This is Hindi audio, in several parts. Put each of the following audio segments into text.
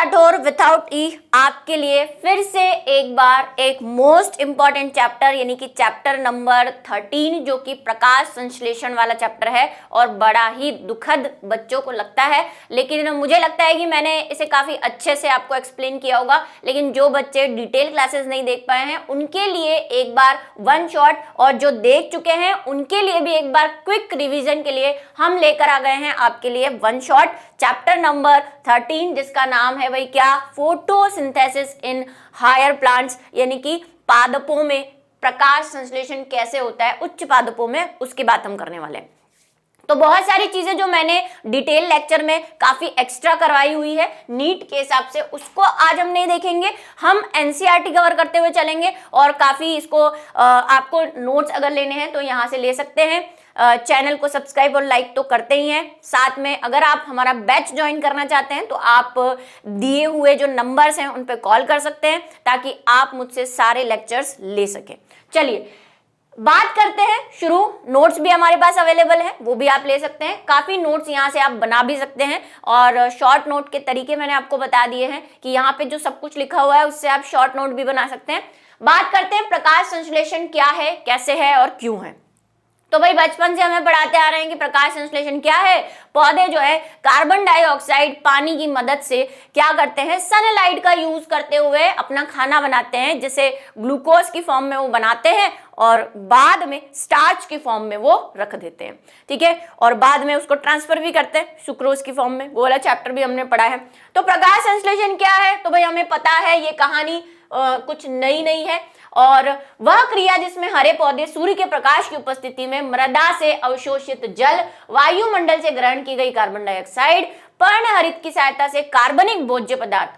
राठौर विदाउट ई आपके लिए फिर से एक बार एक मोस्ट इंपॉर्टेंट चैप्टर यानी कि चैप्टर नंबर 13 जो कि प्रकाश संश्लेषण वाला चैप्टर है और बड़ा ही दुखद बच्चों को लगता है, लेकिन मुझे लगता है कि मैंने इसे काफी अच्छे से आपको एक्सप्लेन किया होगा। लेकिन जो बच्चे डिटेल क्लासेस नहीं देख पाए हैं उनके लिए एक बार वन शॉट, और जो देख चुके हैं उनके लिए भी एक बार क्विक रिवीजन के लिए हम लेकर आ गए हैं आपके लिए वन शॉट चैप्टर नंबर 13 जिसका नाम है भाई क्या, फोटोसिंथेसिस इन हायर प्लांट्स, यानी कि पादपों में प्रकाश संश्लेषण कैसे होता है उच्च पादपों में, उसकी बात हम करने वाले हैं। तो बहुत सारी चीजें जो मैंने डिटेल लेक्चर में काफी एक्स्ट्रा करवाई हुई है नीट के हिसाब से, उसको आज हम नहीं देखेंगे, हम एनसीईआरटी कवर करते हुए चलेंगे। और काफी इसको आपको नोट्स अगर लेने हैं तो यहाँ से ले सकते हैं। चैनल को सब्सक्राइब और लाइक तो करते ही हैं, साथ में अगर आप हमारा बैच ज्वाइन करना चाहते हैं तो आप दिए हुए जो नंबर्स हैं उन पर कॉल कर सकते हैं ताकि आप मुझसे सारे लेक्चर्स ले सकें। चलिए बात करते हैं शुरू। नोट्स भी हमारे पास अवेलेबल है, वो भी आप ले सकते हैं। काफी नोट्स यहाँ से आप बना भी सकते हैं और शॉर्ट नोट के तरीके मैंने आपको बता दिए हैं कि यहाँ पे जो सब कुछ लिखा हुआ है उससे आप शॉर्ट नोट भी बना सकते हैं। बात करते हैं प्रकाश संश्लेषण क्या है, कैसे है और क्यों है। तो भाई बचपन से हमें पढ़ाते आ रहे हैं कि प्रकाश संश्लेषण क्या है। पौधे जो है कार्बन डाइऑक्साइड पानी की मदद से क्या करते हैं, सनलाइट का यूज करते हुए अपना खाना बनाते हैं, जिसे ग्लूकोज की फॉर्म में वो बनाते हैं और बाद में स्टार्च की फॉर्म में वो रख देते हैं, ठीक है, और बाद में उसको ट्रांसफर भी करते हैं सुक्रोज की फॉर्म में। वो वाला चैप्टर भी हमने पढ़ा है। तो प्रकाश संश्लेषण क्या है, तो भाई हमें पता है ये कहानी कुछ नई नहीं है, और वह क्रिया जिसमें हरे पौधे सूर्य के प्रकाश की उपस्थिति में मृदा से अवशोषित जल, वायुमंडल से ग्रहण की गई कार्बन डाइऑक्साइड, पर्णहरित की सहायता से कार्बनिक भोज्य पदार्थ,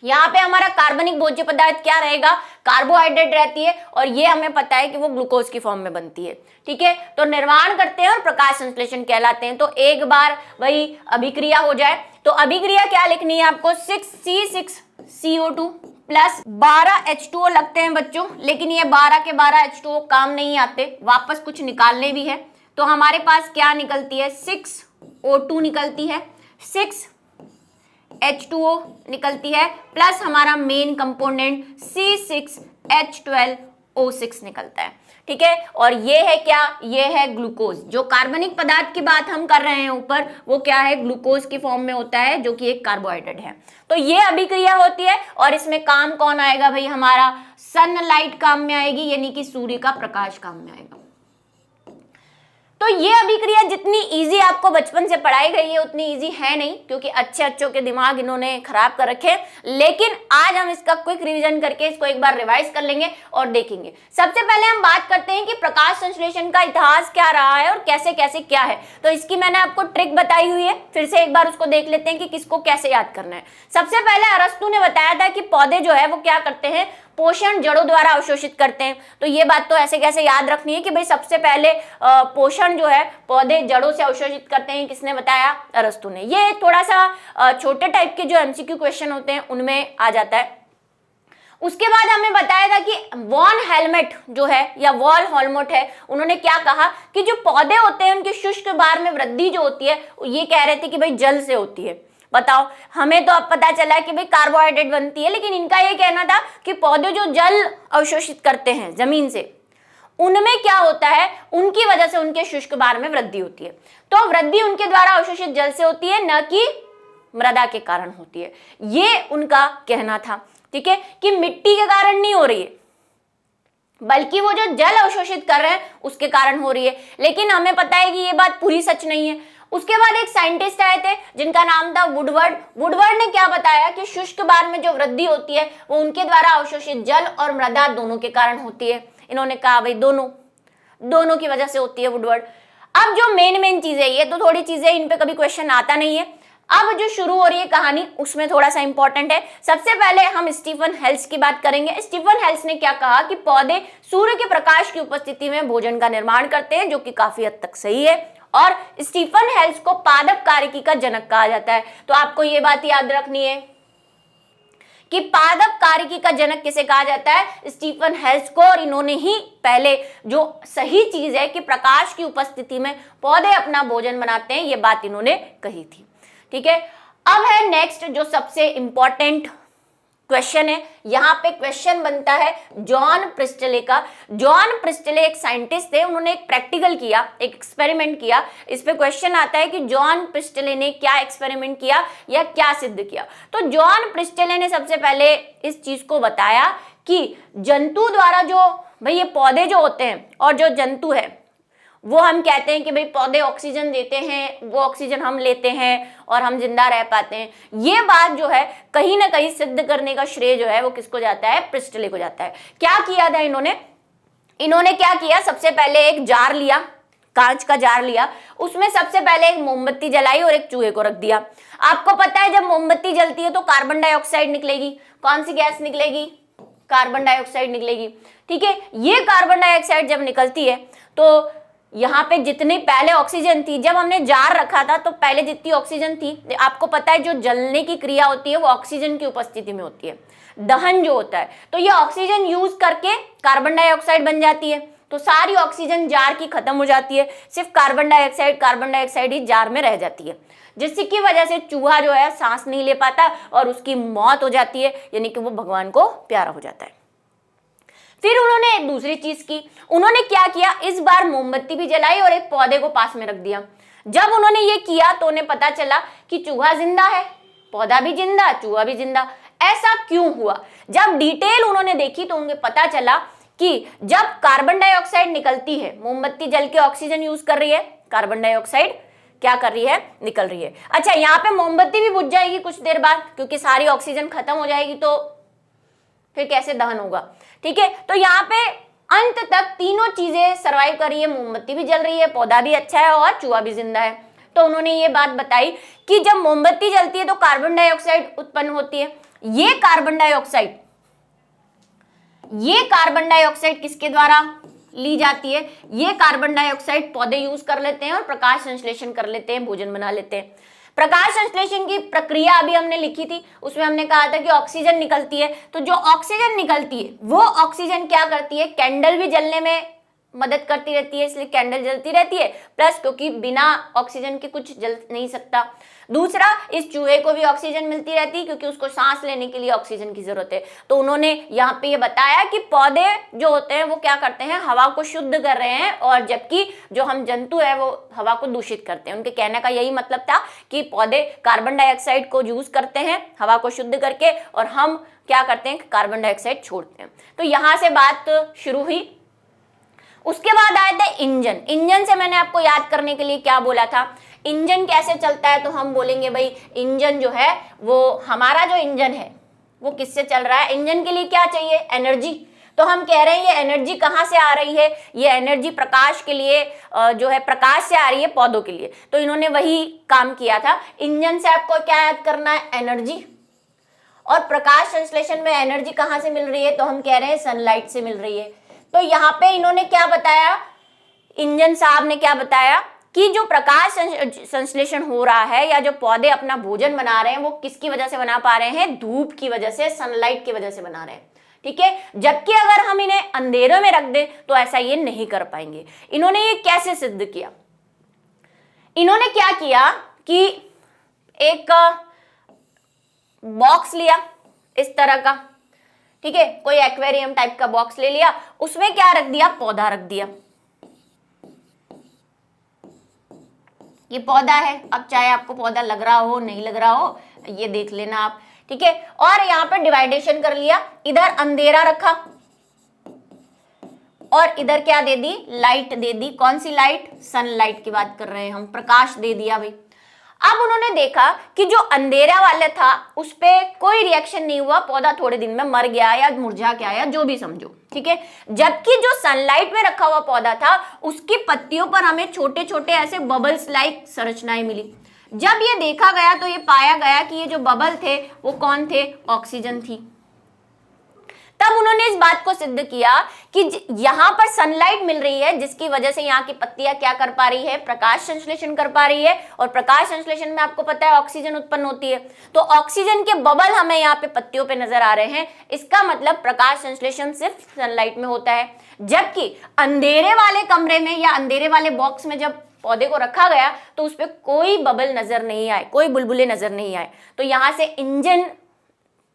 यहाँ पे हमारा कार्बनिक भोज्य पदार्थ क्या रहेगा, कार्बोहाइड्रेट रहती है, और ये हमें पता है कि वो ग्लूकोज की फॉर्म में बनती है, ठीक है। तो निर्माण करते हैं और प्रकाश संश्लेषण कहलाते हैं। तो एक बार वही अभिक्रिया हो जाए, तो अभिक्रिया क्या लिखनी है आपको, 6C6CO2 प्लस 12 H2O लगते हैं बच्चों, लेकिन ये 12 के 12 H2O काम नहीं आते, वापस कुछ निकालने भी है। तो हमारे पास क्या निकलती है, 6O2 निकलती है, 6H2O निकलती है, प्लस हमारा मेन कंपोनेंट C6H12O6 निकलता है, ठीक है। और ये है क्या, ये है ग्लूकोज। जो कार्बनिक पदार्थ की बात हम कर रहे हैं ऊपर, वो क्या है, ग्लूकोज की फॉर्म में होता है, जो कि एक कार्बोहाइड्रेट है। तो ये अभिक्रिया होती है और इसमें काम कौन आएगा भाई, हमारा सनलाइट काम में आएगी, यानी कि सूर्य का प्रकाश काम में आएगा। तो ये अभिक्रिया जितनी इजी आपको बचपन से पढ़ाई गई है उतनी इजी है नहीं, क्योंकि अच्छे के दिमाग इन्होंने खराब कर रखे। लेकिन आज हम इसका क्विक रिवीजन करके इसको एक बार रिवाइज कर लेंगे और देखेंगे। सबसे पहले हम बात करते हैं कि प्रकाश संश्लेषण का इतिहास क्या रहा है और कैसे कैसे क्या है। तो इसकी मैंने आपको ट्रिक बताई हुई है, फिर से एक बार उसको देख लेते हैं कि किसको कैसे याद करना है। सबसे पहले अरस्तु ने बताया था कि पौधे जो है वो क्या करते हैं, पोषण जड़ों द्वारा अवशोषित करते हैं। तो ये बात तो ऐसे कैसे याद रखनी है कि भाई सबसे पहले पोषण जो है पौधे जड़ों से अवशोषित करते हैं, किसने बताया, अरस्तु ने। ये थोड़ा सा छोटे टाइप के जो एमसीक्यू क्वेश्चन होते हैं उनमें आ जाता है। उसके बाद हमें बताया था कि वॉन हेलमेट जो है या वॉल हेलमोट है, उन्होंने क्या कहा कि जो पौधे होते हैं उनके शुष्क भार में वृद्धि जो होती है, ये कह रहे थे कि भाई जल से होती है। बताओ, हमें तो अब पता चला कि भाई कार्बोहाइड्रेट बनती है, लेकिन इनका ये कहना था कि पौधे जो जल अवशोषित करते हैं जमीन से, उनमें क्या होता है, उनकी वजह से उनके शुष्क भार में वृद्धि होती है। तो वृद्धि उनके द्वारा अवशोषित जल से होती है, न कि मृदा के कारण होती है, ये उनका कहना था, ठीक है, कि मिट्टी के कारण नहीं हो रही है, बल्कि वो जो जल अवशोषित कर रहे हैं उसके कारण हो रही है। लेकिन हमें पता है कि ये बात पूरी सच नहीं है। उसके बाद एक साइंटिस्ट आए थे जिनका नाम था वुडवर्ड। वुडवर्ड ने क्या बताया कि शुष्क भार में जो वृद्धि होती है वो उनके द्वारा अवशोषित जल और मृदा दोनों के कारण होती है। इन्होंने कहा भाई दोनों की वजह से होती है वुडवर्ड। अब जो मेन चीजें, ये तो थोड़ी चीजें इन पे कभी क्वेश्चन आता नहीं है। अब जो शुरू हो रही है कहानी उसमें थोड़ा सा इंपॉर्टेंट है। सबसे पहले हम स्टीफन हेल्स की बात करेंगे। स्टीफन हेल्स ने क्या कहा कि पौधे सूर्य के प्रकाश की उपस्थिति में भोजन का निर्माण करते हैं, जो कि काफी हद तक सही है। और स्टीफन हेल्स को पादप कार्यकी का जनक कहा जाता है। तो आपको ये बात याद रखनी है कि पादप कार्यकी का जनक किसे कहा जाता है, स्टीफन हेल्स को। और इन्होंने ही पहले जो सही चीज है कि प्रकाश की उपस्थिति में पौधे अपना भोजन बनाते हैं, ये बात इन्होंने कही थी, ठीक है। अब है नेक्स्ट जो सबसे इंपॉर्टेंट क्वेश्चन है। यहां पे क्वेश्चन बनता है जॉन प्रिस्टले का। जॉन प्रिस्टले एक साइंटिस्ट थे, उन्होंने एक प्रैक्टिकल किया, एक एक्सपेरिमेंट किया। इस पे क्वेश्चन आता है कि जॉन प्रिस्टले ने क्या एक्सपेरिमेंट किया या क्या सिद्ध किया। तो जॉन प्रिस्टले ने सबसे पहले इस चीज को बताया कि जंतु द्वारा जो, भाई ये पौधे जो होते हैं और जो जंतु है वो हम कहते हैं कि भाई पौधे ऑक्सीजन देते हैं, वो ऑक्सीजन हम लेते हैं और हम जिंदा रह पाते हैं। ये बात जो है कहीं ना कहीं सिद्ध करने का श्रेय जो है वो किसको जाता है? प्रिस्टले को जाता है। क्या किया था इन्होंने क्या किया, सबसे पहले एक जार लिया, कांच का जार लिया, उसमें सबसे पहले एक मोमबत्ती जलाई और एक चूहे को रख दिया। आपको पता है जब मोमबत्ती जलती है तो कार्बन डाइऑक्साइड निकलेगी। कौन सी गैस निकलेगी? कार्बन डाइऑक्साइड निकलेगी। ठीक है, ये कार्बन डाइऑक्साइड जब निकलती है तो यहाँ पे जितनी पहले ऑक्सीजन थी, जब हमने जार रखा था तो पहले जितनी ऑक्सीजन थी, आपको पता है जो जलने की क्रिया होती है वो ऑक्सीजन की उपस्थिति में होती है, दहन जो होता है, तो ये ऑक्सीजन यूज करके कार्बन डाइऑक्साइड बन जाती है। तो सारी ऑक्सीजन जार की खत्म हो जाती है, सिर्फ कार्बन डाइऑक्साइड ही जार में रह जाती है, जिसकी वजह से चूहा जो है सांस नहीं ले पाता और उसकी मौत हो जाती है, यानी कि वो भगवान को प्यारा हो जाता है। फिर उन्होंने एक दूसरी चीज की, उन्होंने क्या किया, इस बार मोमबत्ती भी जलाई और एक पौधे को पास में रख दिया। जब उन्होंने ये किया तो उन्हें पता चला कि चूहा जिंदा है, पौधा भी जिंदा, चूहा भी जिंदा। ऐसा क्यों हुआ? जब डिटेल उन्होंने देखी तो उन्हें पता चला कि जब कार्बन डाइऑक्साइड निकलती है, मोमबत्ती जल के ऑक्सीजन यूज कर रही है, कार्बन डाइऑक्साइड क्या कर रही है? निकल रही है। अच्छा, यहाँ पे मोमबत्ती भी बुझ जाएगी कुछ देर बाद, क्योंकि सारी ऑक्सीजन खत्म हो जाएगी, तो फिर कैसे दहन होगा? ठीक है, तो यहाँ पे अंत तक तीनों चीजें सरवाइव कर रही है, मोमबत्ती भी जल रही है, पौधा भी अच्छा है और चूहा भी जिंदा है। तो उन्होंने ये बात बताई कि जब मोमबत्ती जलती है तो कार्बन डाइऑक्साइड उत्पन्न होती है। ये कार्बन डाइऑक्साइड किसके द्वारा ली जाती है? ये कार्बन डाइऑक्साइड पौधे यूज कर लेते हैं और प्रकाश संश्लेषण कर लेते हैं, भोजन बना लेते हैं। प्रकाश संश्लेषण की प्रक्रिया अभी हमने लिखी थी, उसमें हमने कहा था कि ऑक्सीजन निकलती है, तो जो ऑक्सीजन निकलती है वो ऑक्सीजन क्या करती है? कैंडल भी जलने में मदद करती रहती है, इसलिए कैंडल जलती रहती है, प्लस क्योंकि बिना ऑक्सीजन के कुछ जल नहीं सकता। दूसरा, इस चूहे को भी ऑक्सीजन मिलती रहती है क्योंकि उसको सांस लेने के लिए ऑक्सीजन की जरूरत है। तो उन्होंने यहाँ पे ये बताया कि पौधे जो होते हैं वो क्या करते हैं? हवा को शुद्ध कर रहे हैं, और जबकि जो हम जंतु है वो हवा को दूषित करते हैं। उनके कहने का यही मतलब था कि पौधे कार्बन डाइऑक्साइड को यूज करते हैं हवा को शुद्ध करके, और हम क्या करते हैं? कार्बन डाइऑक्साइड छोड़ते हैं। तो यहाँ से बात शुरू हुई। उसके बाद आए थे इंजन। इंजन से मैंने आपको याद करने के लिए क्या बोला था? इंजन कैसे चलता है? तो हम बोलेंगे भाई इंजन जो है वो, हमारा जो इंजन है वो किससे चल रहा है? इंजन के लिए क्या चाहिए? एनर्जी। तो हम कह रहे हैं ये एनर्जी कहाँ से आ रही है? ये एनर्जी प्रकाश के लिए जो है प्रकाश से आ रही है, पौधों के लिए। तो इन्होंने वही काम किया था। इंजन से आपको क्या याद करना है? एनर्जी। और प्रकाश संश्लेषण में एनर्जी कहाँ से मिल रही है? तो हम कह रहे हैं सनलाइट से मिल रही है। तो यहाँ पे इन्होंने क्या बताया, इंजन साहब ने क्या बताया कि जो प्रकाश संश्लेषण हो रहा है या जो पौधे अपना भोजन बना रहे हैं वो किसकी वजह से बना पा रहे हैं? धूप की वजह से, सनलाइट की वजह से बना रहे हैं। ठीक है, जबकि अगर हम इन्हें अंधेरे में रख दें तो ऐसा ये नहीं कर पाएंगे। इन्होंने ये कैसे सिद्ध किया? इन्होंने क्या किया कि एक बॉक्स लिया इस तरह का, ठीक है, कोई एक्वेरियम टाइप का बॉक्स ले लिया, उसमें क्या रख दिया? पौधा रख दिया। ये पौधा है, अब चाहे आपको पौधा लग रहा हो नहीं लग रहा हो ये देख लेना आप, ठीक है। और यहाँ पर डिवाइडेशन कर लिया, इधर अंधेरा रखा और इधर क्या दे दी? लाइट दे दी। कौन सी लाइट? सनलाइट की बात कर रहे हैं हम, प्रकाश दे दिया भाई। अब उन्होंने देखा कि जो अंधेरा वाला था उस पे कोई रिएक्शन नहीं हुआ, पौधा थोड़े दिन में मर गया या मुरझा के आया, जो भी समझो, ठीक है। जबकि जो सनलाइट में रखा हुआ पौधा था उसकी पत्तियों पर हमें छोटे छोटे ऐसे बबल्स लाइक संरचनाएं मिली। जब ये देखा गया तो ये पाया गया कि ये जो बबल थे वो कौन थे? ऑक्सीजन थी। तब उन्होंने इस बात को सिद्ध किया कि यहां पर सनलाइट मिल रही है जिसकी वजह से यहाँ की पत्तियां क्या कर पा रही है? प्रकाश संश्लेषण कर पा रही है, और प्रकाश संश्लेषण में आपको पता है ऑक्सीजन उत्पन्न होती है, तो ऑक्सीजन के बबल हमें यहाँ पे पत्तियों पे नजर आ रहे हैं। इसका मतलब प्रकाश संश्लेषण सिर्फ सनलाइट में होता है। जबकि अंधेरे वाले कमरे में या अंधेरे वाले बॉक्स में जब पौधे को रखा गया तो उस पर कोई बबल नजर नहीं आए, कोई बुलबुले नजर नहीं आए। तो यहाँ से इंजन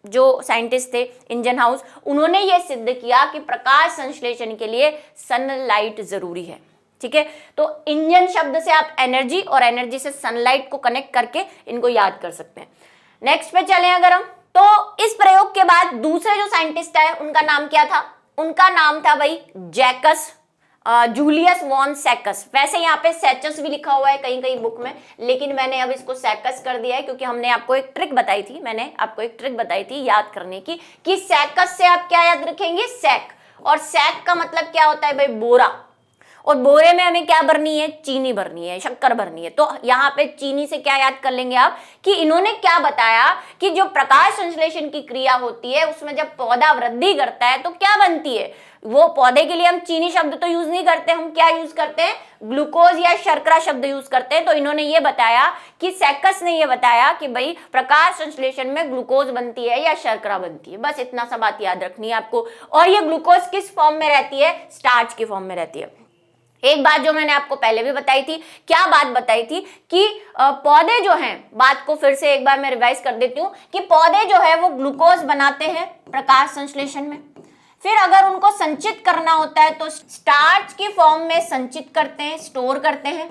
जो साइंटिस्ट थे, इंजन हाउस, उन्होंने ये सिद्ध किया कि प्रकाश संश्लेषण के लिए सनलाइट जरूरी है। ठीक है, तो इंजन शब्द से आप एनर्जी और एनर्जी से सनलाइट को कनेक्ट करके इनको याद कर सकते हैं। नेक्स्ट पे चलें अगर हम, तो इस प्रयोग के बाद दूसरे जो साइंटिस्ट है उनका नाम क्या था? उनका नाम था भाई जैकस जूलियस वॉन सैकस। वैसे यहाँ पे सैचस भी लिखा हुआ है कहीं कहीं बुक में, लेकिन मैंने अब इसको सैकस कर दिया है क्योंकि हमने आपको एक ट्रिक बताई थी, मैंने आपको एक ट्रिक बताई थी याद करने की कि सैकस से आप क्या याद रखेंगे? सैक। और सैक का मतलब क्या होता है भाई? बोरा। और बोरे में हमें क्या भरनी है? चीनी भरनी है, शक्कर भरनी है। तो यहाँ पे चीनी से क्या याद कर लेंगे आप कि इन्होंने क्या बताया कि जो प्रकाश संश्लेषण की क्रिया होती है उसमें जब पौधा वृद्धि करता है तो क्या बनती है? वो पौधे के लिए हम चीनी शब्द तो यूज नहीं करते, हम क्या यूज करते हैं? ग्लूकोज या शर्करा शब्द यूज करते हैं। तो इन्होंने ये बताया कि सैकस ने ये बताया कि भाई प्रकाश संश्लेषण में ग्लूकोज बनती है या शर्करा बनती है। बस इतना सा बात याद रखनी है आपको। और ये ग्लूकोज किस फॉर्म में रहती है? स्टार्च की फॉर्म में रहती है। एक बात जो मैंने आपको पहले भी बताई थी, क्या बात बताई थी कि पौधे जो हैं, बात को फिर से एक बार मैं रिवाइज कर देती हूँ कि पौधे जो है वो ग्लूकोज बनाते हैं प्रकाश संश्लेषण में, फिर अगर उनको संचित करना होता है तो स्टार्च की फॉर्म में संचित करते हैं, स्टोर करते हैं,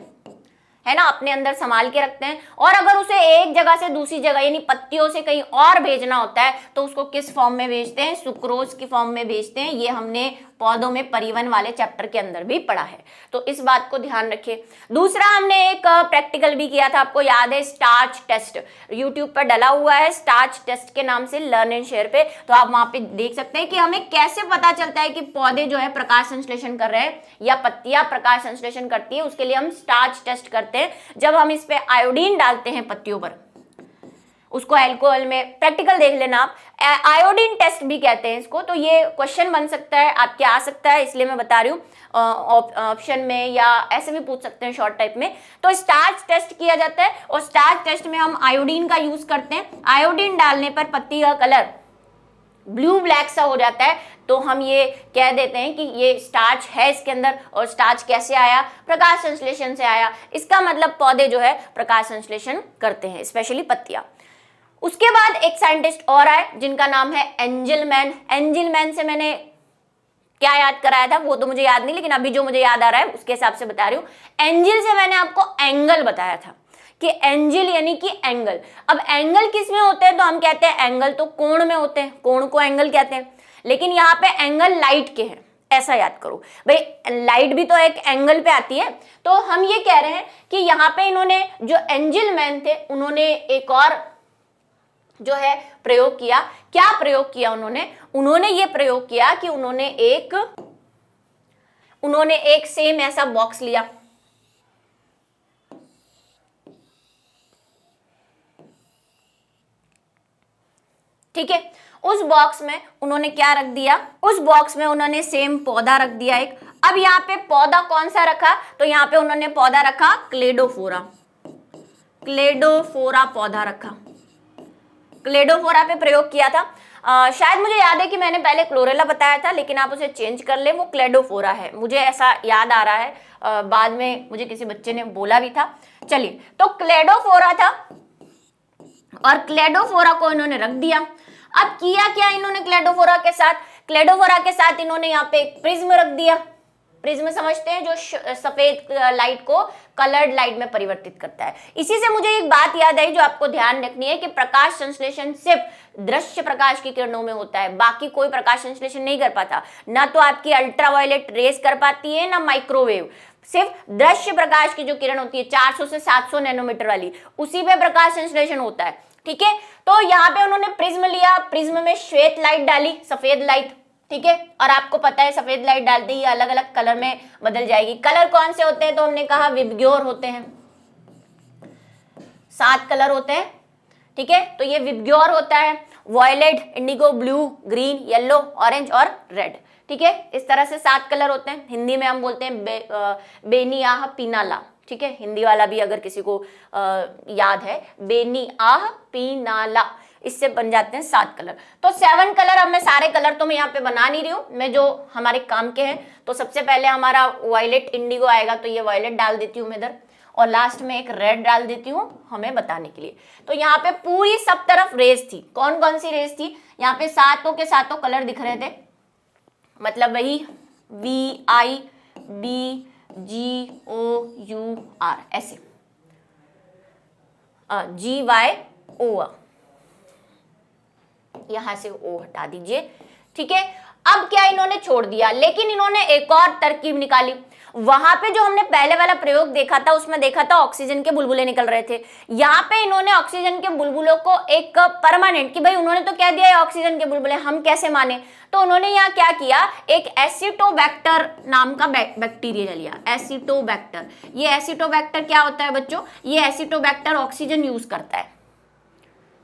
है ना, अपने अंदर संभाल के रखते हैं। और अगर उसे एक जगह से दूसरी जगह यानी पत्तियों से कहीं और भेजना होता है तो उसको किस फॉर्म में भेजते हैं? सुक्रोज की फॉर्म में भेजते हैं। ये हमने पौधों में परिवहन वाले चैप्टर के अंदर भी पढ़ा है, तो इस बात को ध्यान रखिए। दूसरा हमने एक प्रैक्टिकल भी किया था, आपको याद है, स्टार्च टेस्ट। यूट्यूब पर डला हुआ है स्टार्च टेस्ट के नाम से, लर्न एंड शेयर पे, तो आप वहां पे देख सकते हैं कि हमें कैसे पता चलता है कि पौधे जो है प्रकाश संश्लेषण कर रहे हैं या पत्तियां प्रकाश संश्लेषण करती है। उसके लिए हम स्टार्च टेस्ट करते हैं। जब हम इस पे आयोडीन डालते हैं पत्तियों पर, उसको अल्कोहल में, प्रैक्टिकल देख लेना आप, आयोडीन टेस्ट भी कहते हैं इसको। तो ये क्वेश्चन बन सकता है, आपके आ सकता है, इसलिए मैं बता रही हूँ ऑप्शन में, या ऐसे भी पूछ सकते हैं शॉर्ट टाइप में। तो स्टार्च टेस्ट किया जाता है और स्टार्च टेस्ट में हम आयोडीन का यूज करते हैं। आयोडीन डालने पर पत्ती का कलर ब्लू ब्लैक सा हो जाता है, तो हम ये कह देते हैं कि ये स्टार्च है इसके अंदर। और स्टार्च कैसे आया? प्रकाश संश्लेषण से आया। इसका मतलब पौधे जो है प्रकाश संश्लेषण करते हैं, स्पेशली पत्तियां। उसके बाद एक साइंटिस्ट और आए जिनका नाम है एंजलमैन। एंजलमैन से मैंने क्या याद कराया था वो तो मुझे याद नहीं, लेकिन अभी जो मुझे याद आ रहा है उसके हिसाब से बता रही हूं। एंजल से मैंने आपको एंगल बताया था कि एंजल यानी कि एंगल। अब एंगल किस में होते हैं? तो हम कहते हैं एंगल तो कोण में होते हैं, कोण को एंगल कहते हैं, लेकिन यहाँ पे एंगल लाइट के हैं, ऐसा याद करो भाई। लाइट भी तो एक एंगल पे आती है। तो हम ये कह रहे हैं कि यहाँ पे इन्होंने, जो एंजलमैन थे, उन्होंने एक और जो है प्रयोग किया। क्या प्रयोग किया उन्होंने ये प्रयोग किया कि उन्होंने एक सेम ऐसा बॉक्स लिया, ठीक है। उस बॉक्स में उन्होंने क्या रख दिया? उस बॉक्स में उन्होंने सेम पौधा रख दिया एक। अब यहाँ पे पौधा कौन सा रखा? तो यहाँ पे उन्होंने पौधा रखा क्लेडोफोरा। क्लेडोफोरा पौधा रखा, क्लेडोफोरा पे प्रयोग किया था। शायद मुझे याद है कि मैंने पहले क्लोरेला बताया था, लेकिन आप उसे चेंज कर ले, वो क्लेडोफोरा है, मुझे ऐसा याद आ रहा है। बाद में मुझे किसी बच्चे ने बोला भी था। चलिए, तो क्लेडोफोरा था और क्लेडोफोरा को इन्होंने रख दिया। अब किया क्या इन्होंने क्लेडोफोरा के साथ? क्लेडोफोरा के साथ इन्होंने यहाँ पे एक प्रिज्म रख दिया। प्रिज्म समझते हैं, जो सफेद लाइट को कलर्ड लाइट में परिवर्तित करता है। इसी से मुझे एक बात याद आई जो आपको ध्यान रखनी है कि प्रकाश संश्लेषण सिर्फ दृश्य प्रकाश की किरणों में होता है, बाकी कोई प्रकाश संश्लेषण नहीं कर पाता। ना तो आपकी अल्ट्रावायलेट रेस कर पाती है, ना माइक्रोवेव। सिर्फ दृश्य प्रकाश की जो किरण होती है 400 से 700 नैनोमीटर वाली, उसी पे प्रकाश संश्लेषण होता है, ठीक है। तो यहाँ पे उन्होंने प्रिज्म लिया, प्रिज्म में श्वेत लाइट डाली, सफेद लाइट, ठीक है। और आपको पता है सफेद लाइट डालते ही अलग अलग कलर में बदल जाएगी। कलर कौन से होते हैं? तो हमने कहा विबग्योर होते हैं, 7 कलर होते हैं, ठीक है। तो ये विबग्योर होता है, violet, indigo, blue, green, yellow, orange और रेड, ठीक है। इस तरह से 7 कलर होते हैं। हिंदी में हम बोलते हैं बेनियाह पीनाला, ठीक है। हिंदी वाला भी अगर किसी को याद है, बेनियाह पीनाला, इससे बन जाते हैं 7 कलर। तो 7 कलर, अब मैं सारे कलर तो मैं यहाँ पे बना नहीं रही हूँ, मैं जो हमारे काम के हैं। तो सबसे पहले हमारा वायलेट इंडिगो आएगा, तो ये वायलेट डाल देती हूँ मैं इधर, और लास्ट में एक रेड डाल देती हूँ हमें बताने के लिए। तो यहाँ पे पूरी सब तरफ रेस थी। कौन कौन सी रेस थी? यहाँ पे सातों के सातों कलर दिख रहे थे, मतलब वही VIBGOUR ऐसे, GYO, यहां से O हटा दीजिए, ठीक है। अब क्या इन्होंने छोड़ दिया, लेकिन इन्होंने एक और तरकीब निकाली। वहां पे जो हमने पहले वाला प्रयोग देखा था उसमें देखा था ऑक्सीजन के बुलबुले निकल रहे थे। यहाँ पे इन्होंने ऑक्सीजन के बुलबुलों को एक परमानेंट, कि भाई उन्होंने तो कह दिया है ऑक्सीजन के बुलबुले, हम कैसे माने, तो उन्होंने यहाँ क्या किया, एक एसिटोबैक्टर नाम का बैक्टीरिया लिया, एसिटोबैक्टर। ये एसिटोबैक्टर क्या होता है बच्चों? ये एसिटोबैक्टर ऑक्सीजन यूज करता है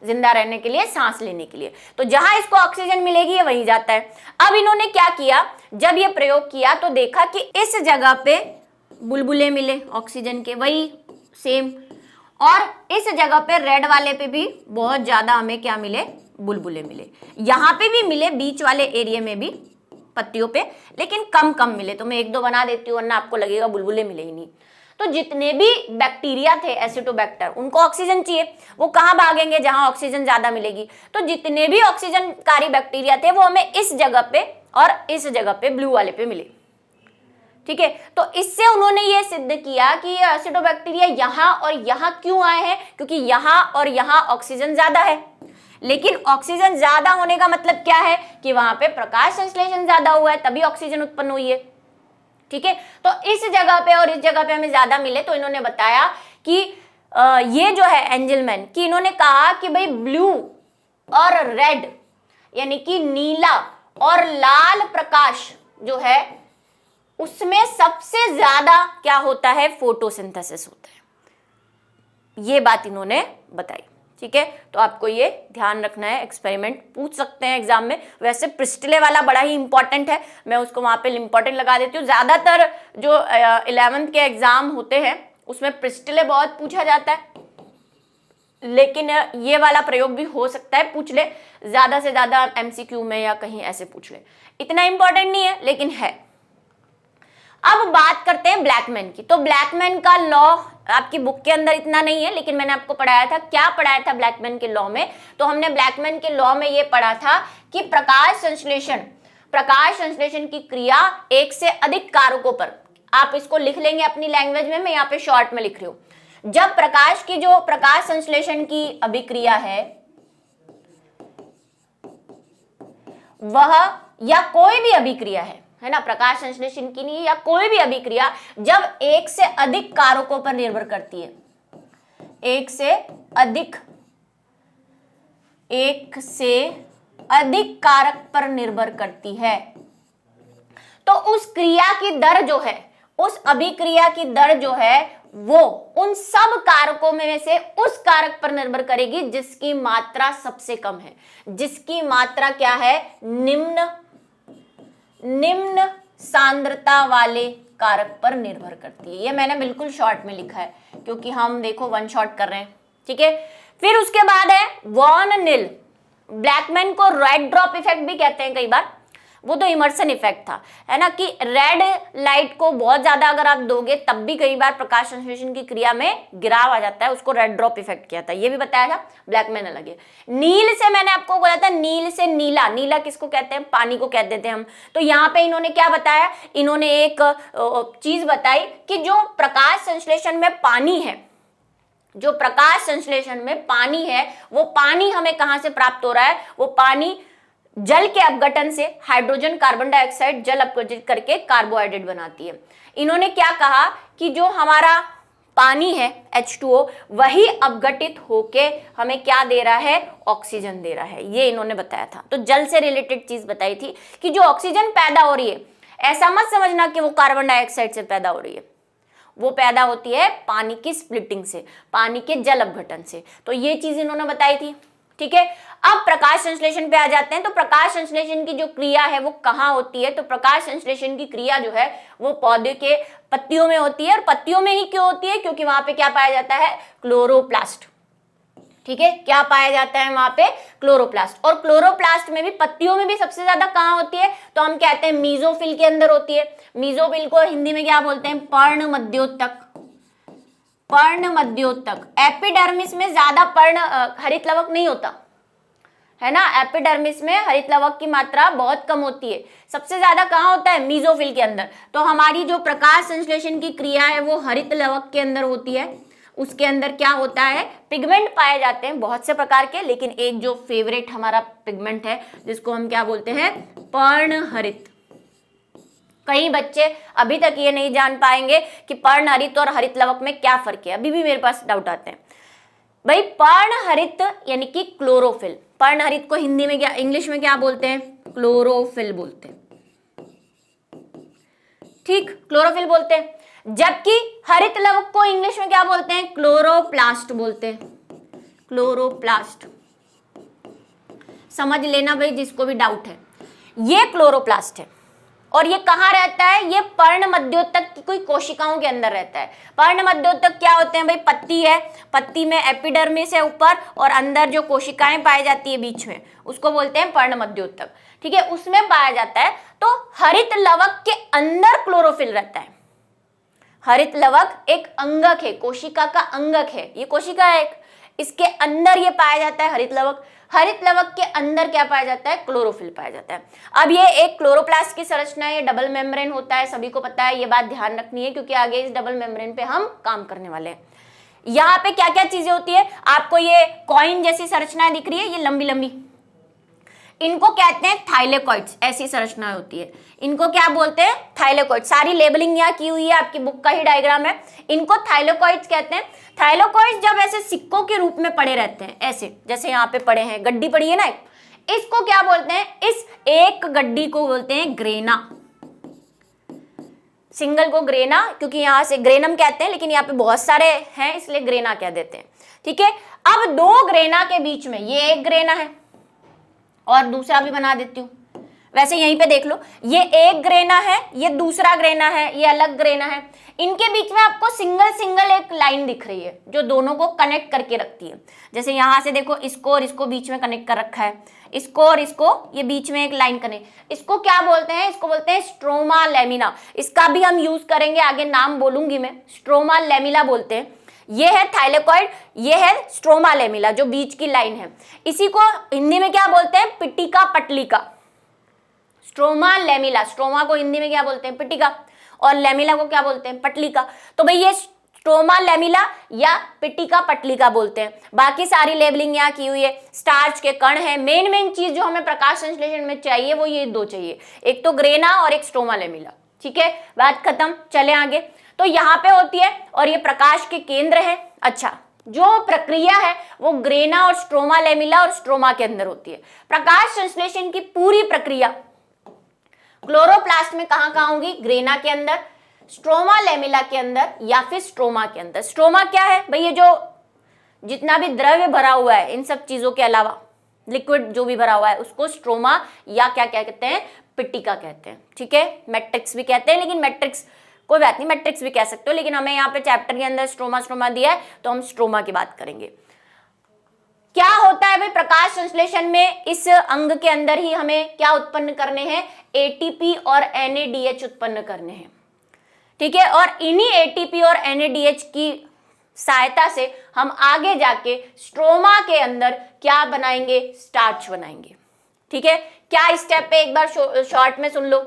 जिंदा रहने के लिए, सांस लेने के लिए। तो जहां इसको ऑक्सीजन मिलेगी ये वहीं जाता है। अब इन्होंने क्या किया, जब ये प्रयोग किया तो देखा कि इस जगह पे बुलबुले मिले ऑक्सीजन के, वही सेम, और इस जगह पे रेड वाले पे भी बहुत ज्यादा हमें क्या मिले, बुलबुले मिले। यहां पे भी मिले, बीच वाले एरिया में भी पत्तियों पे, लेकिन कम कम मिले। तो मैं एक दो बना देती हूँ वरना आपको लगेगा बुलबुले मिले ही नहीं। तो जितने भी बैक्टीरिया थे एसिटोबैक्टर, उनको ऑक्सीजन चाहिए, वो कहां भागेंगे, जहां ऑक्सीजन ज्यादा मिलेगी। तो जितने भी ऑक्सीजनकारी बैक्टीरिया थे वो हमें इस जगह पे और इस जगह पे ब्लू वाले पे मिले, ठीक है। तो इससे उन्होंने ये सिद्ध किया कि ये एसिडोबैक्टीरिया यहाँ और यहाँ क्यों आए हैं, क्योंकि यहाँ और यहाँ ऑक्सीजन ज्यादा है। लेकिन ऑक्सीजन ज्यादा होने का मतलब क्या है कि वहां पे प्रकाश संश्लेषण ज्यादा हुआ है, तभी ऑक्सीजन उत्पन्न हुई है, ठीक है। तो इस जगह पे और इस जगह पे हमें ज्यादा मिले। तो इन्होंने बताया कि ये जो है एंजलमैन, कि इन्होंने कहा कि भाई ब्लू और रेड, यानी कि नीला और लाल प्रकाश जो है उसमें सबसे ज्यादा क्या होता है, फोटोसिंथेसिस होता है। ये बात इन्होंने बताई, ठीक है। तो आपको ये ध्यान रखना है, एक्सपेरिमेंट पूछ सकते हैं एग्जाम में। वैसे प्रिस्टले वाला बड़ा ही इंपॉर्टेंट है, मैं उसको वहां पे इंपॉर्टेंट लगा देती हूँ। ज्यादातर जो 11th के एग्जाम होते हैं उसमें प्रिस्टले बहुत पूछा जाता है, लेकिन ये वाला प्रयोग भी हो सकता है पूछ ले, ज्यादा से ज्यादा MCQ में या कहीं ऐसे पूछ ले। इतना इंपॉर्टेंट नहीं है लेकिन है। अब बात करते हैं ब्लैकमैन की। तो ब्लैकमैन का लॉ आपकी बुक के अंदर इतना नहीं है, लेकिन मैंने आपको पढ़ाया था। क्या पढ़ाया था ब्लैकमैन के लॉ में? तो हमने ब्लैकमैन के लॉ में ये पढ़ा था कि प्रकाश संश्लेषण की क्रिया एक से अधिक कारकों पर, आप इसको लिख लेंगे अपनी लैंग्वेज में, मैं यहाँ पे शॉर्ट में लिख रही हूं। जब प्रकाश की जो प्रकाश संश्लेषण की अभिक्रिया है वह, या कोई भी अभिक्रिया है ना, प्रकाश संश्लेषण की नहीं, या कोई भी अभिक्रिया जब एक से अधिक कारकों पर निर्भर करती है, एक से अधिक कारक पर निर्भर करती है, तो उस क्रिया की दर जो है, उस अभिक्रिया की दर जो है वो उन सब कारकों में से उस कारक पर निर्भर करेगी जिसकी मात्रा सबसे कम है। जिसकी मात्रा क्या है? निम्न सांद्रता वाले कारक पर निर्भर करती है। ये मैंने बिल्कुल शॉर्ट में लिखा है क्योंकि हम देखो वन शॉट कर रहे हैं, ठीक है। फिर उसके बाद है वॉन नील। ब्लैकमैन को रेड ड्रॉप इफेक्ट भी कहते हैं कई बार, वो तो इमर्सन इफेक्ट था, है ना, कि रेड लाइट को बहुत ज्यादा अगर आप दोगे तब भी कई बार प्रकाश संश्लेषण की क्रिया में गिराव आ जाता है, उसको रेड ड्रॉप इफेक्ट किया था, ये भी बताया था। ब्लैकमैन अलग है। नील से मैंने आपको बोला था, नील से नीला, नीला किसको कहते हैं? पानी को कहते थे हम। तो यहाँ पे इन्होंने क्या बताया? इन्होंने एक चीज बताई कि जो प्रकाश संश्लेषण में पानी है, जो प्रकाश संश्लेषण में पानी है, वो पानी हमें कहां से प्राप्त हो रहा है? वो पानी जल के अपघटन से, हाइड्रोजन कार्बन डाइऑक्साइड जल अपघटित करके कार्बोहाइड्रेट बनाती है। इन्होंने क्या कहा कि जो हमारा पानी है H2O, वही अपघटित होके हमें क्या दे रहा है? ऑक्सीजन दे रहा है। ये इन्होंने बताया था। तो जल से रिलेटेड चीज बताई थी कि जो ऑक्सीजन पैदा हो रही है, ऐसा मत समझना कि वो कार्बन डाइऑक्साइड से पैदा हो रही है, वो पैदा होती है पानी की स्प्लिटिंग से, पानी के जल अपघटन से। तो ये चीज इन्होंने बताई थी, ठीक है। अब प्रकाश संश्लेषण पे आ जाते हैं। तो प्रकाश संश्लेषण की जो क्रिया है वो कहाँ होती है? तो प्रकाश संश्लेषण की क्रिया जो है वो पौधे के पत्तियों में होती है। और पत्तियों में ही क्यों होती है? क्योंकि वहां पे क्या पाया जाता है? क्लोरोप्लास्ट। ठीक है, क्या पाया जाता है वहां पे? क्लोरोप्लास्ट। और क्लोरोप्लास्ट में भी, पत्तियों में भी सबसे ज्यादा कहाँ होती है? तो हम कहते हैं मीजोफिल के अंदर होती है। मीजोफिल को हिंदी में क्या बोलते हैं? पर्ण मध्योतक। पर्ण मध्योतक। एपिडर्मिस में ज्यादा पर्ण हरित लवक नहीं होता है ना, एपिडर्मिस में हरित लवक की मात्रा बहुत कम होती है। सबसे ज्यादा कहाँ होता है? मीजोफिल के अंदर। तो हमारी जो प्रकाश संश्लेषण की क्रिया है वो हरित लवक के अंदर होती है। उसके अंदर क्या होता है? पिगमेंट पाए जाते हैं बहुत से प्रकार के, लेकिन एक जो फेवरेट हमारा पिगमेंट है जिसको हम क्या बोलते हैं? पर्णहरित। कई बच्चे अभी तक ये नहीं जान पाएंगे कि पर्णहरित और हरित लवक में क्या फर्क है, अभी भी मेरे पास डाउट आते हैं। भाई पर्णहरित यानी कि क्लोरोफिल। पर्णहरित को हिंदी में क्या, इंग्लिश में क्या बोलते हैं? क्लोरोफिल बोलते हैं। ठीक, क्लोरोफिल बोलते हैं। जबकि हरित लवक को इंग्लिश में क्या बोलते हैं? क्लोरोप्लास्ट बोलते हैं। क्लोरोप्लास्ट समझ लेना भाई, जिसको भी डाउट है। ये क्लोरोप्लास्ट है और ये कहाँ रहता है? ये पर्ण मध्योतक की कोई कोशिकाओं के अंदर रहता है। पर्ण मध्योतक क्या होते हैं भाई? पत्ती है, पत्ती में एपिडर्मिस है ऊपर और अंदर जो कोशिकाएं पाई जाती है बीच में, उसको बोलते हैं पर्ण मध्योतक। ठीक है, उसमें पाया जाता है। तो हरित लवक के अंदर क्लोरोफिल रहता है। हरित लवक एक अंगक है, कोशिका का अंगक है। ये कोशिका है एक, इसके अंदर ये पाया जाता है हरित लवक। हरित लवक के अंदर क्या पाया जाता है? क्लोरोफिल पाया जाता है। अब ये एक क्लोरोप्लास्ट की संरचना है, ये डबल मेम्ब्रेन होता है, सभी को पता है, ये बात ध्यान रखनी है क्योंकि आगे इस डबल मेम्ब्रेन पे हम काम करने वाले हैं। यहाँ पे क्या क्या चीजें होती है? आपको ये कॉइन जैसी संरचनाएं दिख रही है, ये लंबी लंबी, इनको कहते हैं थाइलेकॉइड्स। ऐसी संरचना होती है, इनको क्या बोलते हैं? थाइलेकॉइड। सारी लेबलिंग यहाँ की हुई है, आपकी बुक का ही डायग्राम है। इनको थाइलेकॉइड्स कहते हैं। थाइलेकॉइड्स जब ऐसे सिक्कों के रूप में पड़े रहते हैं, ऐसे जैसे यहाँ पे पड़े हैं, गड्डी पड़ी है ना, इसको क्या बोलते हैं? इस एक गड्डी को बोलते हैं ग्रेना। सिंगल को ग्रेना, क्योंकि यहाँ से ग्रेनम कहते हैं, लेकिन यहाँ पे बहुत सारे हैं इसलिए ग्रेना कह देते हैं। ठीक है, अब दो ग्रेना के बीच में ये एक ग्रेना है और दूसरा भी बना देती हूं। वैसे यहीं पे देख लो, ये एक ग्रेना है, ये दूसरा ग्रेना है, ये अलग ग्रेना है। इनके बीच में आपको सिंगल सिंगल एक लाइन दिख रही है जो दोनों को कनेक्ट करके रखती है। जैसे यहां से देखो, इसको और इसको बीच में कनेक्ट कर रखा है, इसको और इसको, ये बीच में एक लाइन कनेक्ट। इसको क्या बोलते हैं? इसको बोलते हैं स्ट्रोमा लेमिना। इसका भी हम यूज करेंगे, आगे नाम बोलूंगी मैं। स्ट्रोमा लेमिला बोलते हैं। ये है थाइलेकॉइड, ये है स्ट्रोमा लेमिला, जो बीच की लाइन है। इसी को हिंदी में क्या बोलते हैं? पिटिका पटलिका। स्ट्रोमा लेमिला, स्ट्रोमा को हिंदी में क्या बोलते हैं? पिटिका, और लेमिला को क्या बोलते हैं? पटलिका। तो भाई ये स्ट्रोमा लेमिला या पिटिका पटलिका बोलते हैं। बाकी सारी लेबलिंग यहाँ की हुई है। स्टार्च के कण है। मेन चीज जो हमें प्रकाश संश्लेषण में चाहिए वो ये दो चाहिए, एक तो ग्रेना और एक स्ट्रोमा लेमिला। ठीक है, बात खत्म, चले आगे। तो यहाँ पे होती है और ये प्रकाश के केंद्र है। अच्छा, जो प्रक्रिया है वो ग्रेना और स्ट्रोमा लेमिला और स्ट्रोमा के अंदर होती है। प्रकाश संश्लेषण की पूरी प्रक्रिया क्लोरोप्लास्ट में कहां होगी? ग्रेना के अंदर, स्ट्रोमा लेमिला के अंदर या फिर स्ट्रोमा के अंदर। स्ट्रोमा क्या है भाई? ये जो जितना भी द्रव्य भरा हुआ है, इन सब चीजों के अलावा लिक्विड जो भी भरा हुआ है, उसको स्ट्रोमा या क्या कहते हैं? पिटिका कहते हैं। ठीक है, मैट्रिक्स भी कहते हैं, लेकिन मैट्रिक्स कोई बात नहीं, मैट्रिक्स भी कह सकते हो, लेकिन हमें यहाँ पे चैप्टर के अंदर स्ट्रोमा दिया है तो हम स्ट्रोमा की बात करेंगे। क्या होता है भाई प्रकाश संश्लेषण में? इस अंग के अंदर ही हमें क्या उत्पन्न करने हैं? एटीपी और NADH उत्पन्न करने हैं। ठीक है, और इन्हीं एटीपी और NADH की सहायता से हम आगे जाके स्ट्रोमा के अंदर क्या बनाएंगे? स्टार्च बनाएंगे। ठीक है, क्या स्टेप पे एक बार शॉर्ट में सुन लो।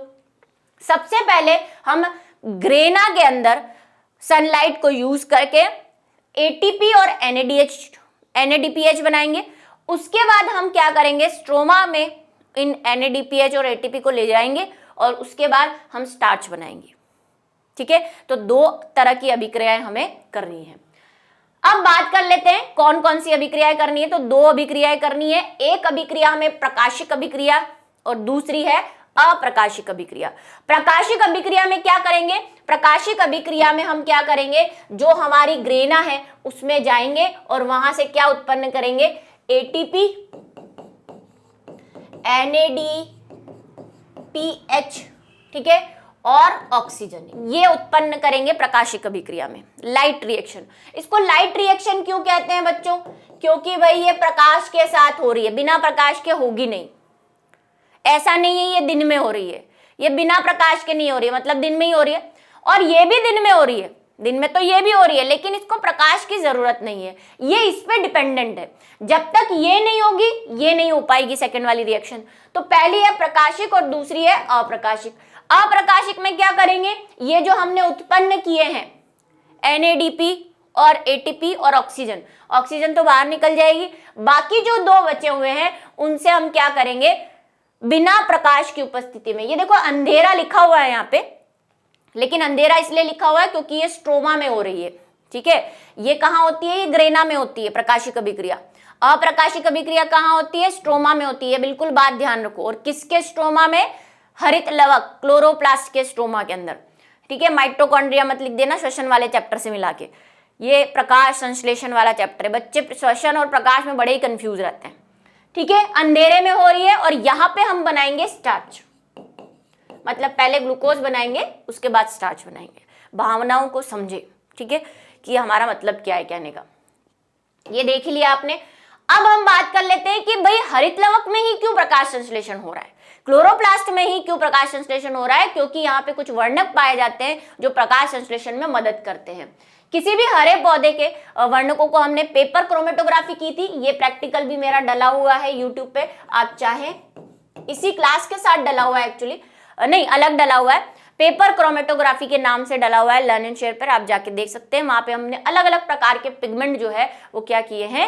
सबसे पहले हम ग्रेना के अंदर सनलाइट को यूज करके एटीपी और NADPH बनाएंगे। उसके बाद हम क्या करेंगे? स्ट्रोमा में इन NADPH और ATP को ले जाएंगे और उसके बाद हम स्टार्च बनाएंगे। ठीक है, तो दो तरह की अभिक्रियाएं हमें करनी है। अब बात कर लेते हैं कौन कौन सी अभिक्रियाएं करनी है। तो दो अभिक्रियाएं करनी है। एक अभिक्रिया हमें प्रकाशिक अभिक्रिया और दूसरी है अप्रकाशिक अभिक्रिया। प्रकाशिक अभिक्रिया में क्या करेंगे? प्रकाशिक अभिक्रिया में हम क्या करेंगे? जो हमारी ग्रेना है उसमें जाएंगे और वहां से क्या उत्पन्न करेंगे? ATP, NADPH। ठीक है, और ऑक्सीजन, ये उत्पन्न करेंगे प्रकाशिक अभिक्रिया में लाइट रिएक्शन। इसको लाइट रिएक्शन क्यों कहते हैं बच्चों? क्योंकि भाई ये प्रकाश के साथ हो रही है, बिना प्रकाश के होगी नहीं। ऐसा नहीं है ये दिन में हो रही है, ये बिना प्रकाश के नहीं हो रही है, मतलब दिन में ही हो रही है, और ये भी दिन में हो रही है, दिन में तो ये भी हो रही है, लेकिन इसको प्रकाश की जरूरत नहीं है, ये इस पे डिपेंडेंट है। जब तक ये नहीं होगी ये नहीं हो पाएगी सेकंड वाली रिएक्शन। तो पहली है प्रकाशिक और दूसरी है अप्रकाशिक। अप्रकाशिक में क्या करेंगे, ये जो हमने उत्पन्न किए हैं NADP और ATP और ऑक्सीजन, ऑक्सीजन तो बाहर निकल जाएगी, बाकी जो दो बचे हुए हैं उनसे हम क्या करेंगे, बिना प्रकाश की उपस्थिति में। ये देखो अंधेरा लिखा हुआ है यहाँ पे, लेकिन अंधेरा इसलिए लिखा हुआ है क्योंकि ये स्ट्रोमा में हो रही है, ठीक है। ये कहाँ होती है, ये ग्रेना में होती है प्रकाशिक अभिक्रिया। अप्रकाशिक अभिक्रिया कहाँ होती है, स्ट्रोमा में होती है, बिल्कुल बात ध्यान रखो। और किसके स्ट्रोमा में, हरित लवक क्लोरोप्लास्ट के स्ट्रोमा के अंदर, ठीक है। माइटोकॉन्ड्रिया मत लिख देना, श्वसन वाले चैप्टर से मिला के, ये प्रकाश संश्लेषण वाला चैप्टर है। बच्चे श्वसन और प्रकाश में बड़े ही कंफ्यूज रहते हैं, ठीक है। अंधेरे में हो रही है और यहाँ पे हम बनाएंगे स्टार्च, मतलब पहले ग्लूकोज बनाएंगे उसके बाद स्टार्च बनाएंगे। भावनाओं को समझे, ठीक है, कि हमारा मतलब क्या है कहने का। ये देख लिया आपने। अब हम बात कर लेते हैं कि भाई हरित लवक में ही क्यों प्रकाश संश्लेषण हो रहा है, क्लोरोप्लास्ट में ही क्यों प्रकाश संश्लेषण हो रहा है, क्योंकि यहाँ पे कुछ वर्णक पाए जाते हैं जो प्रकाश संश्लेषण में मदद करते हैं। किसी भी हरे पौधे के वर्णकों को हमने पेपर क्रोमेटोग्राफी की थी, ये प्रैक्टिकल भी मेरा डला हुआ है यूट्यूब पे, आप चाहें इसी क्लास के साथ डला हुआ है, एक्चुअली नहीं अलग डला हुआ है, पेपर क्रोमेटोग्राफी के नाम से डला हुआ है, लर्न एंड शेयर पर आप जाके देख सकते हैं। वहां पे हमने अलग अलग प्रकार के पिगमेंट जो है वो क्या किए हैं,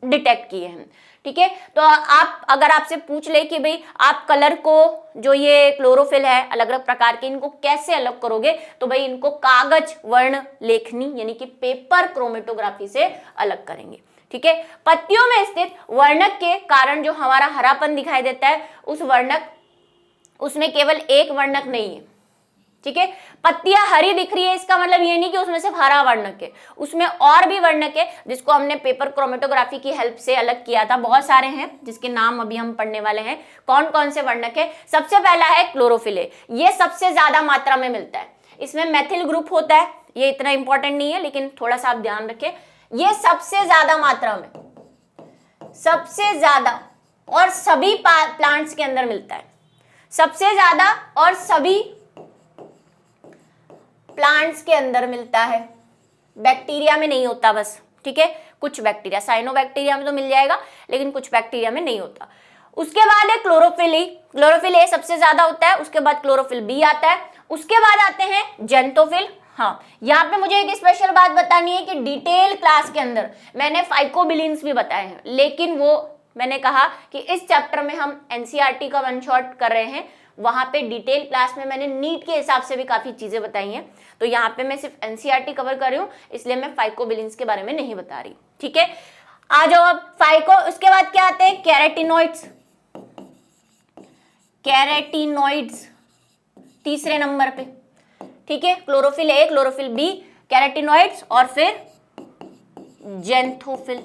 डिटेक्ट किए हैं, ठीक है। तो आप अगर आपसे पूछ ले कि भाई आप कलर को, जो ये क्लोरोफिल है अलग अलग प्रकार के, इनको कैसे अलग करोगे, तो भाई इनको कागज वर्ण लेखनी यानी कि पेपर क्रोमेटोग्राफी से अलग करेंगे, ठीक है। पत्तियों में स्थित वर्णक के कारण जो हमारा हरापन दिखाई देता है, उस वर्णक, उसमें केवल एक वर्णक नहीं है, ठीक है। पत्तियां हरी दिख रही है, इसका मतलब ये नहीं कि उसमें सिर्फ हरा वर्णक है, उसमें और भी वर्णक है जिसको हमने पेपर क्रोमेटोग्राफी की हेल्प से अलग किया था। बहुत सारे हैं जिसके नाम अभी हम पढ़ने वाले हैं। कौन कौन से वर्णक है, सबसे पहला है क्लोरोफिल, ये सबसे ज्यादा मात्रा में मिलता है, इसमें मैथिल ग्रुप होता है, ये इतना इंपॉर्टेंट नहीं है लेकिन थोड़ा सा आप ध्यान रखें। ये सबसे ज्यादा मात्रा में, सबसे ज्यादा और सभी प्लांट्स के अंदर मिलता है, सबसे ज्यादा और सभी प्लांट्स के अंदर मिलता है, बैक्टीरिया में नहीं होता बस, ठीक है। कुछ बैक्टीरिया, साइनोबैक्टीरिया में तो मिल जाएगा लेकिन कुछ बैक्टीरिया में नहीं होता। उसके बाद है क्लोरोफिल ए, क्लोरोफिल ए सबसे ज्यादा होता है, उसके बाद क्लोरोफिल बी आता है, उसके बाद आते हैं जेंथोफिल। हाँ, यहाँ पे मुझे एक स्पेशल बात बतानी है कि डिटेल क्लास के अंदर मैंने फाइकोबिलिन्स भी बताए हैं, लेकिन वो मैंने कहा कि इस चैप्टर में हम एनसीईआरटी का वन शॉट कर रहे हैं, वहां पे डिटेल क्लास में मैंने नीट के हिसाब से भी काफी चीजें बताई हैं, तो यहाँ पे मैं सिर्फ एनसीईआरटी कवर कर रही हूँ, इसलिए मैं फाइकोबिलिन्स के बारे में नहीं बता रही, ठीक है। आ जाओ अब फाइको, उसके बाद क्या आते हैं, कैरेटिनॉइड्स, कैरेटिनॉइड्स तीसरे नंबर पे, ठीक है। Chlorophyll A, chlorophyll B, carotenoids और फिर जेंथोफिल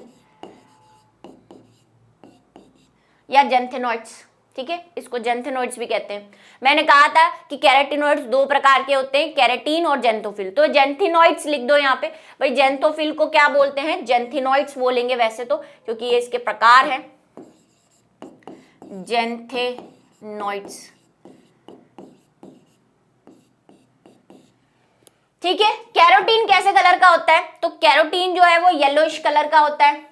या जेंथेनॉइड्स, ठीक है, इसको जेंथेनॉइड्स भी कहते हैं। मैंने कहा था कि कैरेटिनॉइड्स दो प्रकार के होते हैं, कैरेटीन और जेंथोफिल, तो जेंथेनॉइड्स लिख दो यहाँ पे। भाई जेंथोफिल को क्या बोलते हैं, जेंथेनॉइड्स बोलेंगे वैसे तो, क्योंकि ये इसके प्रकार हैं, जेंथेनॉइड्स, ठीक है। कैरोटीन कैसे कलर का होता है, तो कैरोटीन जो है वो येलोइश कलर का होता है,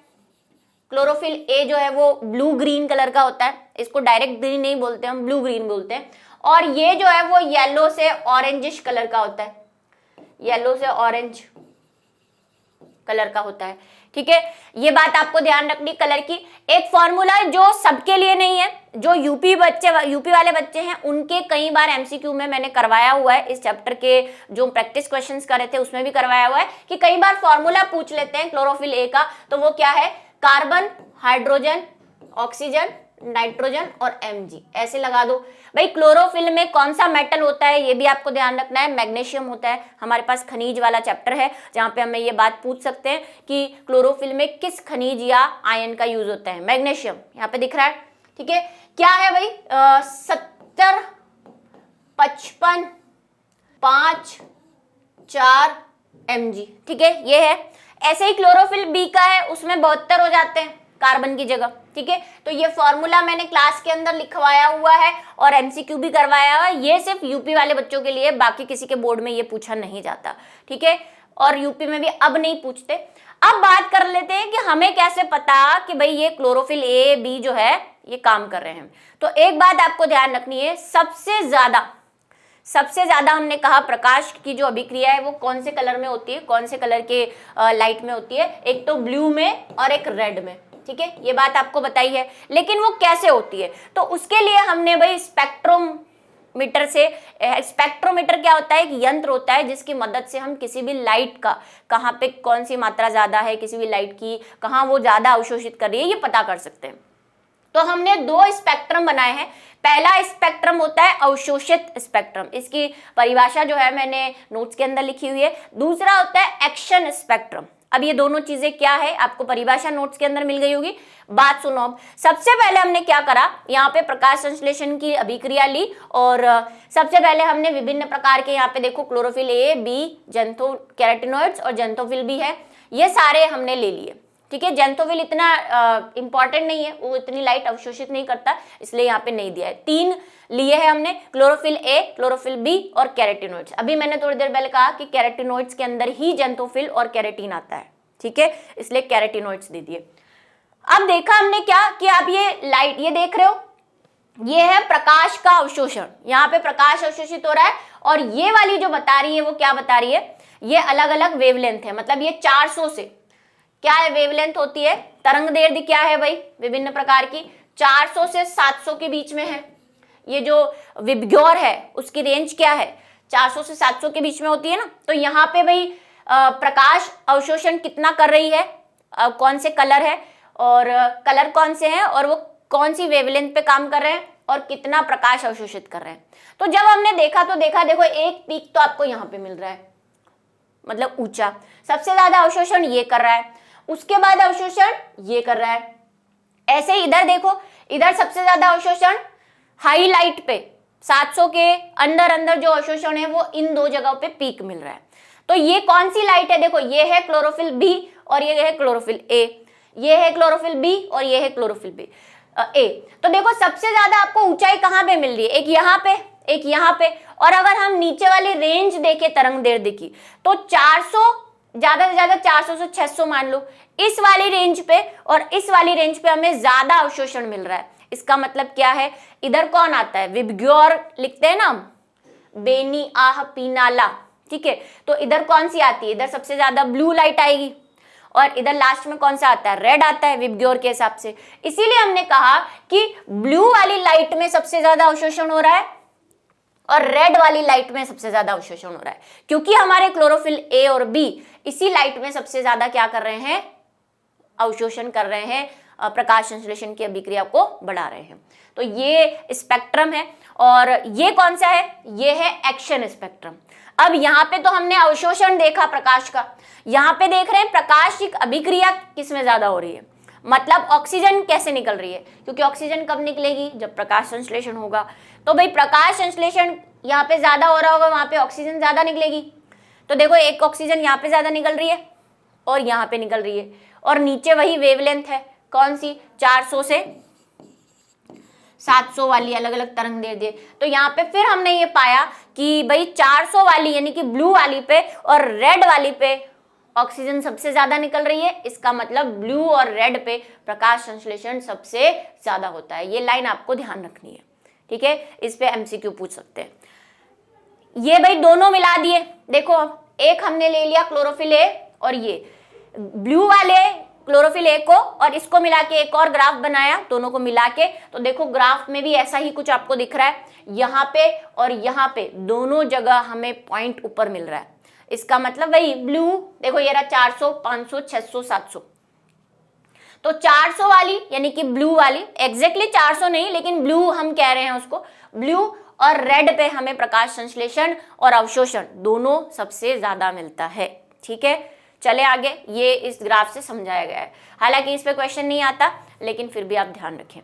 क्लोरोफिल ए जो है वो ब्लू ग्रीन कलर का होता है, इसको डायरेक्ट ग्रीन नहीं बोलते हम, ब्लू ग्रीन बोलते हैं, और ये जो है वो येलो से ऑरेंजिश कलर का होता है, येलो से ऑरेंज कलर का होता है, ठीक है। ये बात आपको ध्यान रखनी कलर की। एक फॉर्मूला जो सबके लिए नहीं है, जो यूपी वाले बच्चे हैं उनके कई बार एमसीक्यू में मैंने करवाया हुआ है, इस चैप्टर के जो प्रैक्टिस क्वेश्चंस करे थे उसमें भी करवाया हुआ है कि कई बार फॉर्मूला पूछ लेते हैं क्लोरोफिल ए का, तो वो क्या है, कार्बन, हाइड्रोजन, ऑक्सीजन, नाइट्रोजन और Mg, ऐसे लगा दो। भाई क्लोरोफिल में कौन सा मेटल होता है ये भी आपको ध्यान रखना है, मैग्नीशियम होता है। हमारे पास खनिज वाला चैप्टर है जहां पे हमें ये बात पूछ सकते हैं कि क्लोरोफिल में किस खनिज या आयन का यूज होता है, मैग्नीशियम यहाँ पे दिख रहा है, ठीक है। क्या है भाई 70 55.54 mg, ठीक है, ये है। ऐसे ही क्लोरोफिल बी का है, उसमें 72 हो जाते हैं कार्बन की जगह, ठीक है। तो ये फॉर्मूला मैंने क्लास के अंदर लिखवाया हुआ है और एमसीक्यू भी करवाया हुआ है। ये सिर्फ यूपी वाले बच्चों के लिए, बाकी किसी के बोर्ड में ये पूछा नहीं जाता, ठीक है, और यूपी में भी अब नहीं पूछते। अब बात कर लेते हैं कि हमें कैसे पता कि भाई ये क्लोरोफिल ए बी जो है ये काम कर रहे हैं। तो एक बात आपको ध्यान रखनी है, सबसे ज्यादा हमने कहा प्रकाश की जो अभिक्रिया है वो कौन से कलर में होती है, कौन से कलर के लाइट में होती है, एक तो ब्लू में और एक रेड में, ठीक है, ये बात आपको बताई है। लेकिन वो कैसे होती है, तो उसके लिए हमने भाई स्पेक्ट्रोमीटर से, स्पेक्ट्रोमीटर क्या होता है, एक यंत्र होता है जिसकी मदद से हम किसी भी लाइट का कहाँ पे कौन सी मात्रा ज्यादा है, किसी भी लाइट की कहाँ वो ज्यादा अवशोषित कर रही है, ये पता कर सकते हैं। तो हमने 2 स्पेक्ट्रम बनाए हैं। पहला स्पेक्ट्रम होता है अवशोषित स्पेक्ट्रम, इसकी परिभाषा जो है मैंने नोट्स के अंदर लिखी हुई है। दूसरा होता है एक्शन स्पेक्ट्रम। अब ये दोनों चीजें क्या है, आपको परिभाषा नोट्स के अंदर मिल गई होगी। बात सुनो, अब सबसे पहले हमने क्या करा, यहाँ पे प्रकाश संश्लेषण की अभिक्रिया ली और सबसे पहले हमने विभिन्न प्रकार के, यहाँ पे देखो क्लोरोफिल ए बी, जेंथो कैरोटिनॉइड्स और जेंथोफिल भी है, ये सारे हमने ले लिए, ठीक है। जेंथोफिल इतना इंपॉर्टेंट नहीं है, वो इतनी लाइट अवशोषित नहीं करता, इसलिए यहाँ पे नहीं दिया है। 3 लिए है हमने, क्लोरोफिल ए, क्लोरोफिल बी और कैरोटिनॉइड्स। अभी मैंने थोड़ी देर पहले कहा कि कैरोटिनॉइड्स के अंदर ही जेंथोफिल और कैरेटीन आता है, ठीक है, इसलिए कैरोटिनॉइड्स दे दिए। अब देखा हमने क्या कि आप ये लाइट ये देख रहे हो, ये है प्रकाश का अवशोषण, यहाँ पे प्रकाश अवशोषित हो रहा है और ये वाली जो बता रही है वो क्या बता रही है, ये अलग अलग वेवलेंथ है, मतलब ये 400 से क्या है वेवलेंथ होती है, तरंग दैर्ध्य क्या है भाई विभिन्न प्रकार की, 400 से 700 के बीच में है। ये जो विबग्योर है उसकी रेंज क्या है, 400 से 700 के बीच में होती है ना। तो यहाँ पे भाई प्रकाश अवशोषण कितना कर रही है, कौन से कलर है और कलर कौन से हैं और वो कौन सी वेवलेंथ पे काम कर रहे हैं और कितना प्रकाश अवशोषित कर रहे हैं। तो जब हमने देखा तो देखा, देखो एक पीक तो आपको यहाँ पे मिल रहा है, मतलब ऊंचा, सबसे ज्यादा अवशोषण ये कर रहा है, उसके बाद अवशोषण ये कर रहा है। ऐसे ही इधर देखो, इधर सबसे ज्यादा अवशोषण हाई लाइट पे 700 के अंदर अंदर जो अवशोषण है वो इन 2 जगहों पे पीक मिल रहा है। तो ये कौन सी लाइट है, देखो ये है क्लोरोफिल बी और ये है क्लोरोफिल ए, ये है क्लोरोफिल बी और ये है क्लोरोफिल बी ए। तो देखो सबसे ज्यादा आपको ऊंचाई कहाँ पे मिल रही है, एक यहाँ पे, एक यहाँ पे। और अगर हम नीचे वाली रेंज देखें तरंग दैर्ध्य की, तो 400 ज्यादा से ज्यादा 400 से 600 मान लो इस वाली रेंज पे, और इस वाली रेंज पे हमें ज्यादा अवशोषण मिल रहा है। इसका मतलब क्या है, इधर कौन आता है, विबग्योर लिखते हैं ना, बेनी आह पीनाला, ठीक है। तो इधर कौन सी आती है, इधर सबसे ज्यादा ब्लू लाइट आएगी और इधर लास्ट में कौन सा आता है, रेड आता है विबग्योर के हिसाब से। इसीलिए हमने कहा कि ब्लू वाली लाइट में सबसे ज्यादा अवशोषण हो रहा है और रेड वाली लाइट में सबसे ज्यादा अवशोषण हो रहा है, क्योंकि हमारे क्लोरोफिल ए और बी इसी लाइट में सबसे ज्यादा क्या कर रहे हैं, अवशोषण कर रहे हैं, प्रकाश संश्लेषण की अभिक्रिया को बढ़ा रहे हैं। तो ये स्पेक्ट्रम है और ये कौन सा है, ये है एक्शन स्पेक्ट्रम। अब यहाँ पे तो हमने अवशोषण देखा प्रकाश का, यहाँ पे देख रहे हैं प्रकाश की अभिक्रिया किसमें ज्यादा हो रही है, मतलब ऑक्सीजन कैसे निकल रही है, क्योंकि ऑक्सीजन कब निकलेगी, जब प्रकाश संश्लेषण होगा। तो भाई प्रकाश संश्लेषण यहाँ पे ज्यादा हो रहा होगा, वहां पे ऑक्सीजन ज्यादा निकलेगी। तो देखो एक ऑक्सीजन यहाँ पे ज्यादा निकल रही है और यहाँ पे निकल रही है, और नीचे वही वेवलेंथ है, कौन सी, 400 से 700 वाली अलग अलग तरंग दैर्ध्य। तो यहाँ पे फिर हमने ये पाया कि भाई 400 वाली यानी कि ब्लू वाली पे और रेड वाली पे ऑक्सीजन सबसे ज्यादा निकल रही है। इसका मतलब ब्लू और रेड पे प्रकाश संश्लेषण सबसे ज्यादा होता है। ये लाइन आपको ध्यान रखनी है, ठीक है, इस पे एमसीक्यू पूछ सकते हैं। ये भाई दोनों मिला दिए, देखो एक हमने ले लिया क्लोरोफिल ए और ये ब्लू वाले क्लोरोफिल ए को, और इसको मिला के एक और ग्राफ बनाया दोनों को मिला के। तो देखो ग्राफ में भी ऐसा ही कुछ आपको दिख रहा है, यहाँ पे और यहाँ पे दोनों जगह हमें पॉइंट ऊपर मिल रहा है। इसका मतलब वही ब्लू, देखो ये रहा 400, 500, 600, 700। तो 400 वाली यानी कि ब्लू वाली, एग्जैक्टली 400 नहीं लेकिन ब्लू हम कह रहे हैं उसको, ब्लू और रेड पे हमें प्रकाश संश्लेषण और अवशोषण दोनों सबसे ज्यादा मिलता है, ठीक है। चले आगे, ये इस ग्राफ से समझाया गया है, हालांकि इस पे क्वेश्चन नहीं आता लेकिन फिर भी आप ध्यान रखें।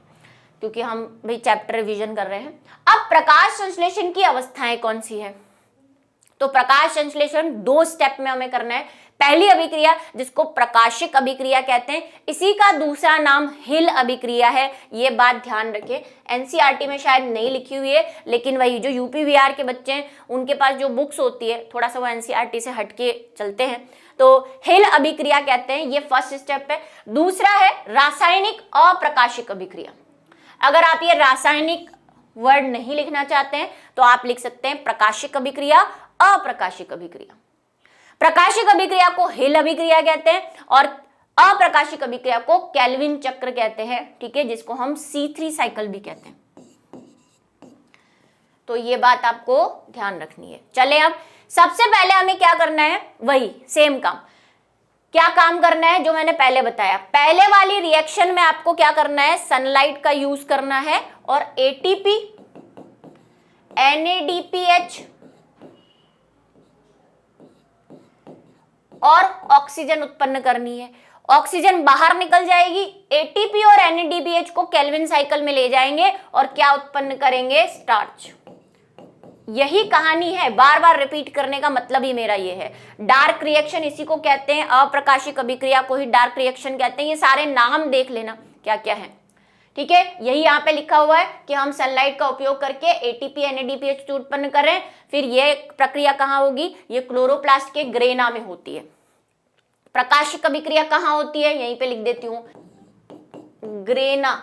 क्योंकि हम भी चैप्टर रिवीजन कर रहे हैं। अब प्रकाश संश्लेषण की अवस्थाएं कौन सी है? तो प्रकाश संश्लेषण 2 स्टेप में हमें करना है। पहली अभिक्रिया जिसको प्रकाशिक अभिक्रिया कहते हैं, इसी का दूसरा नाम हिल अभिक्रिया है। ये बात ध्यान रखें, एनसीईआरटी में शायद नहीं लिखी हुई है, लेकिन वही जो यूपी बिहार के बच्चे हैं उनके पास जो बुक्स होती है थोड़ा सा वो एनसीईआरटी से हटके चलते हैं, तो हिल अभिक्रिया कहते हैं। ये फर्स्ट स्टेप है। दूसरा है रासायनिक अप्रकाशिक अभिक्रिया। अगर आप ये रासायनिक वर्ड नहीं लिखना चाहते हैं तो आप लिख सकते हैं प्रकाशिक अभिक्रिया, अप्रकाशिक अभिक्रिया। प्रकाशिक अभिक्रिया को हिल अभिक्रिया कहते हैं और अप्रकाशिक अभिक्रिया को केल्विन चक्र कहते हैं, ठीक है, जिसको हम C3 साइकिल भी कहते हैं। तो ये बात आपको ध्यान रखनी है। चले अब सबसे पहले हमें क्या करना है, वही सेम काम। क्या काम करना है जो मैंने पहले बताया। पहले वाली रिएक्शन में आपको क्या करना है, सनलाइट का यूज करना है और ATP NADPH और ऑक्सीजन उत्पन्न करनी है। ऑक्सीजन बाहर निकल जाएगी, ATP और NADPH को केल्विन साइकिल में ले जाएंगे और क्या उत्पन्न करेंगे, स्टार्च। यही कहानी है, बार बार रिपीट करने का मतलब ही मेरा ये है। डार्क रिएक्शन इसी को कहते हैं, अप्रकाशिक अभिक्रिया को ही डार्क रिएक्शन कहते हैं। ये सारे नाम देख लेना क्या क्या है, ठीक है। यही यहाँ पे लिखा हुआ है कि हम सनलाइट का उपयोग करके ATP NADPH उत्पन्न करें। फिर ये प्रक्रिया कहाँ होगी, ये क्लोरोप्लास्ट के ग्रेना में होती है। प्रकाशिक अभिक्रिया कहाँ होती है, यहीं पे लिख देती हूँ, ग्रेना,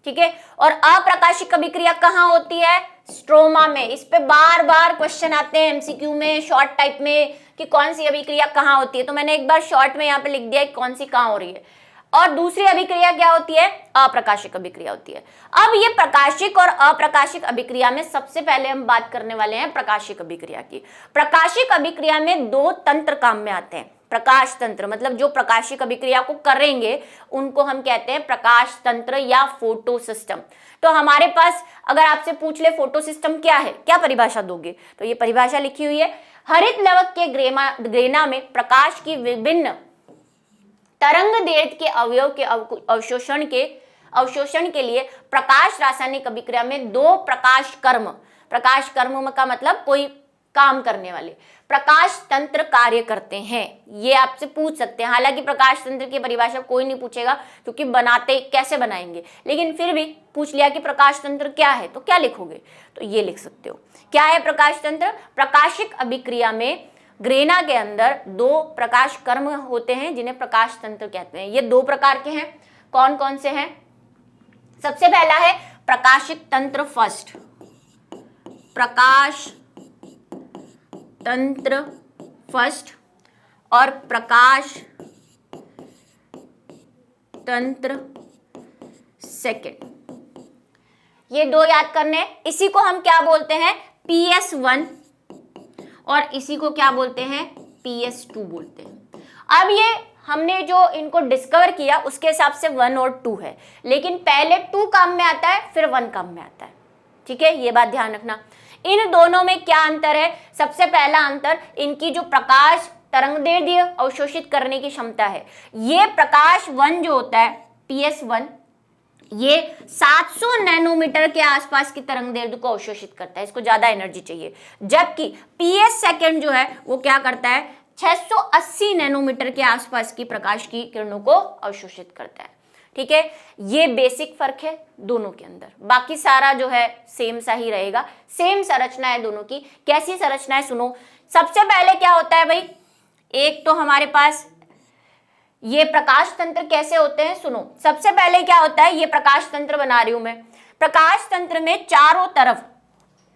ठीक है। और अप्रकाशिक अभिक्रिया कहाँ होती है, स्ट्रोमा में। इस पे बार बार क्वेश्चन आते हैं MCQ में, शॉर्ट टाइप में, कि कौन सी अभिक्रिया कहाँ होती है। तो मैंने एक बार शॉर्ट में यहाँ पे लिख दिया है कौन सी कहाँ हो रही है। और दूसरी अभिक्रिया क्या होती है, अप्रकाशिक अभिक्रिया होती है। अब ये प्रकाशिक और अप्रकाशिक अभिक्रिया में सबसे पहले हम बात करने वाले हैं प्रकाशिक अभिक्रिया की। प्रकाशिक अभिक्रिया में 2 तंत्र काम में आते हैं। प्रकाश तंत्र मतलब जो प्रकाशिक अभिक्रिया को करेंगे उनको हम कहते हैं प्रकाश तंत्र या फोटो सिस्टम। तो हमारे पास अगर आपसे पूछ ले फोटो सिस्टम क्या है, क्या परिभाषा दोगे, तो ये परिभाषा लिखी हुई है। हरित लवक के ग्रेना में प्रकाश की विभिन्न तरंग दैर्घ्य के अवयव के अवशोषण के लिए प्रकाश रासायनिक अभिक्रिया में 2 प्रकाश कर्म का मतलब कोई काम करने वाले प्रकाश तंत्र कार्य करते हैं। ये आपसे पूछ सकते हैं। हालांकि प्रकाश तंत्र की परिभाषा कोई नहीं पूछेगा क्योंकि बनाते कैसे बनाएंगे, लेकिन फिर भी पूछ लिया कि प्रकाश तंत्र क्या है तो क्या लिखोगे, तो ये लिख सकते हो। क्या है प्रकाश तंत्र? प्रकाशिक अभिक्रिया में ग्रेना के अंदर 2 प्रकाश कर्म होते हैं जिन्हें प्रकाश तंत्र कहते हैं। ये 2 प्रकार के हैं। कौन कौन से हैं? सबसे पहला है प्रकाशिक तंत्र फर्स्ट, प्रकाश तंत्र फर्स्ट और प्रकाश तंत्र सेकंड। ये 2 याद करने हैं। इसी को हम क्या बोलते हैं, PS1 और इसी को क्या बोलते हैं, PS2 बोलते हैं। अब ये हमने जो इनको डिस्कवर किया उसके हिसाब से 1 और 2 है, लेकिन पहले 2 काम में आता है फिर 1 काम में आता है, ठीक है। ये बात ध्यान रखना। इन दोनों में क्या अंतर है? सबसे पहला अंतर इनकी जो प्रकाश तरंगदैर्घ्य अवशोषित करने की क्षमता है। ये प्रकाश 1 जो होता है PS1, ये 700 नैनोमीटर के आसपास की तरंगदैर्घ्य को अवशोषित करता है, इसको ज्यादा एनर्जी चाहिए। जबकि PS सेकंड जो है वो क्या करता है, 680 नैनोमीटर के आसपास की प्रकाश की किरणों को अवशोषित करता है, ठीक है। ये बेसिक फर्क है दोनों के अंदर, बाकी सारा जो है सेम सा ही रहेगा। सेम संरचना है दोनों की। कैसी संरचना है सुनो। सबसे पहले क्या होता है भाई, एक तो हमारे पास ये प्रकाश तंत्र कैसे होते हैं सुनो। सबसे पहले क्या होता है, ये प्रकाश तंत्र बना रही हूं मैं। प्रकाश तंत्र में चारों तरफ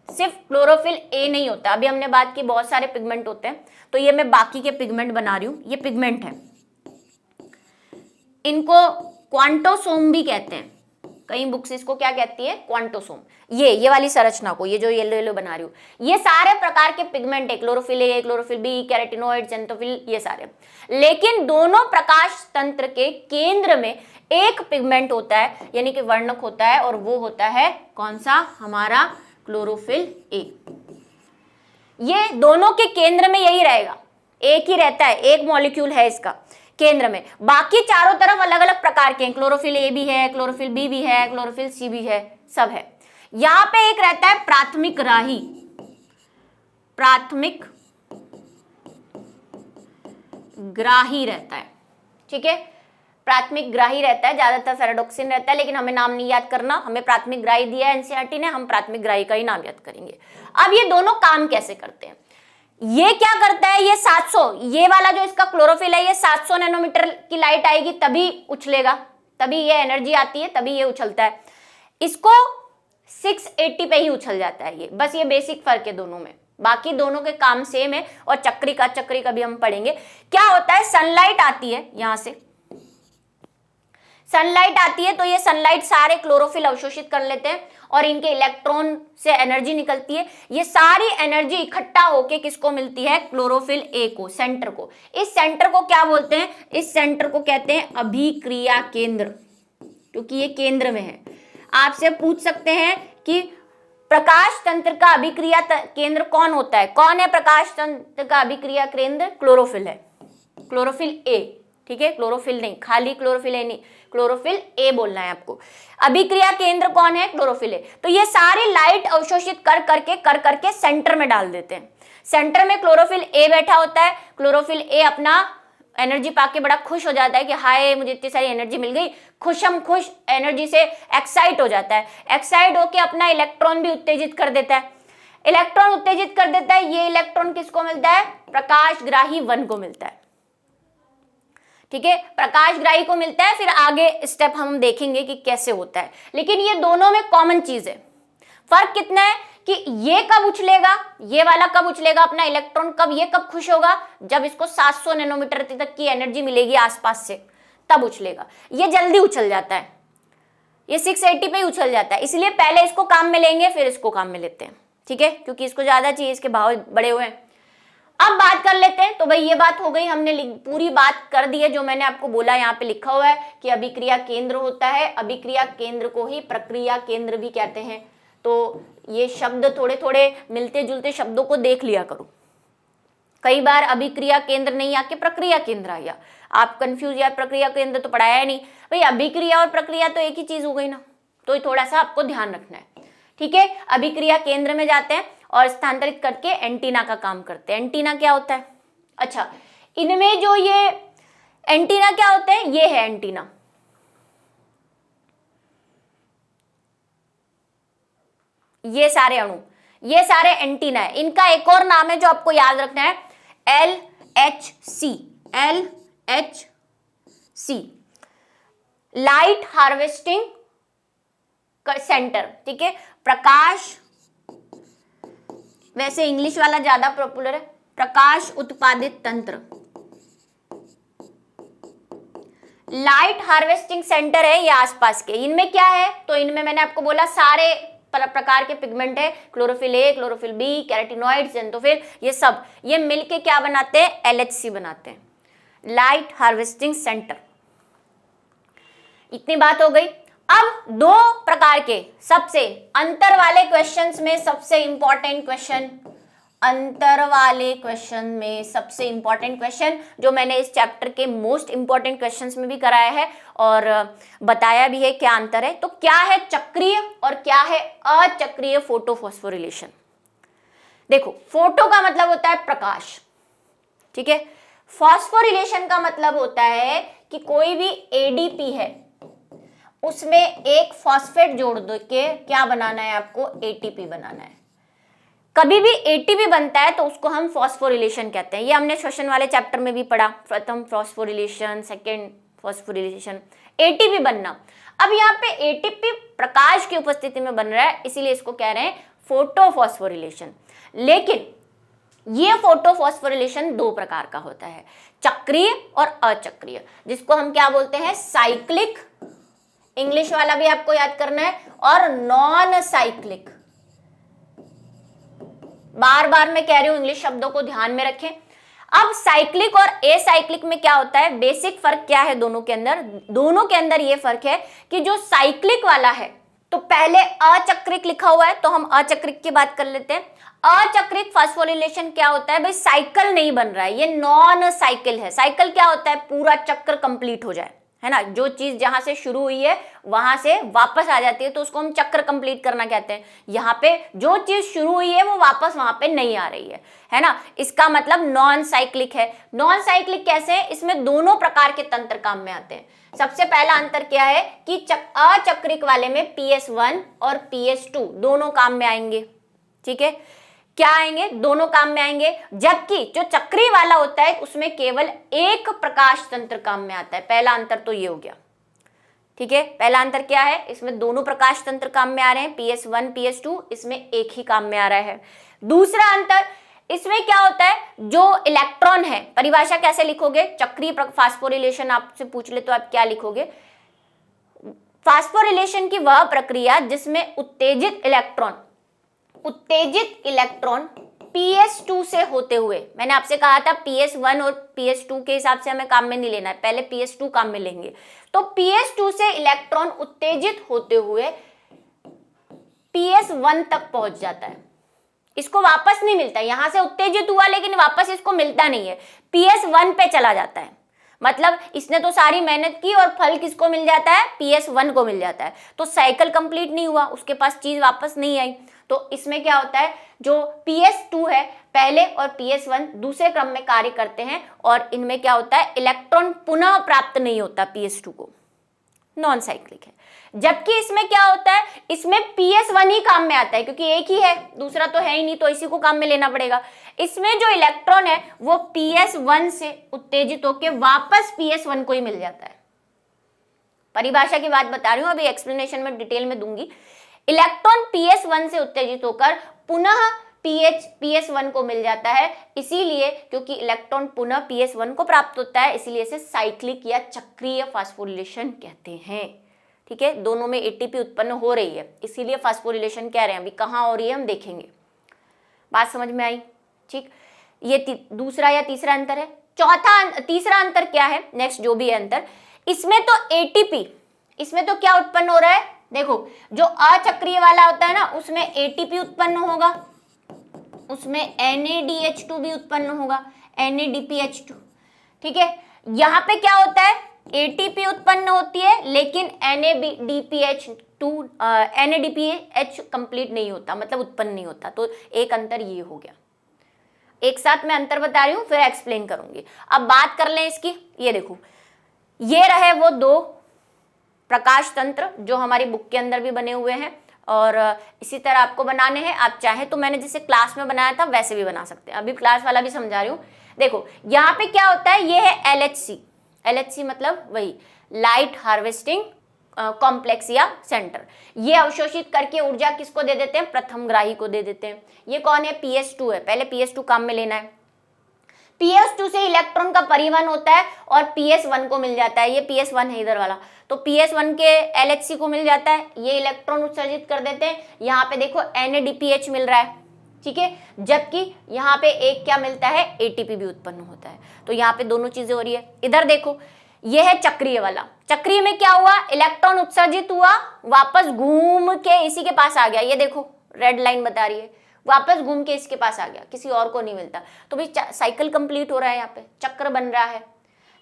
सिर्फ क्लोरोफिल ए नहीं होता। अभी हमने बात की बहुत सारे पिगमेंट होते हैं, तो ये मैं बाकी के पिगमेंट बना रही हूं। ये पिगमेंट है, इनको क्वांटोसोम भी कहते हैं। कई बुक्स इसको क्या कहती है, क्वांटोसोम। ये वाली संरचना को, ये जो येलो येलो बना रही हूँ, ये सारे प्रकार के पिगमेंट है, chlorophyll A, chlorophyll B, carotenoid, ज़ेनथोफिल, ये सारे। लेकिन दोनों प्रकाश तंत्र के केंद्र में एक पिगमेंट होता है, यानी कि वर्णक होता है, और वो होता है कौन सा, हमारा क्लोरोफिल ए। ये दोनों के केंद्र में यही रहेगा, एक ही रहता है, एक मॉलिक्यूल है इसका। केंद्र में। बाकी चारों तरफ अलग अलग प्रकार के हैं, क्लोरोफिल ए भी है, क्लोरोफिल बी भी है, क्लोरोफिल सी भी है, सब है। यहां पे एक रहता है प्राथमिक ग्राही, प्राथमिक ग्राही रहता है, ठीक है, प्राथमिक ग्राही रहता है, ज्यादातर फेराडोक्सिन रहता है, लेकिन हमें नाम नहीं याद करना, हमें प्राथमिक ग्राही दिया है एनसीईआरटी ने, हम प्राथमिक ग्राही का ही नाम याद करेंगे। अब ये दोनों काम कैसे करते हैं, ये क्या करता है, ये 700, ये वाला जो इसका क्लोरोफिल है, ये 700 नैनोमीटर की लाइट आएगी तभी उछलेगा, तभी ये एनर्जी आती है, तभी ये उछलता है। इसको 680 पे ही उछल जाता है ये, बस ये बेसिक फर्क है दोनों में, बाकी दोनों के काम सेम है। और चक्री का भी हम पढ़ेंगे। क्या होता है, सनलाइट आती है, यहां से सनलाइट आती है तो ये सनलाइट सारे क्लोरोफिल अवशोषित कर लेते हैं और इनके इलेक्ट्रॉन से एनर्जी निकलती है। ये सारी एनर्जी इकट्ठा होके किसको मिलती है, क्लोरोफिल ए को, सेंटर को। इस सेंटर को क्या बोलते हैं, इस सेंटर को कहते हैं अभिक्रिया केंद्र, क्योंकि ये केंद्र में है। आपसे पूछ सकते हैं कि प्रकाश तंत्र का अभिक्रिया केंद्र कौन होता है, कौन है प्रकाश तंत्र का अभिक्रिया केंद्र, क्लोरोफिल है, क्लोरोफिल ए, ठीक है, क्लोरोफिल नहीं, खाली क्लोरोफिल ए नहीं, क्लोरोफिल ए बोलना है आपको। अभिक्रिया केंद्र कौन है, क्लोरोफिल ए। तो ये सारी लाइट अवशोषित कर करके सेंटर में डाल देते हैं। सेंटर में क्लोरोफिल ए बैठा होता है, क्लोरोफिल ए अपना एनर्जी पाके बड़ा खुश हो जाता है कि हाय मुझे इतनी सारी एनर्जी मिल गई, खुशम खुश एनर्जी से एक्साइट हो जाता है। एक्साइट होके अपना इलेक्ट्रॉन भी उत्तेजित कर देता है, इलेक्ट्रॉन उत्तेजित कर देता है। ये इलेक्ट्रॉन किसको मिलता है, प्रकाशग्राही 1 को मिलता है, ठीक है, प्रकाशग्राही को मिलता है। फिर आगे स्टेप हम देखेंगे कि कैसे होता है, लेकिन ये दोनों में कॉमन चीज है। फर्क कितना है कि ये कब उछलेगा, ये वाला कब उछलेगा अपना इलेक्ट्रॉन, कब ये कब खुश होगा, जब इसको 700 नैनोमीटर तक की एनर्जी मिलेगी आसपास से, तब उछलेगा। ये जल्दी उछल जाता है, ये 680 पे ही उछल जाता है, इसलिए पहले इसको काम में लेंगे फिर इसको काम में लेते हैं, ठीक है, क्योंकि इसको ज्यादा चाहिए, इसके भाव बड़े हुए हैं। अब बात कर लेते हैं। तो भाई ये बात हो गई, हमने पूरी बात कर दी है जो मैंने आपको बोला। यहाँ पे लिखा हुआ है कि अभिक्रिया केंद्र होता है, अभिक्रिया केंद्र को ही प्रक्रिया केंद्र भी कहते हैं। तो ये शब्द थोड़े थोड़े मिलते जुलते शब्दों को देख लिया करो, कई बार अभिक्रिया केंद्र नहीं आके प्रक्रिया केंद्र आ गया, आप कंफ्यूज, यार प्रक्रिया केंद्र तो पढ़ाया नहीं। भाई अभिक्रिया और प्रक्रिया तो एक ही चीज हो गई ना, तो थोड़ा सा आपको ध्यान रखना है, ठीक है। अभिक्रिया केंद्र में जाते हैं और स्थानांतरित करके एंटीना का काम करते हैं। एंटीना क्या होता है, अच्छा इनमें जो ये एंटीना क्या होते हैं, ये है एंटीना, ये सारे अणु, ये सारे एंटीना है। इनका एक और नाम है जो आपको याद रखना है, LHC, LHC, light harvesting centre, ठीक है। प्रकाश, वैसे इंग्लिश वाला ज्यादा पॉपुलर है, प्रकाश उत्पादित तंत्र, लाइट हार्वेस्टिंग सेंटर है ये आसपास के। इनमें क्या है, तो इनमें मैंने आपको बोला सारे प्रकार के पिगमेंट है, chlorophyll A, chlorophyll B, carotenoids, xanthophyll, ये सब ये मिलके क्या बनाते हैं, LHC बनाते हैं, लाइट हार्वेस्टिंग सेंटर। इतनी बात हो गई। अब 2 प्रकार के सबसे अंतर वाले क्वेश्चंस में सबसे इंपॉर्टेंट क्वेश्चन, अंतर वाले क्वेश्चन में सबसे इंपॉर्टेंट क्वेश्चन जो मैंने इस चैप्टर के मोस्ट इंपॉर्टेंट क्वेश्चंस में भी कराया है और बताया भी है क्या अंतर है। तो क्या है चक्रीय और क्या है अचक्रीय फोटोफॉस्फोरिलेशन। देखो, फोटो का मतलब होता है प्रकाश, ठीक है। फॉस्फोरिलेशन का मतलब होता है कि कोई भी ADP है उसमें एक फॉस्फेट जोड़ दो के क्या बनाना है आपको, ATP बनाना है। कभी भी ATP बनता है तो उसको हम फॉस्फोरिलेशन कहते हैं। ये हमने श्वसन वाले चैप्टर में भी पढ़ा, प्रथम फॉस्फोरिलेशन, सेकेंड फॉस्फोरिलेशन, ATP बनना। अब यहाँ पे ATP प्रकाश की उपस्थिति में बन रहा है, इसीलिए इसको कह रहे हैं फोटोफॉस्फोरिलेशन। लेकिन ये फोटोफॉस्फोरिलेशन 2 प्रकार का होता है, चक्रीय और अचक्रीय, जिसको हम क्या बोलते हैं, साइक्लिक, इंग्लिश वाला भी आपको याद करना है, और नॉन साइक्लिक। बार बार मैं कह रही हूं, इंग्लिश शब्दों को ध्यान में रखें। अब साइक्लिक और एसाइक्लिक में क्या होता है, बेसिक फर्क क्या है दोनों के अंदर, दोनों के अंदर ये फर्क है कि जो साइक्लिक वाला है तो पहले अचक्रिक लिखा हुआ है तो हम अचक्रिक की बात कर लेते हैं। अचक्रिक फास्फोरिलेशन क्या होता है भाई, साइकिल नहीं बन रहा है, ये नॉन साइकिल है। साइकिल क्या होता है, पूरा चक्र कंप्लीट हो जाए, है ना, जो चीज जहां से शुरू हुई है वहां से वापस आ जाती है तो उसको हम चक्र कंप्लीट करना कहते हैं। यहाँ पे जो चीज शुरू हुई है वो वापस वहां पे नहीं आ रही है ना, इसका मतलब नॉन साइक्लिक है। नॉन साइक्लिक कैसे है, इसमें दोनों प्रकार के तंत्र काम में आते हैं। सबसे पहला अंतर क्या है कि अचक्रिक वाले में PS1 और PS2 दोनों काम में आएंगे, ठीक है, क्या आएंगे, दोनों काम में आएंगे। जबकि जो चक्री वाला होता है उसमें केवल एक प्रकाश तंत्र काम में आता है। पहला अंतर तो ये हो गया, ठीक है। पहला अंतर क्या है, इसमें दोनों प्रकाश तंत्र काम में आ रहे हैं, PS1 PS2, इसमें एक ही काम में आ रहा है। दूसरा अंतर, इसमें क्या होता है, जो इलेक्ट्रॉन है, परिभाषा कैसे लिखोगे, चक्रीय फास्फोरिलेशन आपसे पूछ ले तो आप क्या लिखोगे, फास्फोरिलेशन की वह प्रक्रिया जिसमें उत्तेजित इलेक्ट्रॉन PS2 से होते हुए, मैंने आपसे कहा था PS1 और PS2 के हिसाब से हमें काम में नहीं लेना है, पहले PS2 काम में लेंगे। तो PS2 से इलेक्ट्रॉन उत्तेजित होते हुए PS1 तक पहुंच जाता है, इसको वापस नहीं मिलता। यहां से उत्तेजित हुआ लेकिन वापस इसको मिलता नहीं है, PS1 पे चला जाता है। मतलब इसने तो सारी मेहनत की और फल किसको मिल जाता है, PS1 को मिल जाता है। तो साइकिल कंप्लीट नहीं हुआ, उसके पास चीज वापस नहीं आई। तो इसमें क्या होता है, जो PS2 है पहले और PS1 दूसरे क्रम में कार्य करते हैं और इनमें क्या होता है, इलेक्ट्रॉन पुनः प्राप्त नहीं होता PS2 को, नॉन साइक्लिक है। जबकि इसमें क्या होता है, इसमें PS1 ही काम में आता है क्योंकि एक ही है, दूसरा तो है ही नहीं, तो इसी को काम में लेना पड़ेगा। इसमें जो इलेक्ट्रॉन है वो PS1 से उत्तेजित होकर वापस PS1 को ही मिल जाता है। परिभाषा की बात बता रही हूं, अभी एक्सप्लेनेशन में डिटेल में दूंगी। इलेक्ट्रॉन PS1 से उत्तेजित होकर पुनः PS1 को मिल जाता है, इसीलिए क्योंकि इलेक्ट्रॉन पुनः PS1 को प्राप्त होता है, इसीलिए इसे साइक्लिक या चक्रीय फास्फोरिलेशन कहते हैं, ठीक है। दोनों में ATP उत्पन्न हो रही है, इसीलिए फास्फोरिलेशन कह रहे हैं। अभी कहाँ हो रही है हम देखेंगे, बात समझ में आई, ठीक। ये दूसरा या तीसरा अंतर है। तीसरा अंतर क्या है, नेक्स्ट जो भी है अंतर, इसमें तो ATP, इसमें तो क्या उत्पन्न हो रहा है, देखो जो अचक्रीय वाला होता है ना उसमें ATP उत्पन्न होगा, उसमें NADH2 भी उत्पन्न होगा, NADPH2, ठीक है। यहां पे क्या होता है, ATP उत्पन्न होती है लेकिन NADPH कंप्लीट नहीं होता, मतलब उत्पन्न नहीं होता। तो एक अंतर ये हो गया। एक साथ मैं अंतर बता रही हूं फिर एक्सप्लेन करूंगी। अब बात कर लें इसकी, ये देखो, ये रहे वो दो प्रकाश तंत्र जो हमारी बुक के अंदर भी बने हुए हैं और इसी तरह आपको बनाने हैं। आप चाहे तो मैंने जैसे क्लास में बनाया था वैसे भी बना सकते हैं, अभी क्लास वाला भी समझा रही हूँ। देखो यहाँ पे क्या होता है, ये है LHC मतलब वही लाइट हार्वेस्टिंग कॉम्प्लेक्स या सेंटर। ये अवशोषित करके ऊर्जा किसको दे देते हैं, प्रथमग्राही को दे देते हैं। ये कौन है, PS2 है, पहले PS2 काम में लेना है। PS2 से इलेक्ट्रॉन का परिवहन होता है और PS1 को मिल जाता है, ये PS1 है इधर वाला, तो PS1 के LHC को मिल जाता है, ये इलेक्ट्रॉन उत्सर्जित कर देते हैं। यहाँ पे देखो NADPH मिल रहा है, ठीक है, जबकि यहाँ पे एक क्या मिलता है, ATP भी उत्पन्न होता है। तो यहाँ पे दोनों चीजें हो रही है। इधर देखो, ये है चक्रीय वाला। चक्रीय में क्या हुआ, इलेक्ट्रॉन उत्सर्जित हुआ, वापस घूम के इसी के पास आ गया, ये देखो रेड लाइन बता रही है, वापस घूम के इसके पास आ गया, किसी और को नहीं मिलता। तो भाई साइकिल कंप्लीट हो रहा है, यहाँ पे चक्र बन रहा है,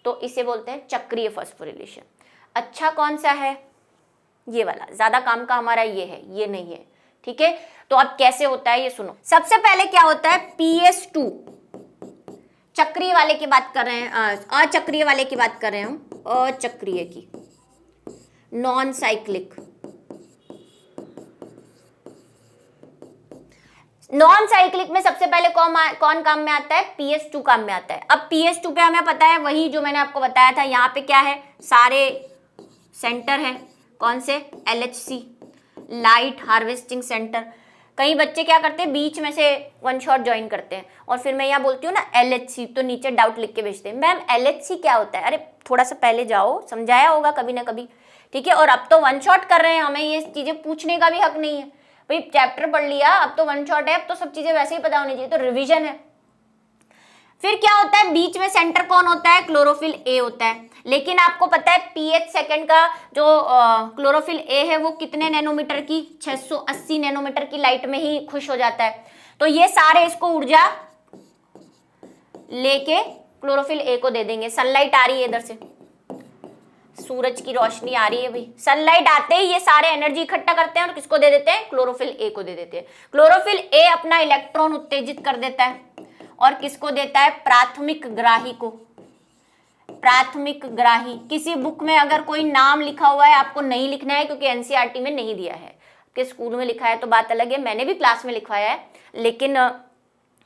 तो इसे बोलते हैं चक्रीय फास्फोरिलेशन। अच्छा कौन सा है, ये वाला, ज्यादा काम का हमारा ये है, ये नहीं है, ठीक है। तो अब कैसे होता है ये सुनो। सबसे पहले क्या होता है, PS2 चक्रीय वाले की बात कर रहे हैं, अचक्रीय वाले की बात कर रहे हैं हम, अचक्रीय की, नॉन साइक्लिक। नॉन साइक्लिक में सबसे पहले कौन काम में आता है, PS2 काम में आता है। अब PS2 पे हमें पता है वही जो मैंने आपको बताया था, यहाँ पे क्या है, सारे सेंटर है, कौन से, LHC लाइट हार्वेस्टिंग सेंटर। कई बच्चे क्या करते हैं, बीच में से वन शॉट ज्वाइन करते हैं और फिर मैं यहाँ बोलती हूँ ना LHC, तो नीचे डाउट लिख के भेजते हैं, मैम LHC क्या होता है। अरे थोड़ा सा पहले जाओ, समझाया होगा कभी ना कभी, ठीक है। और अब तो वन शॉट कर रहे हैं, हमें ये चीजें पूछने का भी हक नहीं है भाई, चैप्टर पढ़ लिया, अब तो वन शॉट है, अब तो सब चीजें वैसे ही पता होनी चाहिए, तो रिवीजन है। फिर क्या होता है, बीच में सेंटर कौन होता है, क्लोरोफिल ए होता है। लेकिन आपको पता है pH सेकंड का जो क्लोरोफिल ए है वो कितने नैनोमीटर की, 680 नैनोमीटर की लाइट में ही खुश हो जाता है। तो ये सारे इसको ऊर्जा लेके क्लोरोफिल ए को दे देंगे। सनलाइट आ रही है इधर से, सूरज की रोशनी आ रही है भाई, सनलाइट आते ही ये सारे एनर्जी इकट्ठा करते हैं और किसको दे देते हैं, क्लोरोफिल ए को दे देते हैं। क्लोरोफिल ए अपना इलेक्ट्रॉन उत्तेजित कर देता है और किसको देता है, प्राथमिक ग्राही को। प्राथमिक ग्राही, किसी बुक में अगर कोई नाम लिखा हुआ है आपको नहीं लिखना है क्योंकि एनसीईआरटी में नहीं दिया है, आपके स्कूल में लिखा है तो बात अलग है, मैंने भी क्लास में लिखवाया है, लेकिन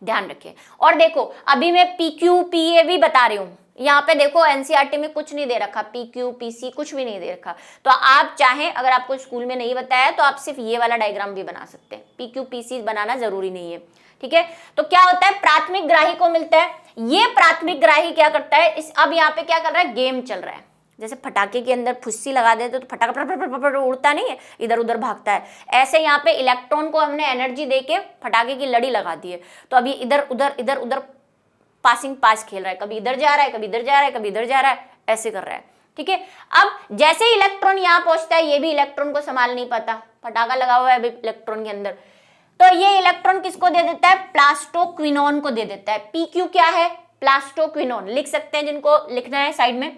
ध्यान रखें। और देखो अभी मैं पीक्यू पीए भी बता रही हूँ, यहाँ पे देखो एनसीईआरटी में कुछ नहीं दे रखा, पीक्यू पीसी कुछ भी नहीं दे रखा। तो आप चाहें, अगर आपको स्कूल में नहीं बताया तो आप सिर्फ ये वाला डायग्राम भी बना सकते हैं, पीक्यू पीसी बनाना जरूरी नहीं है, ठीक है। तो क्या होता है, प्राथमिक ग्राही को मिलता है। ये प्राथमिक ग्राही क्या करता है, इस अब यहाँ पे क्या कर रहा है, गेम चल रहा है। जैसे पटाखे के अंदर फुस्सी लगा देते तो पटाखा उड़ता नहीं है, इधर उधर भागता है, ऐसे यहाँ पे इलेक्ट्रॉन को हमने एनर्जी देके पटाखे की लड़ी लगा दी है। तो अभी इधर उधर पासिंग पास खेल रहा है, कभी इधर जा रहा है, कभी इधर जा रहा है, कभी इधर जा रहा है, ऐसे कर रहा है, ठीक है। अब जैसे ही इलेक्ट्रॉन यहाँ पहुंचता है, ये भी इलेक्ट्रॉन को संभाल नहीं पाता, पटाखा लगा हुआ है अभी इलेक्ट्रॉन के अंदर, तो ये इलेक्ट्रॉन किसको दे देता है, प्लास्टोक्विनोन को दे देता है। पीक्यू क्या है, प्लास्टोक्विनोन लिख सकते हैं, जिनको लिखना है साइड में।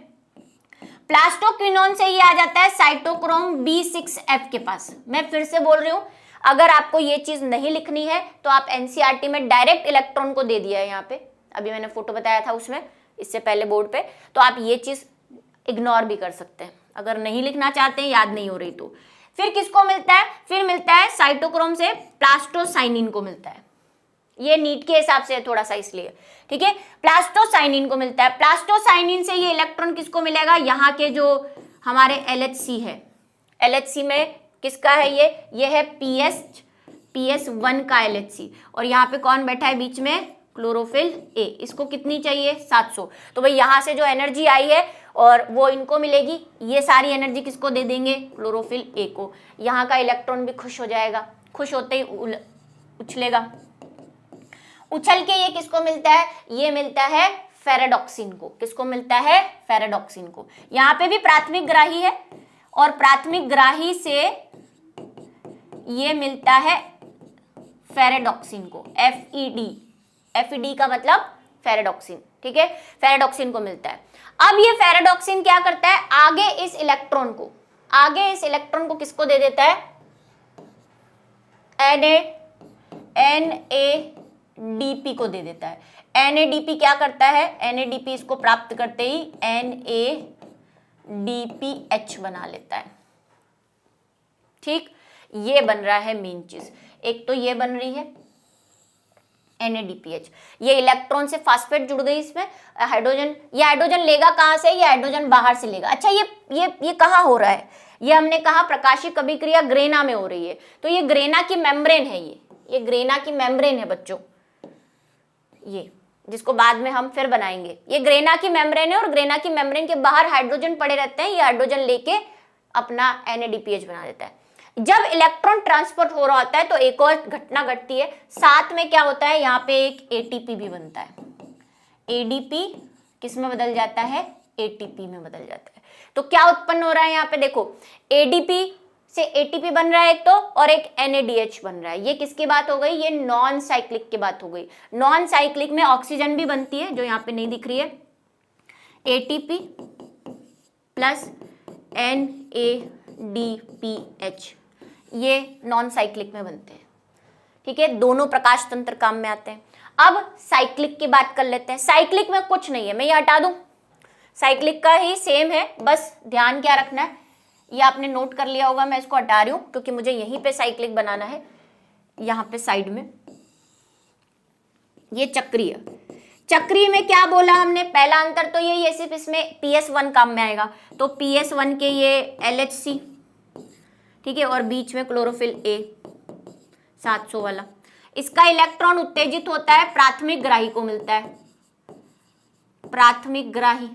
प्लास्टोक्विनोन से ये आ जाता है साइटोक्रोम B6F के पास। मैं फिर से बोल रही हूं, अगर आपको ये चीज नहीं लिखनी है तो आप एनसीईआरटी में डायरेक्ट इलेक्ट्रॉन को दे दिया है, यहाँ पे अभी मैंने फोटो बताया था उसमें, इससे पहले बोर्ड पे, तो आप ये चीज इग्नोर भी कर सकते हैं अगर नहीं लिखना चाहते हैं, याद नहीं हो रही तो। फिर किसको मिलता है, फिर मिलता है साइटोक्रोम से प्लास्टोसाइनिन को मिलता है। ये नीट के हिसाब से है थोड़ा सा इसलिए, ठीक है। प्लास्टोसाइनिन को मिलता है, प्लास्टोसाइनिन से ये इलेक्ट्रॉन किसको मिलेगा, यहाँ के जो हमारे LHC है, LHC में किसका है ये है PS1 का LHC, और यहाँ पे कौन बैठा है बीच में, क्लोरोफिल ए। इसको कितनी चाहिए, 700। तो भाई यहाँ से जो एनर्जी आई है और वो इनको मिलेगी, ये सारी एनर्जी किसको दे देंगे, क्लोरोफिल ए को। यहाँ का इलेक्ट्रॉन भी खुश हो जाएगा, खुश होते ही उछलेगा, उछल के ये किसको मिलता है, ये मिलता है फेरेडॉक्सिन को। किसको मिलता है, फेरेडॉक्सिन को। यहाँ पे भी प्राथमिक ग्राही है और प्राथमिक ग्राही से ये मिलता है फेरेडॉक्सिन को, FED का मतलब फेरेडॉक्सिन, ठीक है, फेरेडॉक्सिन को मिलता है। अब ये फेरेडॉक्सिन क्या करता है, आगे इस इलेक्ट्रॉन को किसको दे देता है, NADP को दे देता है। NADP क्या करता है, NADP इसको प्राप्त करते ही NADPH बना लेता है, ठीक। ये बन रहा है मेन चीज, एक तो ये बन रही है NADPH, ये इलेक्ट्रॉन से फास्फेट जुड़ गई इसमें, हाइड्रोजन, ये हाइड्रोजन लेगा कहां से, ये हाइड्रोजन बाहर से लेगा। अच्छा ये कहां हो रहा है, ये हमने कहा प्रकाशिक अभिक्रिया ग्रेना में हो रही है, तो ये ग्रेना की मेम्ब्रेन है, ये ग्रेना की मेम्ब्रेन है बच्चों, ये जिसको बाद में हम फिर बनाएंगे। ये ग्रेना की मेम्ब्रेन है और ग्रेना की मेम्ब्रेन के बाहर हाइड्रोजन पड़े रहते हैं, ये हाइड्रोजन लेके अपना NADPH बना देता है। जब इलेक्ट्रॉन ट्रांसपोर्ट हो रहा होता है तो एक और घटना घटती है, साथ में क्या होता है, यहाँ पे एक ATP भी बनता है। ADP किस में बदल जाता है, ATP में बदल जाता है। तो क्या उत्पन्न हो रहा है यहाँ पे देखो, ADP से ATP बन रहा है एक तो, और एक NADH बन रहा है। ये किसकी बात हो गई, ये नॉन साइक्लिक की बात हो गई। नॉन साइक्लिक में ऑक्सीजन भी बनती है जो यहाँ पे नहीं दिख रही है, ATP प्लस NADPH, ये नॉन साइक्लिक में बनते हैं, ठीक है। दोनों प्रकाश तंत्र काम में आते हैं। अब साइक्लिक की बात कर लेते हैं। साइक्लिक में कुछ नहीं है, मैं ये हटा दूं, साइक्लिक का ही सेम है, बस ध्यान क्या रखना है, ये आपने नोट कर लिया होगा, मैं इसको हटा रही हूं क्योंकि मुझे यहीं पे साइक्लिक बनाना है, यहाँ पे साइड में। ये चक्रीय, चक्रीय में क्या बोला हमने, पहला अंतर तो ये सिर्फ इसमें PS1 काम में आएगा, तो PS1 के ये LHC, ठीक है, और बीच में क्लोरोफिल A 700 वाला, इसका इलेक्ट्रॉन उत्तेजित होता है, प्राथमिक ग्राही को मिलता है, प्राथमिक ग्राही।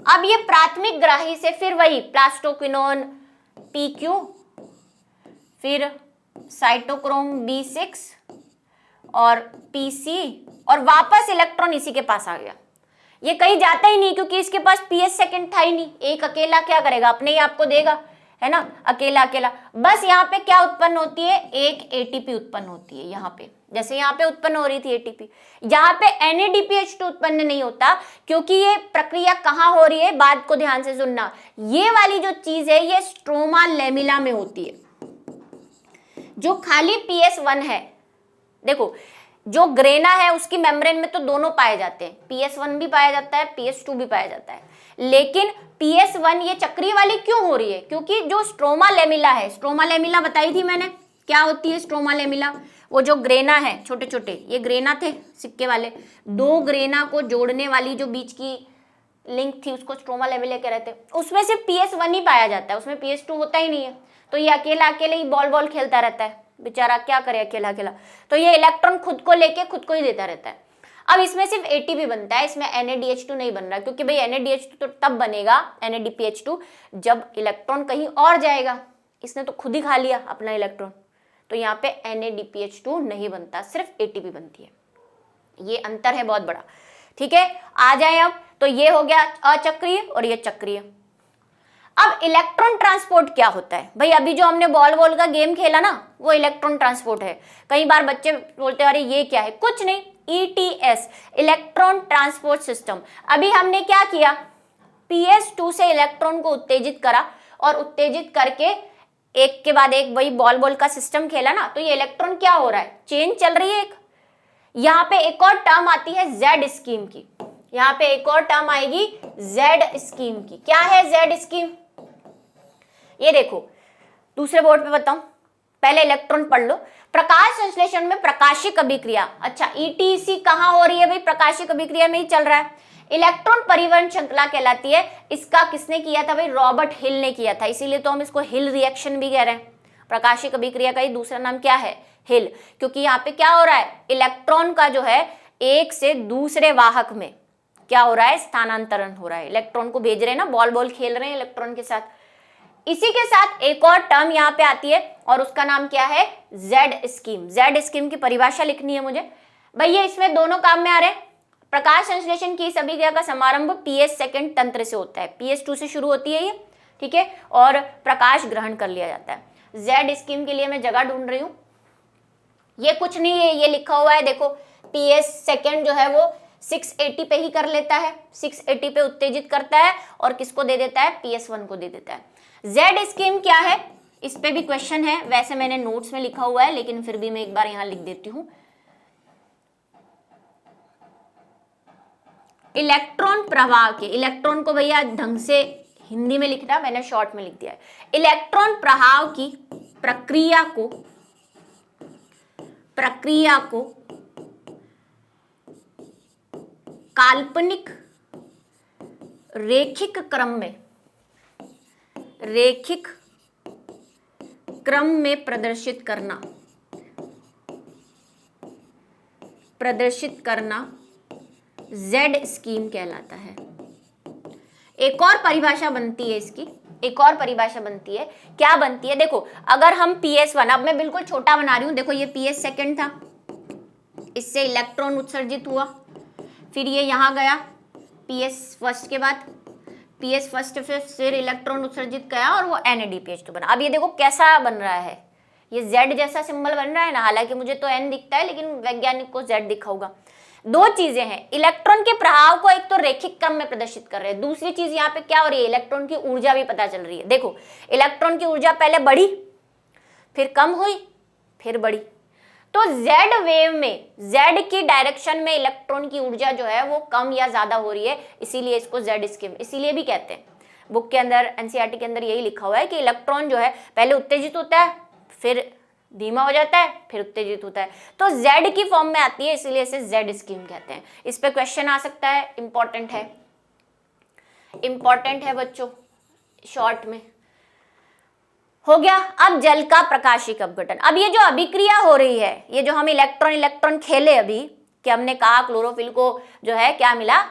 अब ये प्राथमिक ग्राही से फिर वही प्लास्टोक्विनोन PQ, फिर साइटोक्रोम B6 और Pc और वापस इलेक्ट्रॉन इसी के पास आ गया। ये कहीं जाता ही नहीं क्योंकि इसके पास PS सेकंड था ही नहीं। एक अकेला क्या करेगा, अपने ही आपको देगा, है ना, अकेला अकेला। बस यहाँ पे क्या उत्पन्न होती है, एक ATP उत्पन्न होती है यहाँ पे, जैसे यहाँ पे उत्पन्न हो रही थी ATP। यहाँ पे NADPH2 उत्पन्न नहीं होता क्योंकि ये प्रक्रिया कहाँ हो रही है, बात को ध्यान से सुनना। ये वाली जो चीज है ये स्ट्रोमा लेमिला में होती है, जो खाली PS1 है। देखो जो ग्रेना है उसकी मेम्ब्रेन में तो दोनों पाए जाते हैं, PS1 भी पाया जाता है, PS2 भी पाया जाता है, लेकिन PS1 ये चक्रीय वाली क्यों हो रही है, क्योंकि जो स्ट्रोमा लेमिला है, स्ट्रोमा लेमिला बताई थी मैंने क्या होती है स्ट्रोमा लेमिला, वो जो ग्रेना है छोटे छोटे, ये ग्रेना थे सिक्के वाले, दो ग्रेना को जोड़ने वाली जो बीच की लिंक थी उसको स्ट्रोमा लेमिला कह रहे थे। उसमें सिर्फ PS1 ही पाया जाता है, उसमें PS2 होता ही नहीं है। तो ये अकेला अकेले ही बॉल बॉल खेलता रहता है बेचारा, क्या करे अकेला अकेला। तो ये इलेक्ट्रॉन खुद को लेके खुद को ही देता रहता है। अब इसमें सिर्फ ATP बनता है, इसमें NADH2 नहीं बन रहा, क्योंकि भाई NADH2 तो तब बनेगा, NADPH2, जब इलेक्ट्रॉन कहीं और जाएगा। इसने तो खुद ही खा लिया अपना इलेक्ट्रॉन, तो यहाँ पे NADPH2 नहीं बनता, सिर्फ ATP बनती है। ये अंतर है बहुत बड़ा, ठीक है। आ जाए अब, तो ये हो गया अचक्रीय और ये चक्रीय। अब इलेक्ट्रॉन ट्रांसपोर्ट क्या होता है भाई, अभी जो हमने बॉल बॉल का गेम खेला ना, वो इलेक्ट्रॉन ट्रांसपोर्ट है। कई बार बच्चे बोलते हैं अरे ये क्या है, कुछ नहीं, ETS, इलेक्ट्रॉन ट्रांसपोर्ट सिस्टम। अभी हमने क्या किया, PS2 से इलेक्ट्रॉन को उत्तेजित करा और उत्तेजित करके एक के बाद एक वही बॉल बॉल का सिस्टम खेला ना, तो ये इलेक्ट्रॉन क्या हो रहा है, चेन चल रही है एक। यहाँ पे एक और टर्म आती है Z स्कीम की, यहाँ पे एक और टर्म आएगी Z स्कीम की। क्या है Z स्कीम, ये देखो दूसरे बोर्ड पे बताऊं, पहले इलेक्ट्रॉन पढ़ लो। प्रकाश संश्लेषण में प्रकाशिक अभिक्रिया, अच्छा ETC कहाँ हो रही है भाई, प्रकाशिक अभिक्रिया में ही चल रहा है। इलेक्ट्रॉन परिवहन श्रृंखला कहलाती है। इसका किसने किया था भाई, रॉबर्ट हिल ने किया था, इसीलिए तो हम इसको हिल रिएक्शन भी कह रहे हैं। प्रकाशिक अभिक्रिया का ही दूसरा नाम क्या है, हिल, क्योंकि यहाँ पे क्या हो रहा है, इलेक्ट्रॉन का जो है एक से दूसरे वाहक में क्या हो रहा है, स्थानांतरण हो रहा है। इलेक्ट्रॉन को भेज रहे हैं ना, बॉल बॉल खेल रहे हैं इलेक्ट्रॉन के साथ। इसी के साथ एक और टर्म यहाँ पे आती है और उसका नाम क्या है, Z स्कीम। Z स्कीम की परिभाषा लिखनी है मुझे भाई, ये इसमें दोनों काम में आ रहे हैं। प्रकाश संश्लेषण की इस अभिक्रिया का समारंभ PS सेकंड तंत्र से होता है, PS2 से शुरू होती है ये, ठीक है, और प्रकाश ग्रहण कर लिया जाता है। Z स्कीम के लिए मैं जगह ढूंढ रही हूँ, ये कुछ नहीं है, ये लिखा हुआ है देखो, PS सेकंड जो है वो 680 पे ही कर लेता है, 680 पे उत्तेजित करता है और किसको दे देता है, PS1 को दे देता है। Z स्कीम क्या है, इस पे भी क्वेश्चन है, वैसे मैंने नोट्स में लिखा हुआ है लेकिन फिर भी मैं एक बार यहां लिख देती हूं। इलेक्ट्रॉन प्रवाह के, इलेक्ट्रॉन को भैया ढंग से हिंदी में लिखना, मैंने शॉर्ट में लिख दिया है। इलेक्ट्रॉन प्रवाह की प्रक्रिया को काल्पनिक रैखिक क्रम में प्रदर्शित करना Z स्कीम कहलाता है। एक और परिभाषा बनती है इसकी, एक और परिभाषा बनती है, क्या बनती है, देखो अगर हम PS1, अब मैं बिल्कुल छोटा बना रही हूं, देखो ये PS सेकंड था, इससे इलेक्ट्रॉन उत्सर्जित हुआ, फिर ये यहां गया PS फर्स्ट के बाद, PS फर्स्ट फिर इलेक्ट्रॉन उत्सर्जित किया और वो NADPH2 बना। अब ये देखो कैसा बन रहा है, ये Z जैसा सिंबल बन रहा है ना, हालांकि मुझे तो N दिखता है लेकिन वैज्ञानिक को Z दिखा होगा। दो चीजें हैं, इलेक्ट्रॉन के प्रभाव को एक तो रैखिक क्रम में प्रदर्शित कर रहे हैं, दूसरी चीज यहाँ पे क्या हो रही है, इलेक्ट्रॉन की ऊर्जा भी पता चल रही है। देखो इलेक्ट्रॉन की ऊर्जा पहले बढ़ी, फिर कम हुई, फिर बढ़ी, तो Z वेव में, Z की डायरेक्शन में इलेक्ट्रॉन की ऊर्जा जो है वो कम या ज्यादा हो रही है, इसीलिए इसको Z स्कीम इसीलिए भी कहते हैं। बुक के अंदर NCERT के अंदर यही लिखा हुआ है कि इलेक्ट्रॉन जो है पहले उत्तेजित होता है, फिर धीमा हो जाता है, फिर उत्तेजित होता है, तो Z की फॉर्म में आती है, इसीलिए इसे Z स्कीम कहते हैं। इस पे क्वेश्चन आ सकता है, इंपॉर्टेंट है बच्चों, शॉर्ट में हो गया। अब जल का प्रकाशिक अपघटन, अब ये जो अभिक्रिया हो रही है, ये जो हम इलेक्ट्रॉन खेले अभी, कि हमने कहा क्लोरोफिल को जो है क्या मिला,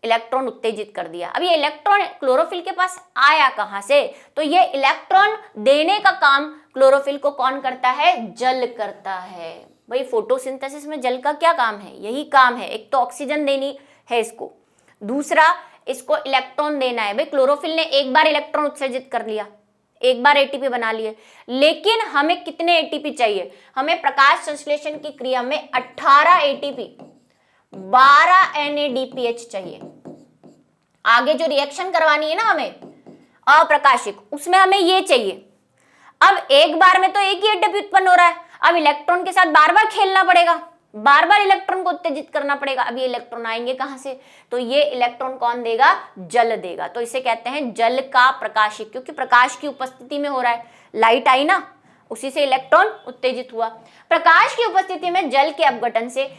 इलेक्ट्रॉन उत्तेजित कर दिया। अब ये इलेक्ट्रॉन क्लोरोफिल के पास आया कहां से, तो ये इलेक्ट्रॉन देने का काम क्लोरोफिल को कौन करता है, जल करता है। भाई फोटोसिंथेसिस में जल का क्या काम है, यही काम है, एक तो ऑक्सीजन देनी है इसको, दूसरा इसको इलेक्ट्रॉन देना है। भाई क्लोरोफिल ने एक बार इलेक्ट्रॉन उत्सर्जित कर लिया, एक बार एटीपी बना लिए, लेकिन हमें कितने एटीपी चाहिए, हमें प्रकाश संश्लेषण की क्रिया में 18 एटीपी 12 NADPH चाहिए। आगे जो रिएक्शन करवानी है ना हमें अप्रकाशिक, उसमें हमें ये चाहिए। अब एक बार में तो एक ही एटीपी उत्पन्न हो रहा है, अब इलेक्ट्रॉन के साथ बार बार खेलना पड़ेगा, बार बार इलेक्ट्रॉन को उत्तेजित करना पड़ेगा। अब ये इलेक्ट्रॉन आएंगे कहां से, तो ये इलेक्ट्रॉन कौन देगा, जल देगा। तो इसे कहते हैं जल का प्रकाशिक, क्योंकि प्रकाश की उपस्थिति में हो रहा है। लाइट आई ना, उसी से इलेक्ट्रॉन उत्तेजित हुआ। प्रकाश की उपस्थिति में जल के अपघटन से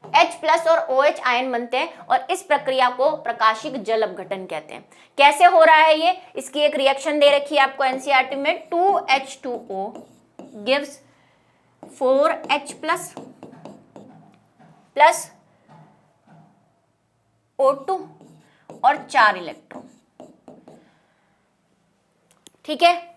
H+ और OH आयन बनते हैं और इस प्रक्रिया को प्रकाशिक जल अपघटन कहते हैं। कैसे हो रहा है ये, इसकी एक रिएक्शन दे रखी है आपको एनसीईआरटी में, 2H2O gives 4H+ plus O2 और 4 इलेक्ट्रॉन। ठीक है,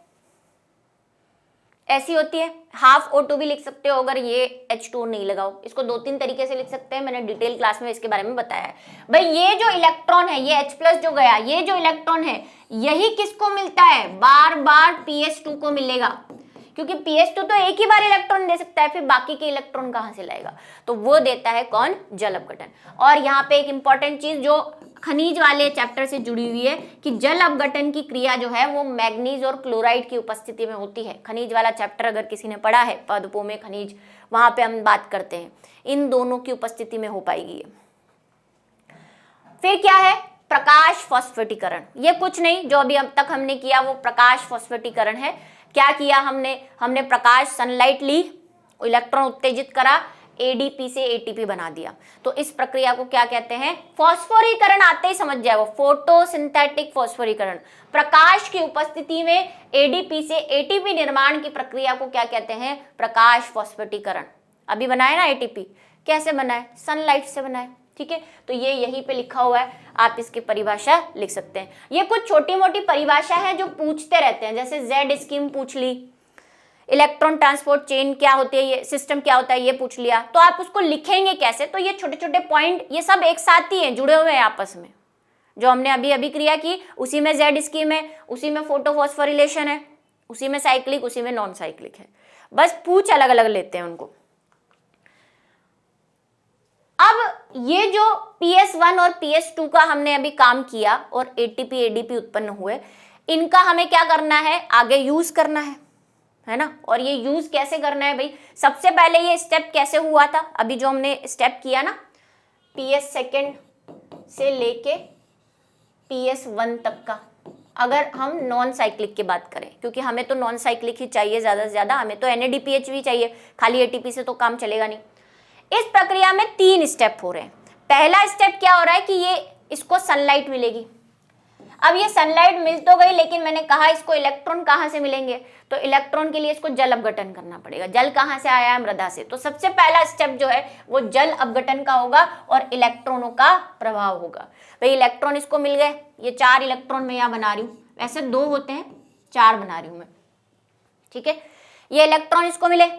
ऐसी होती है। हाफ O2 भी लिख सकते हो अगर ये H2O नहीं लगाओ। इसको 2-3 तरीके से लिख सकते हैं, मैंने डिटेल क्लास में इसके बारे में बताया है। भाई ये जो इलेक्ट्रॉन है, ये H+ जो गया, ये जो इलेक्ट्रॉन है, यही किसको मिलता है, बार बार PS2 को मिलेगा, क्योंकि PS2 तो एक ही बार इलेक्ट्रॉन दे सकता है, फिर बाकी के इलेक्ट्रॉन कहां से लाएगा, तो वो देता है कौन, जल अपघटन। और यहाँ पे एक इंपॉर्टेंट चीज जो खनिज वाले चैप्टर से जुड़ी हुई है कि जल अपघटन की क्रिया जो है वो मैग्नीज और क्लोराइड की उपस्थिति में होती है। खनिज वाला चैप्टर अगर किसी ने पढ़ा है, पादपों में खनिज, वहां पे हम बात करते हैं, इन दोनों की उपस्थिति में हो पाएगी ये। फिर क्या है, प्रकाश फॉस्फेटीकरण। ये कुछ नहीं, जो अभी अब तक हमने किया वो प्रकाश फॉस्फेटीकरण है। क्या किया हमने प्रकाश, सनलाइट ली, इलेक्ट्रॉन उत्तेजित करा, ADP से ATP बना दिया। तो इस प्रक्रिया को क्या कहते हैं, फॉस्फोरीकरण। आते ही समझ जाए, वो फोटोसिंथेटिक फॉस्फोरीकरण। प्रकाश की उपस्थिति में ADP से ATP निर्माण की प्रक्रिया को क्या कहते हैं, प्रकाश फॉस्फेटीकरण। अभी बनाए ना ATP, कैसे बनाए, सनलाइट से बनाए। ठीक है, तो ये यहीं पे लिखा हुआ है, आप इसकी परिभाषा लिख सकते हैं। ये कुछ छोटी मोटी परिभाषा है जो पूछते रहते हैं, जैसे Z स्कीम पूछ ली, इलेक्ट्रॉन ट्रांसपोर्ट चेन क्या होती है, ये सिस्टम क्या होता है, ये पूछ लिया, तो आप उसको लिखेंगे कैसे। तो ये छोटे छोटे पॉइंट, ये सब एक साथ ही हैं, जुड़े हुए हैं आपस में। जो हमने अभी अभी क्रिया की, उसी में Z स्कीम है, उसी में फोटोफॉस्फोरिलेशन है, उसी में साइक्लिक, उसी में नॉन साइक्लिक है, बस पूछ अलग अलग लेते हैं उनको। अब ये जो PS1 और PS2 का हमने अभी काम किया और ATP ADP उत्पन्न हुए, इनका हमें क्या करना है, आगे यूज करना है ना। और ये यूज कैसे करना है भाई, सबसे पहले ये स्टेप कैसे हुआ था, अभी जो हमने स्टेप किया ना, PS2 से लेके PS1 तक का, अगर हम नॉन साइक्लिक की बात करें, क्योंकि हमें तो नॉन साइक्लिक ही चाहिए ज्यादा से ज्यादा, हमें तो NADPH भी चाहिए, खाली ATP से तो काम चलेगा नहीं। इस प्रक्रिया में 3 स्टेप हो रहे हैं। पहला स्टेप क्या हो रहा है कि ये इसको सनलाइट मिलेगी। अब ये सनलाइट मिल तो गई, लेकिन मैंने कहा इसको इलेक्ट्रॉन कहां से मिलेंगे, तो इलेक्ट्रॉन के लिए इसको जल अपघटन करना पड़ेगा। जल कहां से आया है, मृदा से। तो सबसे पहला स्टेप जो है वो जल अपघटन का होगा और इलेक्ट्रॉनों का प्रभाव होगा। भाई इलेक्ट्रॉन इसको मिल गए, ये 4 इलेक्ट्रॉन मैं यहाँ बना रही हूँ, ऐसे 2 होते हैं, 4 बना रही हूँ मैं। ठीक है, ये इलेक्ट्रॉन इसको मिले,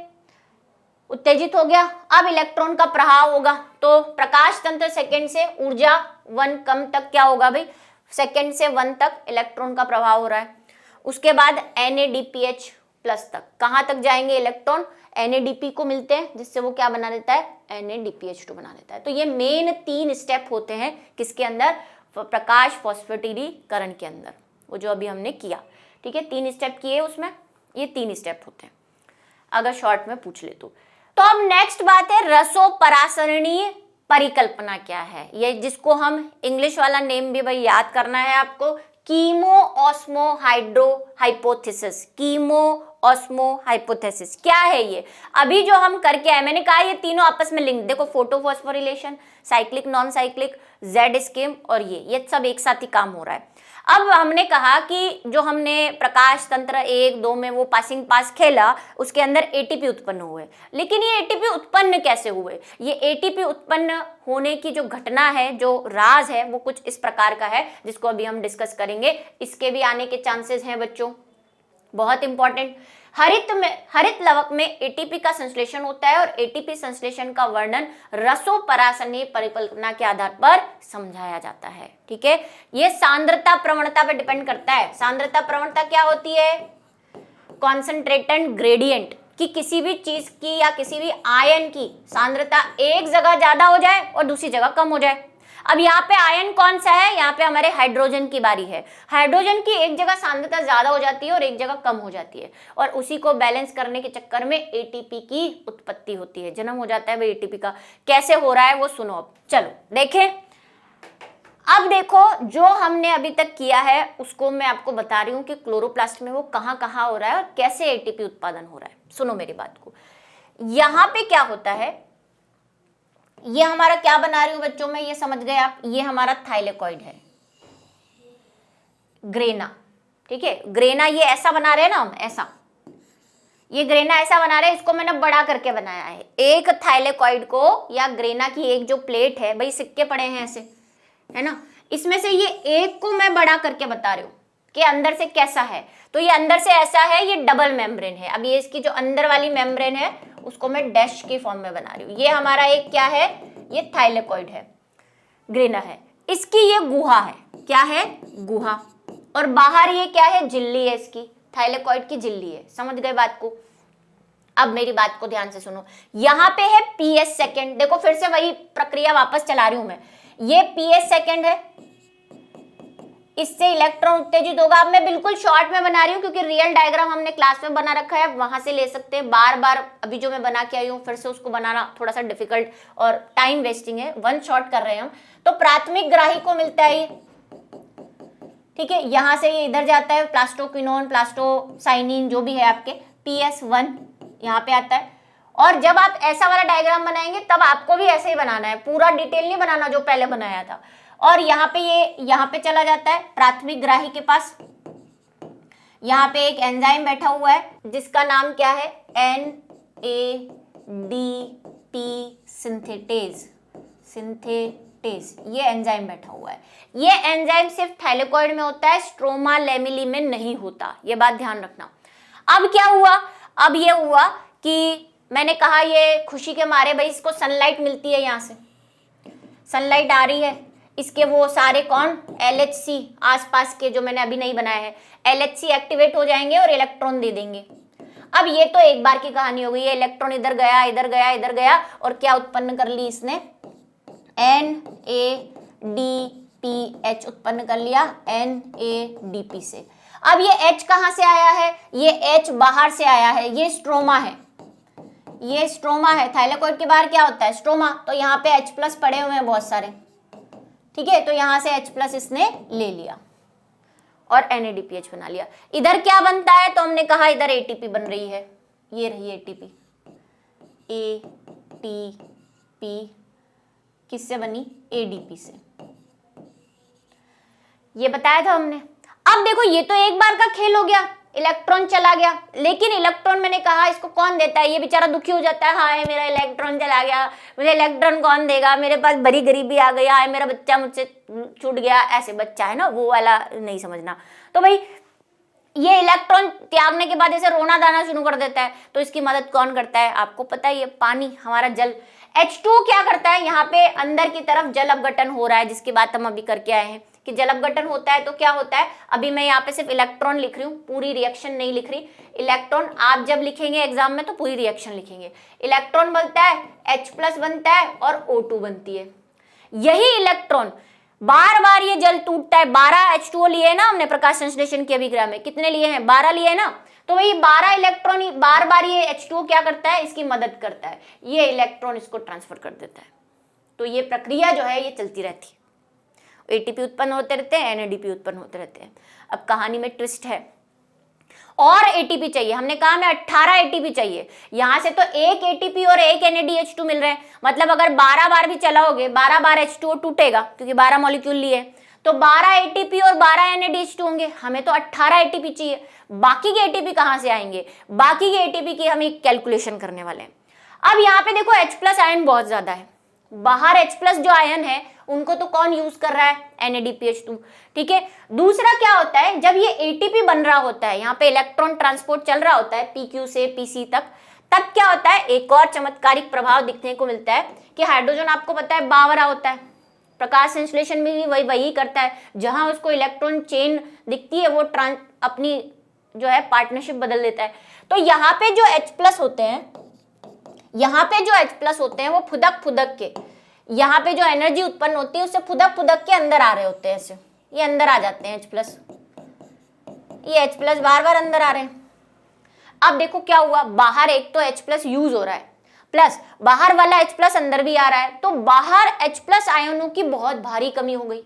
उत्तेजित हो गया, अब इलेक्ट्रॉन का प्रभाव होगा। तो प्रकाश तंत्र सेकंड से ऊर्जा 1 कम तक क्या होगा भाई, सेकंड से 1 तक इलेक्ट्रॉन का प्रभाव हो रहा है। उसके बाद NADPH प्लस तक, कहां तक जाएंगे इलेक्ट्रॉन, NADP को मिलते हैं, जिससे वो क्या बना देता है, NADPH2 बना देता है। तो ये मेन 3 स्टेप होते हैं किसके अंदर, प्रकाश फॉस्फेटीकरण के अंदर, वो जो अभी हमने किया। ठीक है, 3 स्टेप किए उसमें, ये 3 स्टेप होते हैं, अगर शॉर्ट में पूछ ले तो अब नेक्स्ट बात है रसोपरासरणीय परिकल्पना क्या है, ये जिसको हम इंग्लिश वाला नेम भी भाई याद करना है आपको, chemo osmo hydro hypothesis. Chemo osmo hypothesis क्या है ये, अभी जो हम करके आए, मैंने कहा ये तीनों आपस में लिंक, देखो photophosphorylation, cyclic non cyclic, Z scheme और ये सब एक साथ ही काम हो रहा है। अब हमने कहा कि जो हमने प्रकाश तंत्र 1, 2 में वो पासिंग पास खेला, उसके अंदर ATP उत्पन्न हुए, लेकिन ये ATP उत्पन्न कैसे हुए, ये ATP उत्पन्न होने की जो घटना है, जो राज है, वो कुछ इस प्रकार का है, जिसको अभी हम डिस्कस करेंगे। इसके भी आने के चांसेस हैं बच्चों, बहुत इंपॉर्टेंट। हरित लवक में एटीपी का संश्लेषण होता है और एटीपी संश्लेषण का वर्णन रसोपरासनीय परिकल्पना के आधार पर समझाया जाता है। ठीक है, ये सांद्रता प्रवणता पे डिपेंड करता है। सांद्रता प्रवणता क्या होती है? कॉन्सेंट्रेटेड ग्रेडियंट, कि किसी भी चीज की या किसी भी आयन की सांद्रता एक जगह ज्यादा हो जाए और दूसरी जगह कम हो जाए। अब यहाँ पे आयन कौन सा है? यहाँ पे हमारे हाइड्रोजन की बारी है। हाइड्रोजन की एक जगह सांद्रता ज्यादा हो जाती है और एक जगह कम हो जाती है, और उसी को बैलेंस करने के चक्कर में एटीपी की उत्पत्ति होती है, जन्म हो जाता है भाई एटीपी का। कैसे हो रहा है वो सुनो अब। चलो देखें, अब देखो जो हमने अभी तक किया है उसको मैं आपको बता रही हूँ कि क्लोरोप्लास्ट में वो कहाँ कहाँ हो रहा है और कैसे एटीपी उत्पादन हो रहा है। सुनो मेरी बात को। यहाँ पे क्या होता है, ये हमारा क्या बना रही हूँ बच्चों में, ये समझ गए आप? ये हमारा थाइलेकॉइड है, ग्रेना। ठीक है, ग्रेना ये ऐसा बना रहे हैं ना हम, ऐसा ये ग्रेना ऐसा बना रहे हैं, इसको मैंने बड़ा करके बनाया है। एक थाइलेकॉइड को या ग्रेना की एक जो प्लेट है, भाई सिक्के पड़े हैं ऐसे, है ना, इसमें से ये एक को मैं बड़ा करके बता रही हूँ कि अंदर से कैसा है। तो ये अंदर से ऐसा है, ये डबल मेम्ब्रेन है। अब ये इसकी जो अंदर वाली मेम्ब्रेन है उसको मैं डैश के फॉर्म में बना रही हूँ। ये हमारा एक क्या है, ये थाइलेकॉइड है, ग्रेना है। इसकी ये गुहा है, क्या है? गुहा। और बाहर ये क्या है? झिल्ली है, इसकी थाइलेकॉइड की झिल्ली है। समझ गए बात को? अब मेरी बात को ध्यान से सुनो। यहाँ पे है पीएस सेकेंड, देखो फिर से वही प्रक्रिया वापस चला रही हूं मैं। ये पीएस सेकेंड है, इससे इलेक्ट्रॉन उत्तेजित होगा। अब मैं बिल्कुल शॉर्ट में बना रही हूँ क्योंकि रियल डायग्राम हमने क्लास में बना रखा है, वहां से ले सकते हैं। बार बार अभी जो मैं बना के आई हूँ फिर से उसको बनाना थोड़ा सा डिफिकल्ट और टाइम वेस्टिंग है, वन शॉट कर रहे हैं हम। तो प्राथमिक ग्राही को मिलता है ये, ठीक है, यहां से ये इधर जाता है, प्लास्टोक्विनोन, प्लास्टोसाइनिन जो भी है आपके, PS1 यहाँ पे आता है। और जब आप ऐसा वाला डायग्राम बनाएंगे तब आपको भी ऐसे ही बनाना है, पूरा डिटेल नहीं बनाना जो पहले बनाया था। और यहाँ पे ये यहाँ पे चला जाता है प्राथमिक ग्राही के पास। यहाँ पे एक एंजाइम बैठा हुआ है जिसका नाम क्या है? NADP सिंथेटेज, ये एंजाइम बैठा हुआ है। ये एंजाइम सिर्फ थाइलेकॉइड में होता है, स्ट्रोमा लेमिली में नहीं होता, ये बात ध्यान रखना। अब क्या हुआ? अब ये हुआ कि मैंने कहा ये खुशी के मारे भाई इसको सनलाइट मिलती है, यहाँ से सनलाइट आ रही है, इसके वो सारे कौन LHC आसपास के जो मैंने अभी नहीं बनाया है, LHC एक्टिवेट हो जाएंगे और इलेक्ट्रॉन दे देंगे। अब ये तो एक बार की कहानी हो गई, ये इलेक्ट्रॉन इधर गया इधर गया इधर गया और क्या उत्पन्न कर ली इसने? NADPH उत्पन्न कर लिया NADP से। अब ये H कहाँ से आया है? ये H बाहर से आया है, ये स्ट्रोमा है, ये स्ट्रोमा है। थाइलेकॉइड के बाहर क्या होता है? स्ट्रोमा। तो यहाँ पे H+ पड़े हुए हैं बहुत सारे, ठीक है, तो यहां से H+ इसने ले लिया और NADPH बना लिया। इधर क्या बनता है? तो हमने कहा इधर ATP बन रही है, ये रही ATP। किससे बनी? ADP से, ये बताया था हमने। अब देखो ये तो एक बार का खेल हो गया, इलेक्ट्रॉन चला गया, लेकिन इलेक्ट्रॉन मैंने कहा इसको कौन देता है? ये बेचारा दुखी हो जाता है, हाय मेरा इलेक्ट्रॉन चला गया, मुझे इलेक्ट्रॉन कौन देगा, मेरे पास बड़ी गरीबी आ गई, हाय मेरा बच्चा मुझसे छूट गया। ऐसे बच्चा है ना, वो वाला नहीं समझना। तो भाई ये इलेक्ट्रॉन त्यागने के बाद ऐसे रोना दाना शुरू कर देता है, तो इसकी मदद कौन करता है? आपको पता है, ये पानी, हमारा जल। H2 क्या करता है? यहाँ पे अंदर की तरफ जल अपघटन हो रहा है, जिसकी बात हम अभी करके आए हैं कि जल अपघटन होता है तो क्या होता है। अभी मैं यहाँ पे सिर्फ इलेक्ट्रॉन लिख रही हूँ, पूरी रिएक्शन नहीं लिख रही। इलेक्ट्रॉन आप जब लिखेंगे एग्जाम में तो पूरी रिएक्शन लिखेंगे। इलेक्ट्रॉन बनता है, H+ बनता है और O2 बनती है। यही इलेक्ट्रॉन बार बार ये जल टूटता है। 12 H2O लिए है ना हमने प्रकाश संश्लेषण की अभिक्रिया में, कितने लिए हैं? 12 लिए है ना। तो वही 12 इलेक्ट्रॉन बार बार ये H2O क्या करता है? इसकी मदद करता है, ये इलेक्ट्रॉन इसको ट्रांसफर कर देता है। तो ये प्रक्रिया जो है ये चलती रहती है, ATP उत्पन्न होते रहते हैं, NADP उत्पन्न होते रहते हैं। अब कहानी में ट्विस्ट है, और ATP चाहिए। हमने कहा हमें 18 ATP चाहिए, यहां से तो एक ATP और एक NADH2 मिल रहे हैं। मतलब अगर 12 बार भी चलाओगे 12 बार H2O टूटेगा, क्योंकि 12 मॉलिक्यूल लिए, तो 12 ATP और 12 NADH2 होंगे। हमें तो 18 ATP चाहिए। बाकी के ATP कहां से आएंगे? बाकी के ATP की हम एक कैलकुलेशन करने वाले हैं। अब यहाँ पे देखो H+ आयन बहुत ज्यादा है, बाहर H+ जो आयन है उनको तो कौन यूज कर रहा है, NADPH2। ठीक है, दूसरा क्या होता है, जब ये ATP बन रहा होता है, यहाँ पे इलेक्ट्रॉन ट्रांसपोर्ट चल रहा होता है PQ से PC तक, तब क्या होता है, एक और चमत्कारिक प्रभाव दिखने को मिलता है कि हाइड्रोजन आपको पता है बावरा होता है, प्रकाश संश्लेषण में भी वही करता है, जहां उसको इलेक्ट्रॉन चेन दिखती है वो अपनी जो है पार्टनरशिप बदल देता है। तो यहाँ पे जो H+ होते हैं, यहाँ पे जो H+ होते हैं वो फुदक फुदक के, यहाँ पे जो एनर्जी उत्पन्न होती है उससे फुदक फुदक के अंदर आ रहे होते हैं, ऐसे ये अंदर आ जाते हैं H+, ये H+ बार बार अंदर आ रहे हैं। अब देखो क्या हुआ, बाहर एक तो H+ यूज हो रहा है, प्लस बाहर वाला H+ अंदर भी आ रहा है, तो बाहर H+ आयनों की बहुत भारी कमी हो गई।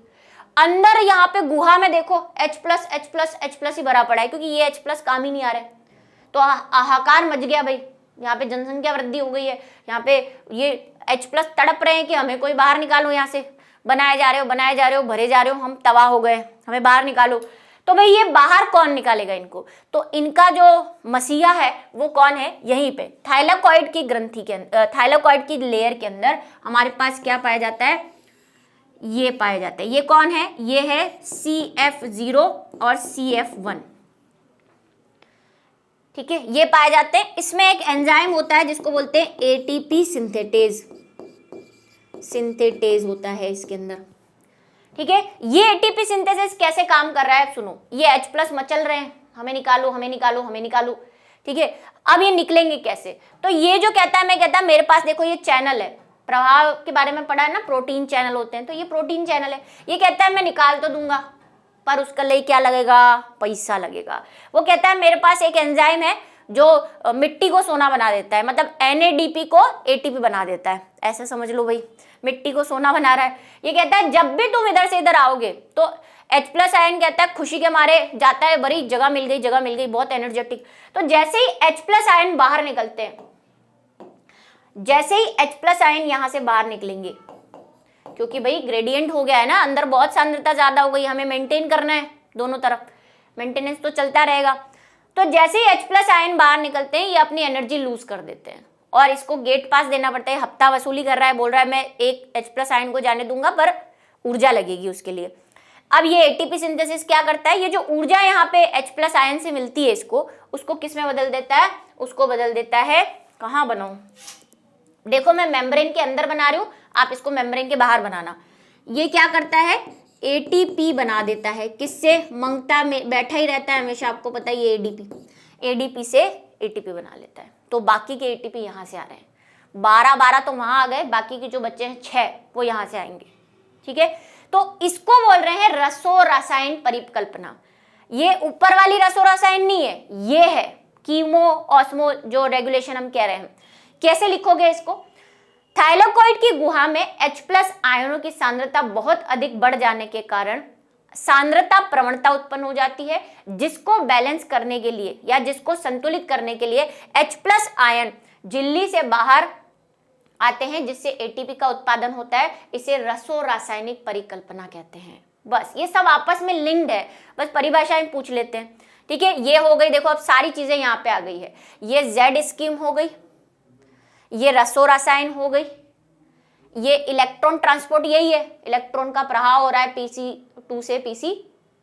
अंदर यहाँ पे गुहा में देखो H+ ही भरा पड़ा है, क्योंकि ये H+ काम ही नहीं आ रहा है। तो हाहाकार मच गया भाई, यहाँ पे जनसंख्या वृद्धि हो गई है, यहाँ पे ये H+ तड़प रहे हैं कि हमें कोई बाहर निकालो, यहाँ से बनाए जा रहे हो, भरे जा रहे हो, हम तबाह हो गए, हमें बाहर निकालो। तो भाई ये बाहर कौन निकालेगा इनको, तो इनका जो मसीहा है वो कौन है, यहीं पे थाइलाकॉइड की ग्रंथि के अंदर, थाइलाकॉइड की लेयर के अंदर हमारे पास क्या पाया जाता है, ये पाया जाता है। ये कौन है, ये है CF0 और CF1। ठीक है, ये पाए जाते हैं। इसमें एक एंजाइम होता है जिसको बोलते हैं ATP सिंथेटेज होता है इसके अंदर। ठीक है, ये ATP सिंथेसिस कैसे काम कर रहा है, सुनो, ये H+ मचल रहे हैं, हमें निकालो। ठीक है, अब ये निकलेंगे कैसे, तो ये जो कहता है, मैं कहता है मेरे पास देखो ये चैनल है, प्रभाव के बारे में पढ़ा है ना, प्रोटीन चैनल होते हैं, तो ये प्रोटीन चैनल है। ये कहता है मैं निकाल तो दूंगा, पर उसका लिए क्या लगेगा, पैसा लगेगा। वो कहता है मेरे पास एक एंजाइम है जो मिट्टी को सोना बना देता है, मतलब NADP को ATP बना देता है, ऐसे समझ लो भाई, मिट्टी को सोना बना रहा है। ये कहता है जब भी तुम इधर से इधर आओगे तो H+ आयन कहता है खुशी के मारे जाता है, बड़ी जगह मिल गई, बहुत एनर्जेटिक। तो जैसे ही H+ आयन बाहर निकलते हैं, जैसे ही H+ आयन यहां से बाहर निकलेंगे, क्योंकि भाई ग्रेडियंट हो गया है ना, अंदर बहुत सांद्रता ज्यादा हो गई, हमें मेंटेन करना है, दोनों तरफ मेंटेनेंस तो चलता रहेगा। तो जैसे ही H+ आयन बाहर निकलते हैं, ये अपनी एनर्जी लूज कर देते हैं और इसको गेट पास देना पड़ता है, हफ्ता वसूली कर रहा है, बोल रहा है मैं एक H+ आयन को जाने दूंगा पर ऊर्जा लगेगी उसके लिए। अब ये ATP सिंथेसिस क्या करता है, ये जो ऊर्जा यहाँ पे H+ आयन से मिलती है उसको किस में बदल देता है, उसको बदल देता है, कहाँ बनाऊं, देखो मैं मेम्ब्रेन के अंदर बना रही हूँ, आप इसको मेम्ब्रेन के बाहर बनाना। ये क्या करता है, ATP बना देता है, किससे, मंगता में बैठा ही रहता है हमेशा, आपको पता है ये ADP से ATP बना लेता है। तो बाकी के ATP यहाँ से आ रहे हैं, 12 तो वहां आ गए, बाकी के जो बच्चे हैं 6 वो यहाँ से आएंगे। ठीक है, तो इसको बोल रहे हैं रसो रसायन परिकल्पना। ये ऊपर वाली रसो रसायन नहीं है, ये है कीमो ऑस्मो जो रेगुलेशन हम कह रहे हैं। कैसे लिखोगे इसको, थाइलाकॉइड की गुहा में H+ आयनों की सांद्रता बहुत अधिक बढ़ जाने के कारण सांद्रता प्रवणता उत्पन्न हो जाती है, जिसको बैलेंस करने के लिए या जिसको संतुलित करने के लिए H+ आयन झिल्ली से बाहर आते हैं, जिससे ATP का उत्पादन होता है। इसे रसो रासायनिक परिकल्पना कहते हैं। बस ये सब आपस में लिंक्ड है, बस परिभाषाएं पूछ लेते हैं। ठीक है, ये हो गई, देखो अब सारी चीजें यहाँ पे आ गई है। ये Z स्कीम हो गई, ये रसो रसायन हो गई, ये इलेक्ट्रॉन ट्रांसपोर्ट यही है, इलेक्ट्रॉन का प्रवाह हो रहा है PC2 से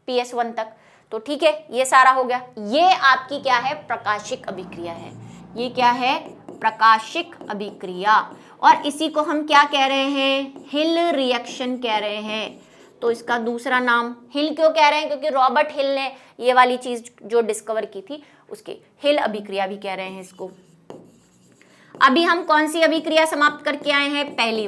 PS1 तक। तो ठीक है, ये सारा हो गया। ये आपकी क्या है, प्रकाशिक अभिक्रिया है। ये क्या है, प्रकाशिक अभिक्रिया, और इसी को हम क्या कह रहे हैं, हिल रिएक्शन कह रहे हैं। तो इसका दूसरा नाम हिल क्यों कह रहे हैं, क्योंकि रॉबर्ट हिल ने ये वाली चीज जो डिस्कवर की थी, उसके हिल अभिक्रिया भी कह रहे हैं इसको। अभी हम कौन सी अभिक्रिया समाप्त करके आए हैं, पहली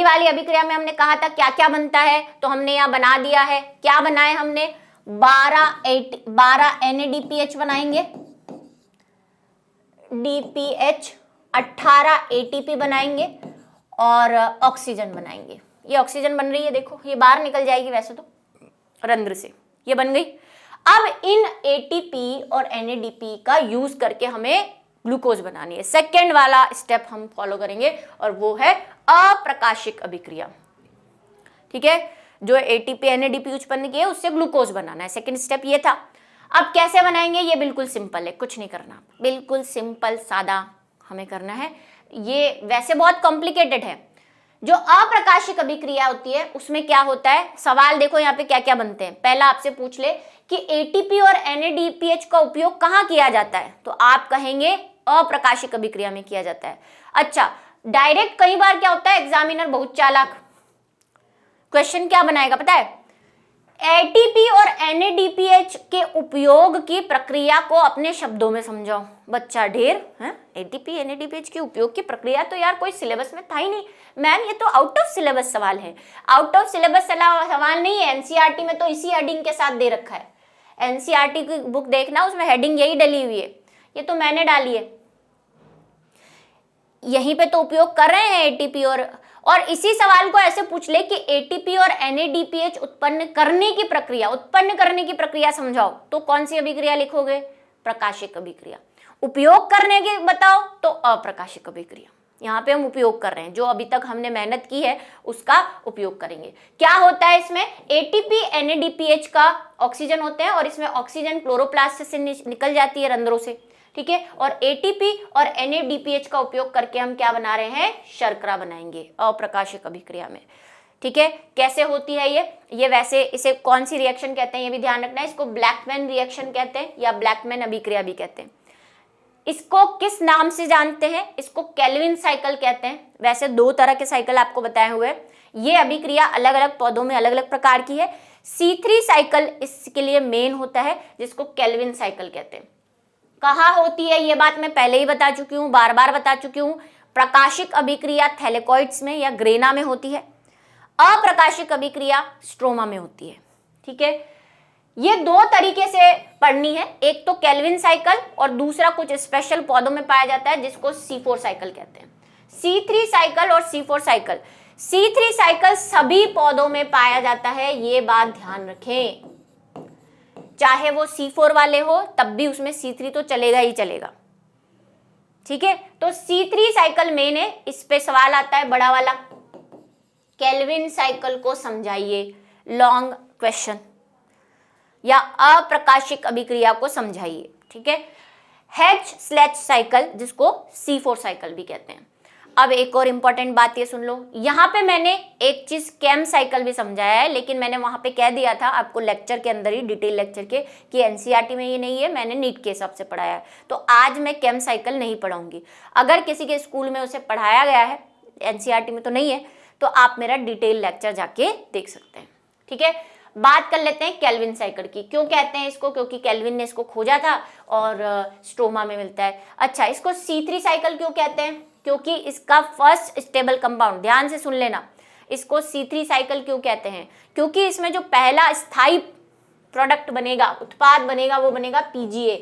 वाली अभिक्रिया में हमने कहा था क्या क्या बनता है, तो हमने यहाँ बना दिया है। क्या बनाए हमने, 12 NADPH बनाएंगे, DPH, 18 ATP बनाएंगे और ऑक्सीजन बनाएंगे। ये ऑक्सीजन बन रही है, देखो ये बाहर निकल जाएगी वैसे तो रंध्र से, ये बन गई। अब इन ATP और NADP का यूज करके हमें ग्लूकोज बनानी है। सेकेंड वाला स्टेप हम फॉलो करेंगे और वो है अप्रकाशिक अभिक्रिया। ठीक है, जो ATP NADP उत्पन्न किए उससे ग्लूकोज बनाना है, सेकेंड स्टेप ये था। अब कैसे बनाएंगे, ये बिल्कुल सिंपल है, कुछ नहीं करना, बिल्कुल सिंपल सादा हमें करना है। ये वैसे बहुत कॉम्प्लिकेटेड है, जो अप्रकाशिक अभिक्रिया होती है उसमें क्या होता है, सवाल देखो यहाँ पे क्या क्या बनते हैं। पहला आपसे पूछ ले कि एटीपी और NADPH का उपयोग कहाँ किया जाता है, तो आप कहेंगे अप्रकाशिक अभिक्रिया में किया जाता है। अच्छा, डायरेक्ट कई बार क्या होता है, एग्जामिनर बहुत चालाक क्वेश्चन क्या बनाएगा पता है, एटीपी और NADPH के उपयोग की प्रक्रिया को अपने शब्दों में समझाओ। बच्चा ढेर है, एटीपी NADPH के उपयोग की प्रक्रिया तो यार कोई सिलेबस में था ही नहीं मैम, ये तो आउट ऑफ सिलेबस सवाल है। आउट ऑफ सिलेबस सवाल नहीं है, एनसीईआरटी में तो इसी हेडिंग के साथ दे रखा है। एनसीईआरटी की बुक देखना, उसमें हेडिंग यही डली हुई है, ये तो मैंने डाली है। यहीं पे तो उपयोग कर रहे हैं एटीपी और इसी सवाल को ऐसे पूछ ले कि एटीपी और NADPH उत्पन्न करने की प्रक्रिया समझाओ, तो कौन सी अभिक्रिया लिखोगे, प्रकाशिक अभिक्रिया। उपयोग करने की बताओ तो अप्रकाशिक अभिक्रिया। यहाँ पे हम उपयोग कर रहे हैं, जो अभी तक हमने मेहनत की है उसका उपयोग करेंगे। क्या होता है इसमें, एटीपी NADPH का ऑक्सीजन होते हैं और इसमें ऑक्सीजन क्लोरोप्लास्ट से निकल जाती है रंध्रों से, ठीक है। और एटीपी और NADPH का उपयोग करके हम क्या बना रहे हैं, शर्करा बनाएंगे अप्रकाशिक अभिक्रिया में, ठीक है। कैसे होती है ये वैसे इसे कौन सी रिएक्शन कहते हैं ये भी ध्यान रखना है। इसको ब्लैकमैन रिएक्शन कहते हैं या ब्लैकमैन अभिक्रिया भी कहते हैं। इसको किस नाम से जानते हैं, इसको केल्विन साइकिल कहते हैं। वैसे 2 तरह के साइकिल आपको बताए हुए हैं, ये अभिक्रिया अलग अलग पौधों में अलग अलग प्रकार की है। C3 साइकिल इसके लिए मेन होता है, जिसको केल्विन साइकिल कहते हैं। कहाँ होती है ये बात मैं पहले ही बता चुकी हूँ, बार बार बता चुकी हूँ। प्रकाशिक अभिक्रिया थैलेकॉइड्स में या ग्रेना में होती है, अप्रकाशिक अभिक्रिया स्ट्रोमा में होती है, ठीक है। ये 2 तरीके से पढ़नी है, एक तो केल्विन साइकिल और दूसरा कुछ स्पेशल पौधों में पाया जाता है जिसको C4 साइकिल कहते हैं। C3 साइकिल और C4 साइकिल, C3 साइकिल सभी पौधों में पाया जाता है, ये बात ध्यान रखें। चाहे वो C4 वाले हो तब भी उसमें C3 तो चलेगा ही चलेगा, ठीक है। तो C3 साइकिल मेन है, इस पे सवाल आता है बड़ा वाला, केल्विन साइकिल को समझाइए, लॉन्ग क्वेश्चन, या अप्रकाशिक अभिक्रिया को समझाइए, ठीक है। H/H साइकिल जिसको C4 साइकिल भी कहते हैं। अब एक और इंपॉर्टेंट बात ये सुन लो, यहाँ पे मैंने एक चीज केम साइकिल भी समझाया है, लेकिन मैंने वहां पे कह दिया था आपको लेक्चर के अंदर ही, डिटेल लेक्चर के, कि एनसीईआरटी में ये नहीं है, मैंने नीट के हिसाब से पढ़ाया है। तो आज मैं केम साइकिल नहीं पढ़ाऊंगी। अगर किसी के स्कूल में उसे पढ़ाया गया है, एनसीईआरटी में तो नहीं है, तो आप मेरा डिटेल लेक्चर जाके देख सकते हैं, ठीक है। बात कर लेते हैं केल्विन साइकिल की। क्यों कहते हैं इसको, क्योंकि केल्विन ने इसको खोजा था और स्ट्रोमा में मिलता है। अच्छा, इसको C3 साइकिल क्यों कहते हैं, क्योंकि इसका फर्स्ट स्टेबल कंपाउंड, ध्यान से सुन लेना, इसको C3 साइकिल क्यों कहते हैं, क्योंकि इसमें जो पहला स्थायी प्रोडक्ट बनेगा, उत्पाद बनेगा, वो बनेगा PGA,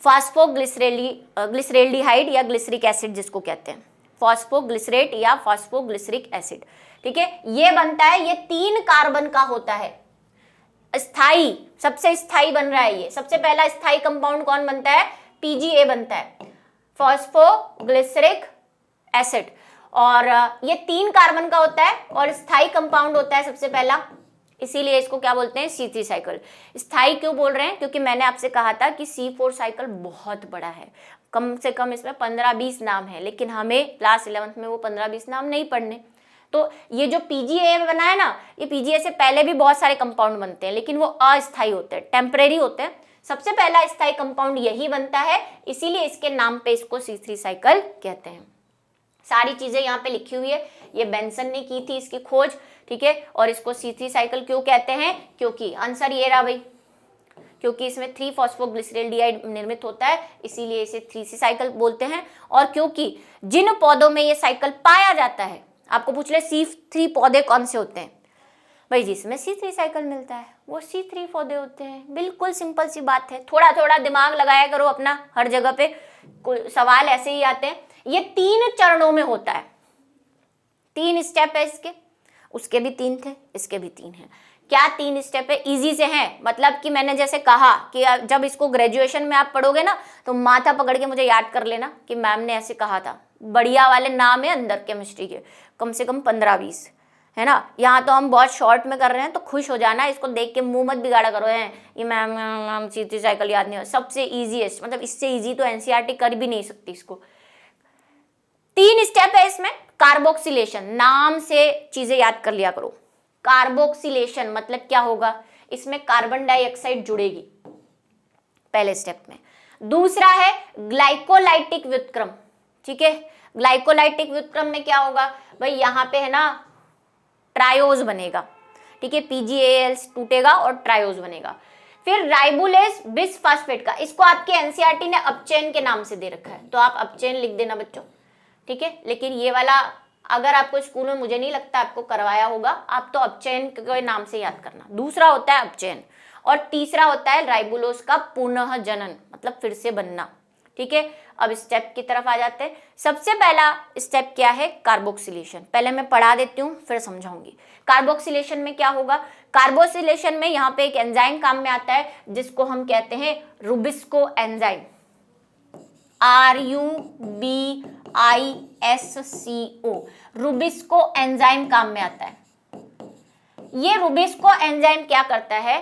फास्फोग्लिसरेल्डिहाइड या ग्लिसरिक एसिड जिसको कहते हैं, फॉस्फोग्लिसरेट या फॉस्फोग्लिसरिक एसिड, ठीक है। ये बनता है, ये 3 कार्बन का होता है, स्थायी, सबसे स्थायी बन रहा है ये। सबसे पहला स्थायी कंपाउंड कौन बनता है, PGA बनता है, फॉस्फोग्लिसरिक एसिड, और ये 3 कार्बन का होता है और स्थायी कंपाउंड होता है सबसे पहला, इसीलिए इसको क्या बोलते हैं, C3 साइकिल। स्थायी क्यों बोल रहे हैं, क्योंकि मैंने आपसे कहा था कि C4 साइकिल बहुत बड़ा है, कम से कम इसमें 15-20 नाम है, लेकिन हमें क्लास 11th में वो 15-20 नाम नहीं पढ़ने। तो ये जो PGA बना है ना, ये PGA से पहले भी बहुत सारे कंपाउंड बनते हैं, लेकिन वो अस्थायी होते हैं, टेम्परेरी होते हैं। सबसे पहला स्थायी कंपाउंड यही बनता है, इसीलिए इसके नाम पे इसको C3 साइकिल कहते हैं। सारी चीजें यहाँ पे लिखी हुई है, ये बेंसन ने की थी इसकी खोज, ठीक है। और इसको C3 साइकिल क्यों कहते हैं, क्योंकि आंसर ये रहा भाई, क्योंकि इसमें 3-फॉस्फोग्लिसरेल्डिहाइड निर्मित होता है, इसीलिए इसे 3C साइकिल बोलते हैं। और क्योंकि जिन पौधों में ये साइकिल पाया जाता है, आपको पूछ ले C3 पौधे कौन से होते हैं भाई, जिसमें C3 साइकिल मिलता है वो C3 पौधे होते हैं। बिल्कुल सिंपल सी बात है, थोड़ा थोड़ा दिमाग लगाया करो अपना, हर जगह पे सवाल ऐसे ही आते हैं। ये 3 चरणों में होता है, 3 स्टेप है इसके, उसके भी 3 थे, इसके भी 3 हैं। क्या 3 स्टेप है, इजी से हैं, मतलब कि मैंने जैसे कहा कि जब इसको ग्रेजुएशन में आप पढ़ोगे ना, तो माथा पकड़ के मुझे याद कर लेना कि मैम ने ऐसे कहा था। बढ़िया वाले नाम है अंदर केमिस्ट्री के, कम से कम 15-20 है ना। यहाँ तो हम बहुत शॉर्ट में कर रहे हैं, तो खुश हो जाना, इसको देख के मुंह मत बिगाड़ा करो है ये मैम C3 साइकिल याद नहीं हो। सबसे ईजीएस्ट, मतलब इससे ईजी तो एनसीईआरटी कर भी नहीं सकती इसको। 3 स्टेप है इसमें, कार्बोक्सिलेशन, नाम से चीजें याद कर लिया करो। कार्बोक्सिलेशन मतलब क्या होगा, इसमें कार्बन डाइऑक्साइड जुड़ेगी पहले स्टेप में। दूसरा है ग्लाइकोलाइटिक व्युत्क्रम, ठीक है। ग्लाइकोलाइटिक व्युत्क्रम में क्या होगा भाई, यहाँ पे है ना ट्रायोज बनेगा, ठीक है, PgAl टूटेगा और ट्रायोज बनेगा। फिर राइबोलेज बिसफॉस्फेट का, इसको आपके एनसीईआरटी ने अपचेन के नाम से दे रखा है, तो आप अपचेन लिख देना बच्चों, ठीक है। लेकिन ये वाला अगर आपको स्कूल में मुझे नहीं लगता आपको करवाया होगा, आप तो अपचेन के नाम से याद करना। दूसरा होता है अपचेन और तीसरा होता है राइबोलोज का पुनः जनन, मतलब फिर से बनना, ठीक है। अब स्टेप की तरफ आ जाते हैं। सबसे पहला स्टेप क्या है, कार्बोक्सिलेशन। पहले मैं पढ़ा देती हूँ फिर समझाऊंगी। कार्बोक्सिलेशन में क्या होगा, कार्बोक्सिलेशन में यहाँ पे एक एंजाइम काम में आता है जिसको हम कहते हैं Rubisco enzyme, RUBISCO, Rubisco enzyme काम में आता है। ये रुबिस्को एंजाइम क्या करता है,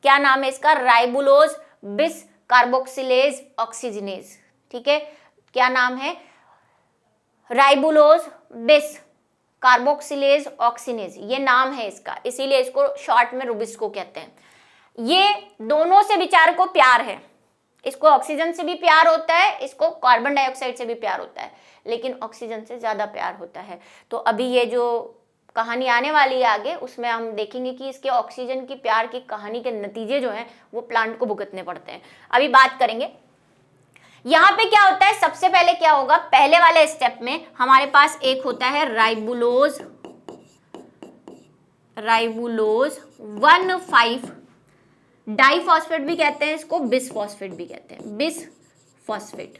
क्या नाम है इसका, राइबोलोज बिस कार्बोक्सिलेज ऑक्सीजनेज, ठीक है। क्या नाम है, राइबोलोज बिस कार्बोक्सिलेज ऑक्सीनेज, ये नाम है इसका, इसीलिए इसको शॉर्ट में रुबिस्को कहते हैं। ये दोनों से बेचारे को प्यार है, इसको ऑक्सीजन से भी प्यार होता है, इसको कार्बन डाइऑक्साइड से भी प्यार होता है, लेकिन ऑक्सीजन से ज्यादा प्यार होता है। तो अभी ये जो कहानी आने वाली है आगे, उसमें हम देखेंगे कि इसके ऑक्सीजन की प्यार की कहानी के नतीजे जो हैं वो प्लांट को भुगतने पड़ते हैं। अभी बात करेंगे यहाँ पे क्या होता है। सबसे पहले क्या होगा, पहले वाले स्टेप में हमारे पास एक होता है राइबोलोज 1,5 डाइफॉस्फेट भी कहते हैं इसको, बिसफॉस्फेट भी कहते हैं, बिसफॉस्फेट।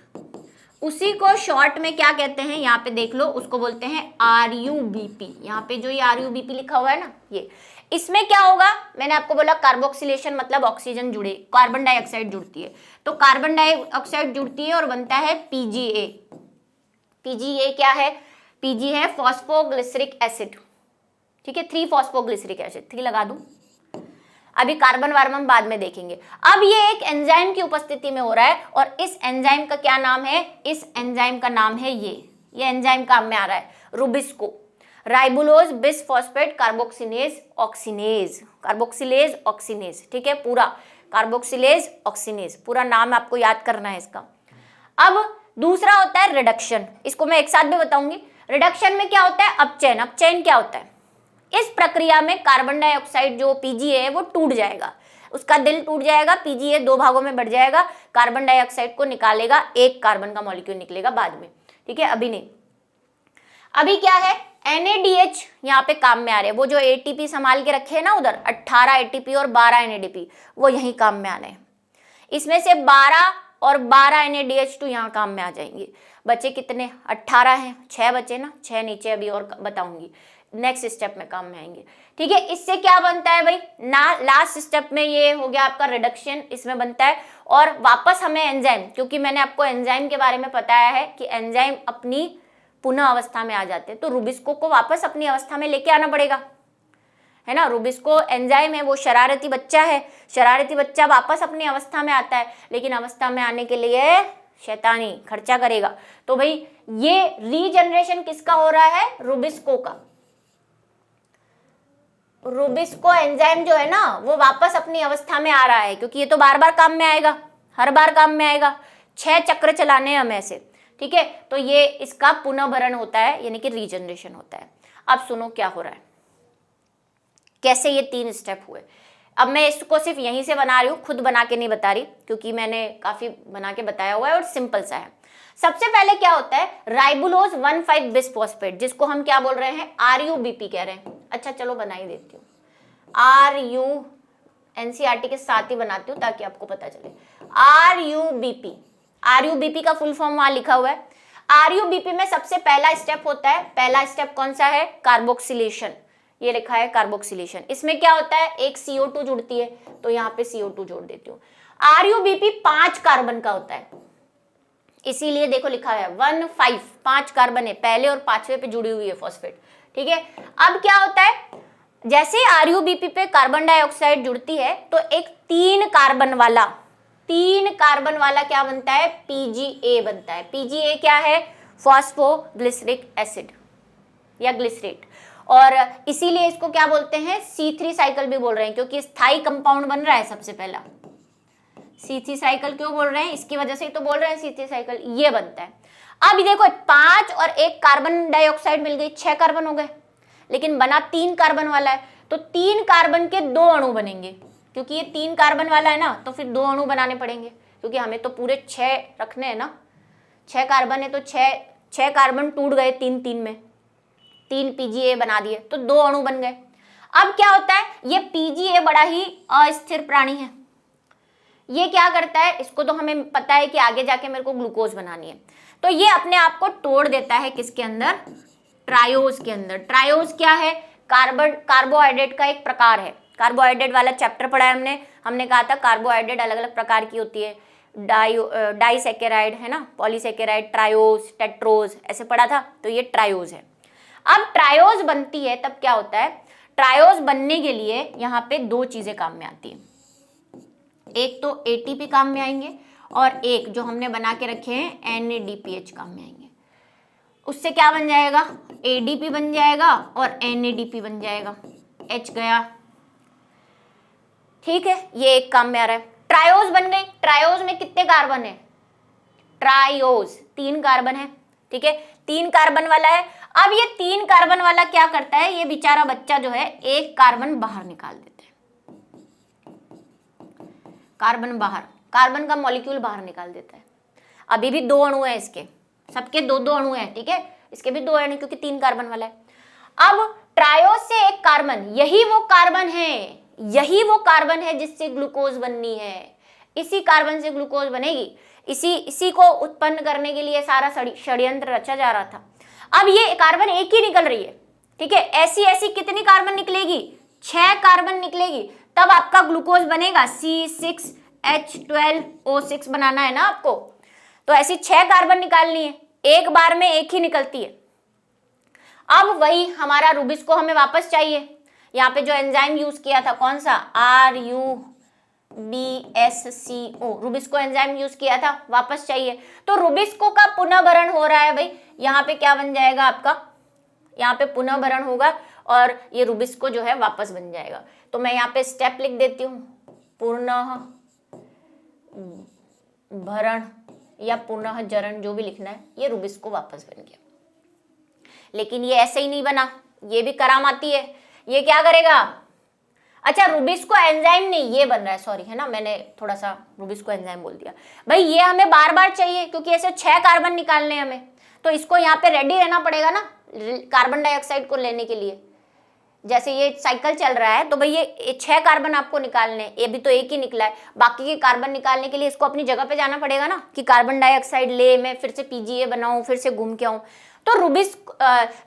उसी को शॉर्ट में क्या कहते हैं, यहाँ पे देख लो, उसको बोलते हैं RUBP। यहाँ पे जो ये RUBP लिखा हुआ है ना, ये इसमें क्या होगा, मैंने आपको बोला कार्बोक्सिलेशन मतलब ऑक्सीजन जुड़े, कार्बन डाइऑक्साइड जुड़ती है, तो कार्बन डाइऑक्साइड जुड़ती है और बनता है PgA। PgA क्या है, PG है फॉस्फोग्लिसरिक एसिड, ठीक है, 3 फॉस्फोग्लिसरिक एसिड, 3 लगा दूं। अभी कार्बन वार्बन बाद में देखेंगे। अब ये एक एंजाइम की उपस्थिति में हो रहा है और इस एंजाइम का क्या नाम है, इस एंजाइम का नाम है ये एंजाइम काम में आ रहा है rubisco, ribulose bisphosphate carboxylase oxygenase, carboxylase oxygenase, ठीक है, पूरा कार्बोक्सिलेज ऑक्सीनेज, पूरा नाम आपको याद करना है इसका। अब दूसरा होता है रिडक्शन, इसको मैं एक साथ भी बताऊंगी। रिडक्शन में क्या होता है, अपचयन। अपचयन क्या होता है, इस प्रक्रिया में कार्बन डाइऑक्साइड जो PgA है वो टूट जाएगा, उसका दिल टूट जाएगा, PgA 2 भागों में बढ़ जाएगा, कार्बन डाइऑक्साइड को निकालेगा, एक कार्बन का मॉलिक्यूल निकलेगा बाद में, ठीक है, अभी नहीं। अभी क्या है, NADH यहाँ पे काम में आ रहे हैं, वो जो ATP संभाल के रखे हैं ना उधर, 18 ATP और 12 NADP, वो यही काम में आ रहे हैं। इसमें से 12 और 12 NADH2 यहाँ काम में आ जाएंगे। बचे कितने, 18 हैं, 6 बचे ना, 6 नीचे अभी और बताऊंगी, नेक्स्ट स्टेप में काम में आएंगे, ठीक है। इससे क्या बनता है भाई ना, लास्ट स्टेप में ये हो गया आपका रिडक्शन, इसमें बनता है और वापस हमें एंजाइम, क्योंकि मैंने आपको एंजाइम के बारे में बताया है कि एंजाइम अपनी पुनः अवस्था में आ जाते हैं, तो रुबिस्को को वापस अपनी अवस्था में लेके आना पड़ेगा, है ना। रुबिस्को एंजाइम है, वो शरारती बच्चा है, शरारती बच्चा वापस अपनी अवस्था में आता है, लेकिन अवस्था में आने के लिए शैतानी खर्चा करेगा। तो भाई ये रीजनरेशन किसका हो रहा है, रुबिस्को का। रुबिस्को एंजाइम जो है ना वो वापस अपनी अवस्था में आ रहा है, क्योंकि ये तो बार बार काम में आएगा, हर बार काम में आएगा, 6 चक्र चलाने हैं हमें ऐसे, ठीक है। तो ये इसका पुनर्भरण होता है, यानी कि रीजनरेशन होता है। अब सुनो क्या हो रहा है, कैसे ये 3 स्टेप हुए। अब मैं इसको सिर्फ यहीं से बना रही हूँ, खुद बना के नहीं बता रही, क्योंकि मैंने काफी बना के बताया हुआ है और सिंपल सा है। सबसे पहले क्या होता है, राइबोलोज 1,5 बिसफॉस्फेट, जिसको हम क्या बोल रहे हैं, RUBP कह रहे हैं। अच्छा चलो बना ही देती हूँ, NCERT के साथ ही बनाती हूँ ताकि आपको पता चले। RUBP का फुल फॉर्म वहां लिखा हुआ है। RUBP में सबसे पहला स्टेप होता है, पहला स्टेप कौन सा है, कार्बोक्सिलेशन, ये लिखा है कार्बोक्सिलेशन। इसमें क्या होता है, एक CO2 जुड़ती है, तो यहाँ पे CO2 जोड़ देती हूँ। RUBP 5 कार्बन का होता है, इसीलिए देखो लिखा है 1,5, 5 कार्बन है, पहले और 5वें पे जुड़ी हुई है फॉस्फेट, ठीक है। अब क्या होता है, जैसे RUBP पे कार्बन डाइऑक्साइड जुड़ती है तो एक 3 कार्बन वाला क्या बनता है, PgA बनता है। PgA क्या है, फॉस्फोग्लिसरिक एसिड, या ग्लिसरेट। और इसीलिए इसको क्या बोलते हैं, C3 साइकिल भी बोल रहे हैं, क्योंकि स्थायी कंपाउंड बन रहा है सबसे पहला। C3 साइकिल क्यों बोल रहे हैं, इसकी वजह से ही तो बोल रहे हैं C3 साइकिल, ये बनता है। अब देखो 5 और 1 कार्बन डाइऑक्साइड मिल गई, 6 कार्बन हो गए, लेकिन बना 3 कार्बन वाला है, तो 3 कार्बन के 2 अणु बनेंगे। क्योंकि ये 3 कार्बन वाला है ना, तो फिर 2 अणु बनाने पड़ेंगे, क्योंकि हमें तो पूरे 6 रखने हैं ना। 6 कार्बन है तो 6 कार्बन टूट गए 3 में, 3 PGA बना दिए, तो 2 अणु बन गए। अब क्या होता है, ये PGA बड़ा ही अस्थिर प्राणी है। ये क्या करता है, इसको तो हमें पता है कि आगे जाके मेरे को ग्लूकोज बनानी है, तो ये अपने आप को तोड़ देता है किसके अंदर, ट्रायोज के अंदर। ट्रायोज क्या है, कार्बोहाइड्रेट का एक प्रकार है। कार्बोहाइड्रेट वाला चैप्टर पढ़ा है हमने कहा था कार्बोहाइड्रेट अलग अलग प्रकार की होती है, डाइसैकेराइड है ना, पॉलीसैकेराइड, ट्रायोज, टेट्रोज, ऐसे पढ़ा था, तो ये ट्रायोज है। अब ट्रायोज बनती है तब क्या होता है, ट्रायोज बनने के लिए यहाँ पे 2 चीजें काम में आती है, एक तो ATP काम में आएंगे और एक जो हमने बना के रखे हैं NADPH काम में आएंगे। उससे क्या बन जाएगा, ADP बन जाएगा और NADP बन जाएगा, H गया, ठीक है, ये एक काम में आ रहा है। ट्रायोज बन गई, ट्रायोज में कितने कार्बन है, ट्रायोज 3 कार्बन है, ठीक है, 3 कार्बन वाला है। अब ये 3 कार्बन वाला क्या करता है, ये बेचारा बच्चा जो है 1 कार्बन बाहर निकाल देता है, कार्बन बाहर, कार्बन का मॉलिक्यूल बाहर निकाल देता है। अभी भी 2 अणु है इसके, सबके 2-2 अणु है, ठीक है, इसके भी 2 अणु क्योंकि 3 कार्बन वाला है। अब ट्रायोज से 1 कार्बन, यही वो कार्बन है जिससे ग्लूकोज बननी है, इसी कार्बन से ग्लूकोज बनेगी, इसी को उत्पन्न करने के लिए सारा षड्यंत्र रचा जा रहा था। अब ये कार्बन एक ही निकल रही है, ठीक है, ऐसी कितनी कार्बन निकलेगी, 6 कार्बन निकलेगी, तब आपका ग्लूकोज बनेगा। C6H12O6 बनाना है ना आपको, तो ऐसी 6 कार्बन निकालनी है, एक बार में एक ही निकलती है। अब वही हमारा रूबिस को हमें वापस चाहिए, यहाँ पे जो एंजाइम यूज किया था कौन सा, RUBSCO, रूबिस्को एंजाइम यूज किया था, वापस चाहिए। तो रूबिस्को का पुनर्भरण हो रहा है भाई, यहाँ पे क्या बन जाएगा आपका, यहाँ पे पुनर्भरण होगा और ये रूबिस्को जो है वापस बन जाएगा। तो मैं यहाँ पे स्टेप लिख देती हूँ, पुनः भरण या पुनः जरण, जो भी लिखना है, ये रूबिस्को वापस बन गया। लेकिन ये ऐसे ही नहीं बना, ये भी करामाती है। ये क्या करेगा, अच्छा रूबिस्को एंजाइम नहीं, ये बन रहा है, सॉरी है ना, मैंने थोड़ा सा रूबिस्को एंजाइम बोल दिया भाई। ये हमें बार बार चाहिए क्योंकि ऐसे 6 कार्बन निकालने हैं हमें, तो इसको यहाँ पे रेडी रहना पड़ेगा ना कार्बन डाइऑक्साइड को लेने के लिए। जैसे ये साइकिल चल रहा है तो भाई ये 6 कार्बन आपको निकालने, ये भी तो एक ही निकला है, बाकी के कार्बन निकालने के लिए इसको अपनी जगह पे जाना पड़ेगा ना, कि कार्बन डाइऑक्साइड ले, मैं फिर से PGA बनाऊं, फिर से घूम के आऊं। तो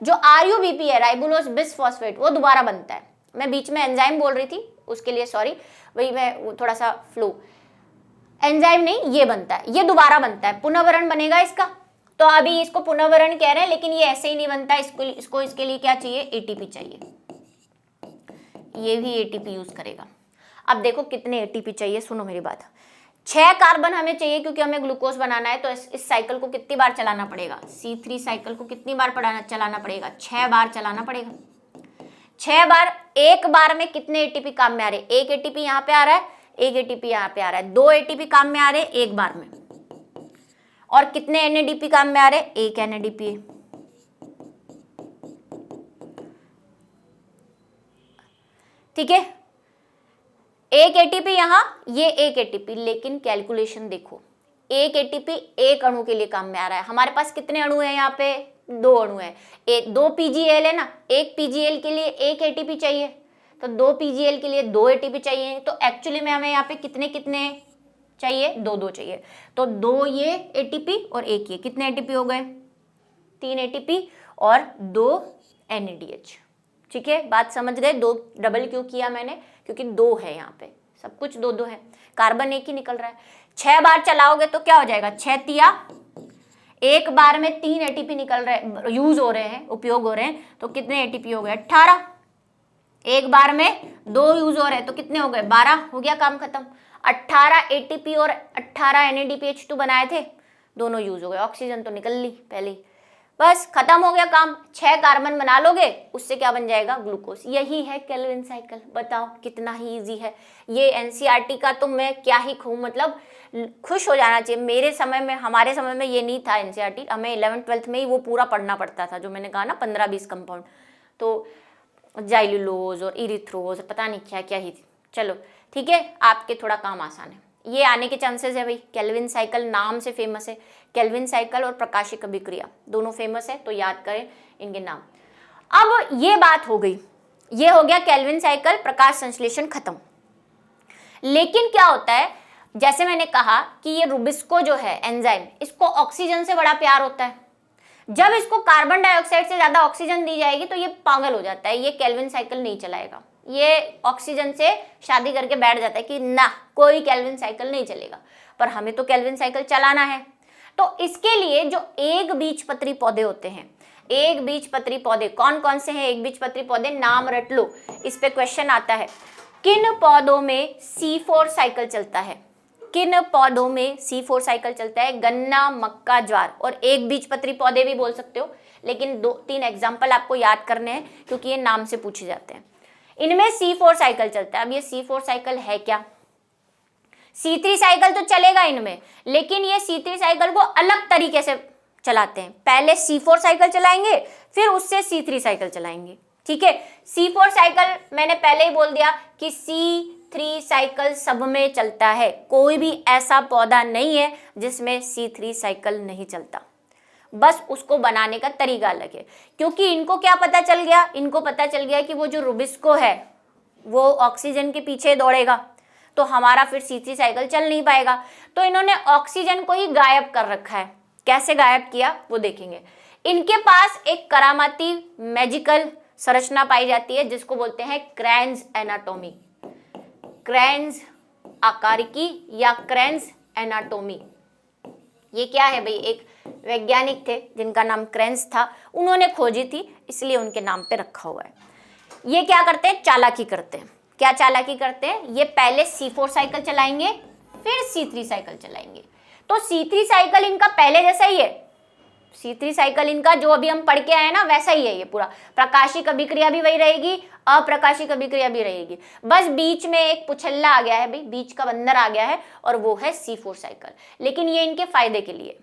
जो RUBP है, राइबोलोज बिसफॉस्फेट, वो दोबारा बनता है। मैं बीच में एंजाइम बोल रही थी, उसके लिए सॉरी, वही मैं थोड़ा सा फ्लो, एंजाइम नहीं, ये बनता है, ये दोबारा बनता है, पुनर्भरण बनेगा इसका। तो अभी इसको पुनर्भरण कह रहे हैं, लेकिन ये ऐसे ही नहीं बनता, इसको इसके लिए क्या चाहिए, ATP चाहिए, ये भी ATP यूज करेगा। अब देखो कितने ATP चाहिए, सुनो मेरी बात, 6 कार्बन हमें चाहिए क्योंकि हमें ग्लूकोज बनाना है। तो इस साइकिल को कितनी बार चलाना पड़ेगा, C3 साइकिल को कितनी बार चलाना पड़ेगा, 6 बार चलाना पड़ेगा। 6 बार, एक बार में कितने ATP काम में आ रहे हैं, एक ATP यहाँ पे आ रहा है, एक ATP यहाँ पे आ रहा है, 2 ATP काम में आ रहे हैं एक बार में। और कितने NADP काम में आ रहे हैं, एक NADP है, ठीक है, एक ATP यहाँ, ये एक ATP, लेकिन कैलकुलेशन देखो, एक ATP एक अणु के लिए काम में आ रहा है। हमारे पास कितने अणु है, यहाँ पे 2 अणु है, 2 PGL है ना, एक PGL के लिए एक ATP चाहिए, तो 2 PGL के लिए 2 ATP चाहिए। तो एक्चुअली में हमें यहाँ पे कितने चाहिए, 2 चाहिए, तो 2 ये ATP और एक ये, कितने ATP हो गए, 3 ATP और 2 NADH, ठीक है, बात समझ गए। 2 डबल क्यों किया मैंने, क्योंकि 2 है यहाँ पे, सब कुछ 2 है, कार्बन एक ही निकल रहा है। 6 बार चलाओगे तो क्या हो जाएगा, 6 तिया, एक बार में 3 ATP निकल रहे, यूज हो रहे हैं, उपयोग हो रहे हैं, तो कितने ATP हो गए, 18। एक बार में 2 यूज हो रहे हैं तो कितने हो गए, 12, हो गया काम खत्म। 18 ATP और 18 NADPH2 बनाए थे, दोनों यूज हो गए, ऑक्सीजन तो निकल ली पहले ही। बस खत्म हो गया काम, 6 कार्बन बना लोगे, उससे क्या बन जाएगा, ग्लूकोज। यही है केल्विन साइकिल। बताओ कितना ही इजी है ये। एनसीईआरटी का तो मैं क्या ही कहूँ, मतलब खुश हो जाना चाहिए। मेरे समय में, हमारे समय में ये नहीं था एनसीईआरटी, हमें 11th-12th में ही वो पूरा पढ़ना पड़ता था, जो मैंने कहा ना 15-20 कंपाउंड, तो जाइलुलोज और इरिथ्रोज, पता नहीं क्या क्या ही थी। चलो ठीक है, आपके थोड़ा काम आसान है, ये आने के चांसेस है भाई। केल्विन साइकिल नाम से फेमस है, केल्विन साइकिल और प्रकाशिक अभिक्रिया दोनों फेमस है, तो याद करें इनके नाम। अब ये बात हो गई, ये हो गया केल्विन साइकिल, प्रकाश संश्लेषण खत्म। लेकिन क्या होता है, जैसे मैंने कहा कि ये रुबिस्को जो है एंजाइम, इसको ऑक्सीजन से बड़ा प्यार होता है। जब इसको कार्बन डाइऑक्साइड से ज्यादा ऑक्सीजन दी जाएगी तो ये पागल हो जाता है, ये केल्विन साइकिल नहीं चलाएगा, ये ऑक्सीजन से शादी करके बैठ जाता है कि ना कोई केल्विन साइकिल नहीं चलेगा। पर हमें तो केल्विन साइकिल चलाना है, तो इसके लिए जो एक बीजपत्री पौधे होते हैं, एक बीजपत्री पौधे कौन कौन से हैं, एक बीजपत्री पौधे नाम रट लो, इस पे क्वेश्चन आता है। किन पौधों में C4 साइकिल चलता है, किन पौधों में C4 साइकिल चलता है, गन्ना, मक्का, ज्वार, और एक बीजपत्री पौधे भी बोल सकते हो, लेकिन 2-3 एग्जाम्पल आपको याद करने हैं क्योंकि ये नाम से पूछे जाते हैं। इनमें C4 साइकिल चलता है। अब ये C4 साइकिल है क्या, C3 साइकिल तो चलेगा इनमें, लेकिन ये C3 साइकिल को अलग तरीके से चलाते हैं। पहले C4 साइकिल चलाएंगे, फिर उससे C3 साइकिल चलाएंगे, ठीक है। C4 साइकिल मैंने पहले ही बोल दिया कि C3 साइकिल सब में चलता है, कोई भी ऐसा पौधा नहीं है जिसमें C3 साइकिल नहीं चलता, बस उसको बनाने का तरीका अलग है। क्योंकि इनको क्या पता चल गया, इनको पता चल गया कि वो जो रुबिस्को है वो ऑक्सीजन के पीछे दौड़ेगा, तो हमारा फिर C3 साइकिल चल नहीं पाएगा, तो इन्होंने ऑक्सीजन को ही गायब कर रखा है। कैसे गायब किया वो देखेंगे। इनके पास एक करामाती मैजिकल संरचना पाई जाती है जिसको बोलते हैं क्रेन्स एनाटोमी, क्रेन्स आकारिकी या क्रेन्स एनाटोमी। ये क्या है भाई, एक वैज्ञानिक थे जिनका नाम क्रेन्स था, उन्होंने खोजी थी इसलिए उनके नाम पे रखा हुआ है। ये क्या करते हैं, चालाकी करते हैं। क्या चालाकी करते हैं, ये पहले C4 साइकिल चलाएंगे, फिर C3 साइकिल चलाएंगे। तो C3 साइकिल इनका पहले जैसा ही है, C3 साइकिल इनका जो अभी हम पढ़ के आए ना वैसा ही है ये पूरा। प्रकाशिक अभिक्रिया भी वही रहेगी, अप्रकाशिक अभिक्रिया भी रहेगी, बस बीच में एक पुछल्ला आ गया है भाई, बीच का बंदर आ गया है, और वो है C4 साइकिल। लेकिन ये इनके फायदे के लिए,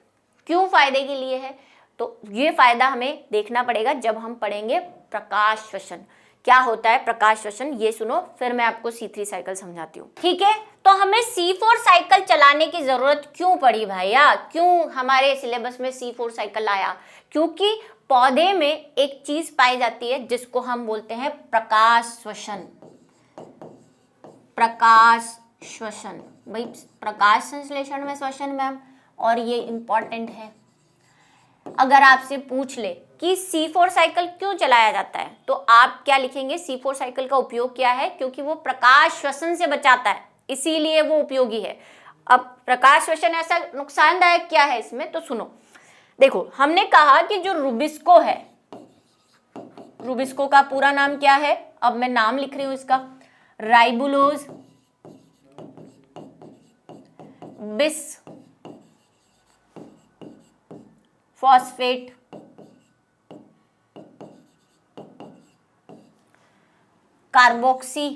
क्यों फायदे के लिए है, तो ये फायदा हमें देखना पड़ेगा जब हम पढ़ेंगे प्रकाश श्वसन। क्या होता है प्रकाश श्वसन, ये सुनो, फिर मैं आपको C3 साइकिल समझाती हूँ, ठीक है। तो हमें C4 साइकिल चलाने की जरूरत क्यों पड़ी भैया, क्यों हमारे सिलेबस में C4 साइकिल आया, क्योंकि पौधे में एक चीज पाई जाती है जिसको हम बोलते हैं प्रकाश श्वसन। प्रकाश श्वसन भाई, प्रकाश संश्लेषण में श्वसन मैम, और ये इंपॉर्टेंट है। अगर आपसे पूछ ले कि C4 साइकिल क्यों चलाया जाता है, तो आप क्या लिखेंगे, C4 साइकिल का उपयोग क्या है, क्योंकि वो प्रकाश श्वसन से बचाता है, इसीलिए वो उपयोगी है। अब प्रकाश श्वसन ऐसा नुकसानदायक क्या है इसमें, तो सुनो, देखो हमने कहा कि जो रुबिस्को है, रुबिस्को का पूरा नाम क्या है, अब मैं नाम लिख रही हूं इसका, ribulose bisphosphate carboxy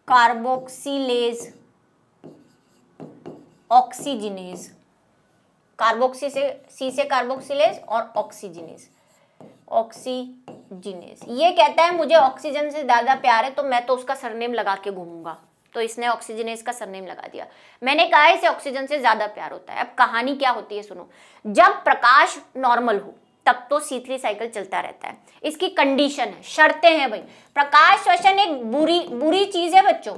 carboxylase oxygenase, carboxy से सी से कार्बोक्सीलेज और ऑक्सीजिनेज, ऑक्सीजिनेज। ये कहता है मुझे ऑक्सीजन से ज्यादा प्यार है तो मैं तो उसका सरनेम लगा के घूमूंगा, तो इसने ऑक्सीजिनेज का सरनेम लगा दिया। मैंने कहा इसे ऑक्सीजन से ज्यादा प्यार होता है। अब कहानी क्या होती है सुनो, जब प्रकाश नॉर्मल हो तब तो C3 साइकिल चलता रहता है, इसकी कंडीशन है, शर्तें हैं भाई। प्रकाश श्वसन एक बुरी चीज है बच्चों,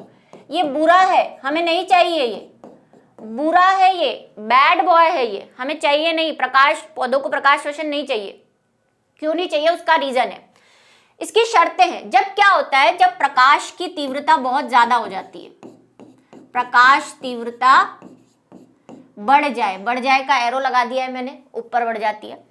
ये बुरा है, हमें नहीं चाहिए, ये बुरा है, ये बैड बॉय है, ये हमें चाहिए नहीं। प्रकाश, पौधों को प्रकाश श्वसन नहीं चाहिए। क्यों नहीं चाहिए, उसका रीजन है, इसकी शर्तें हैं। जब क्या होता है, जब प्रकाश की तीव्रता बहुत ज्यादा हो जाती है, प्रकाश तीव्रता बढ़ जाए का एरो लगा दिया है मैंने, ऊपर बढ़ जाती है।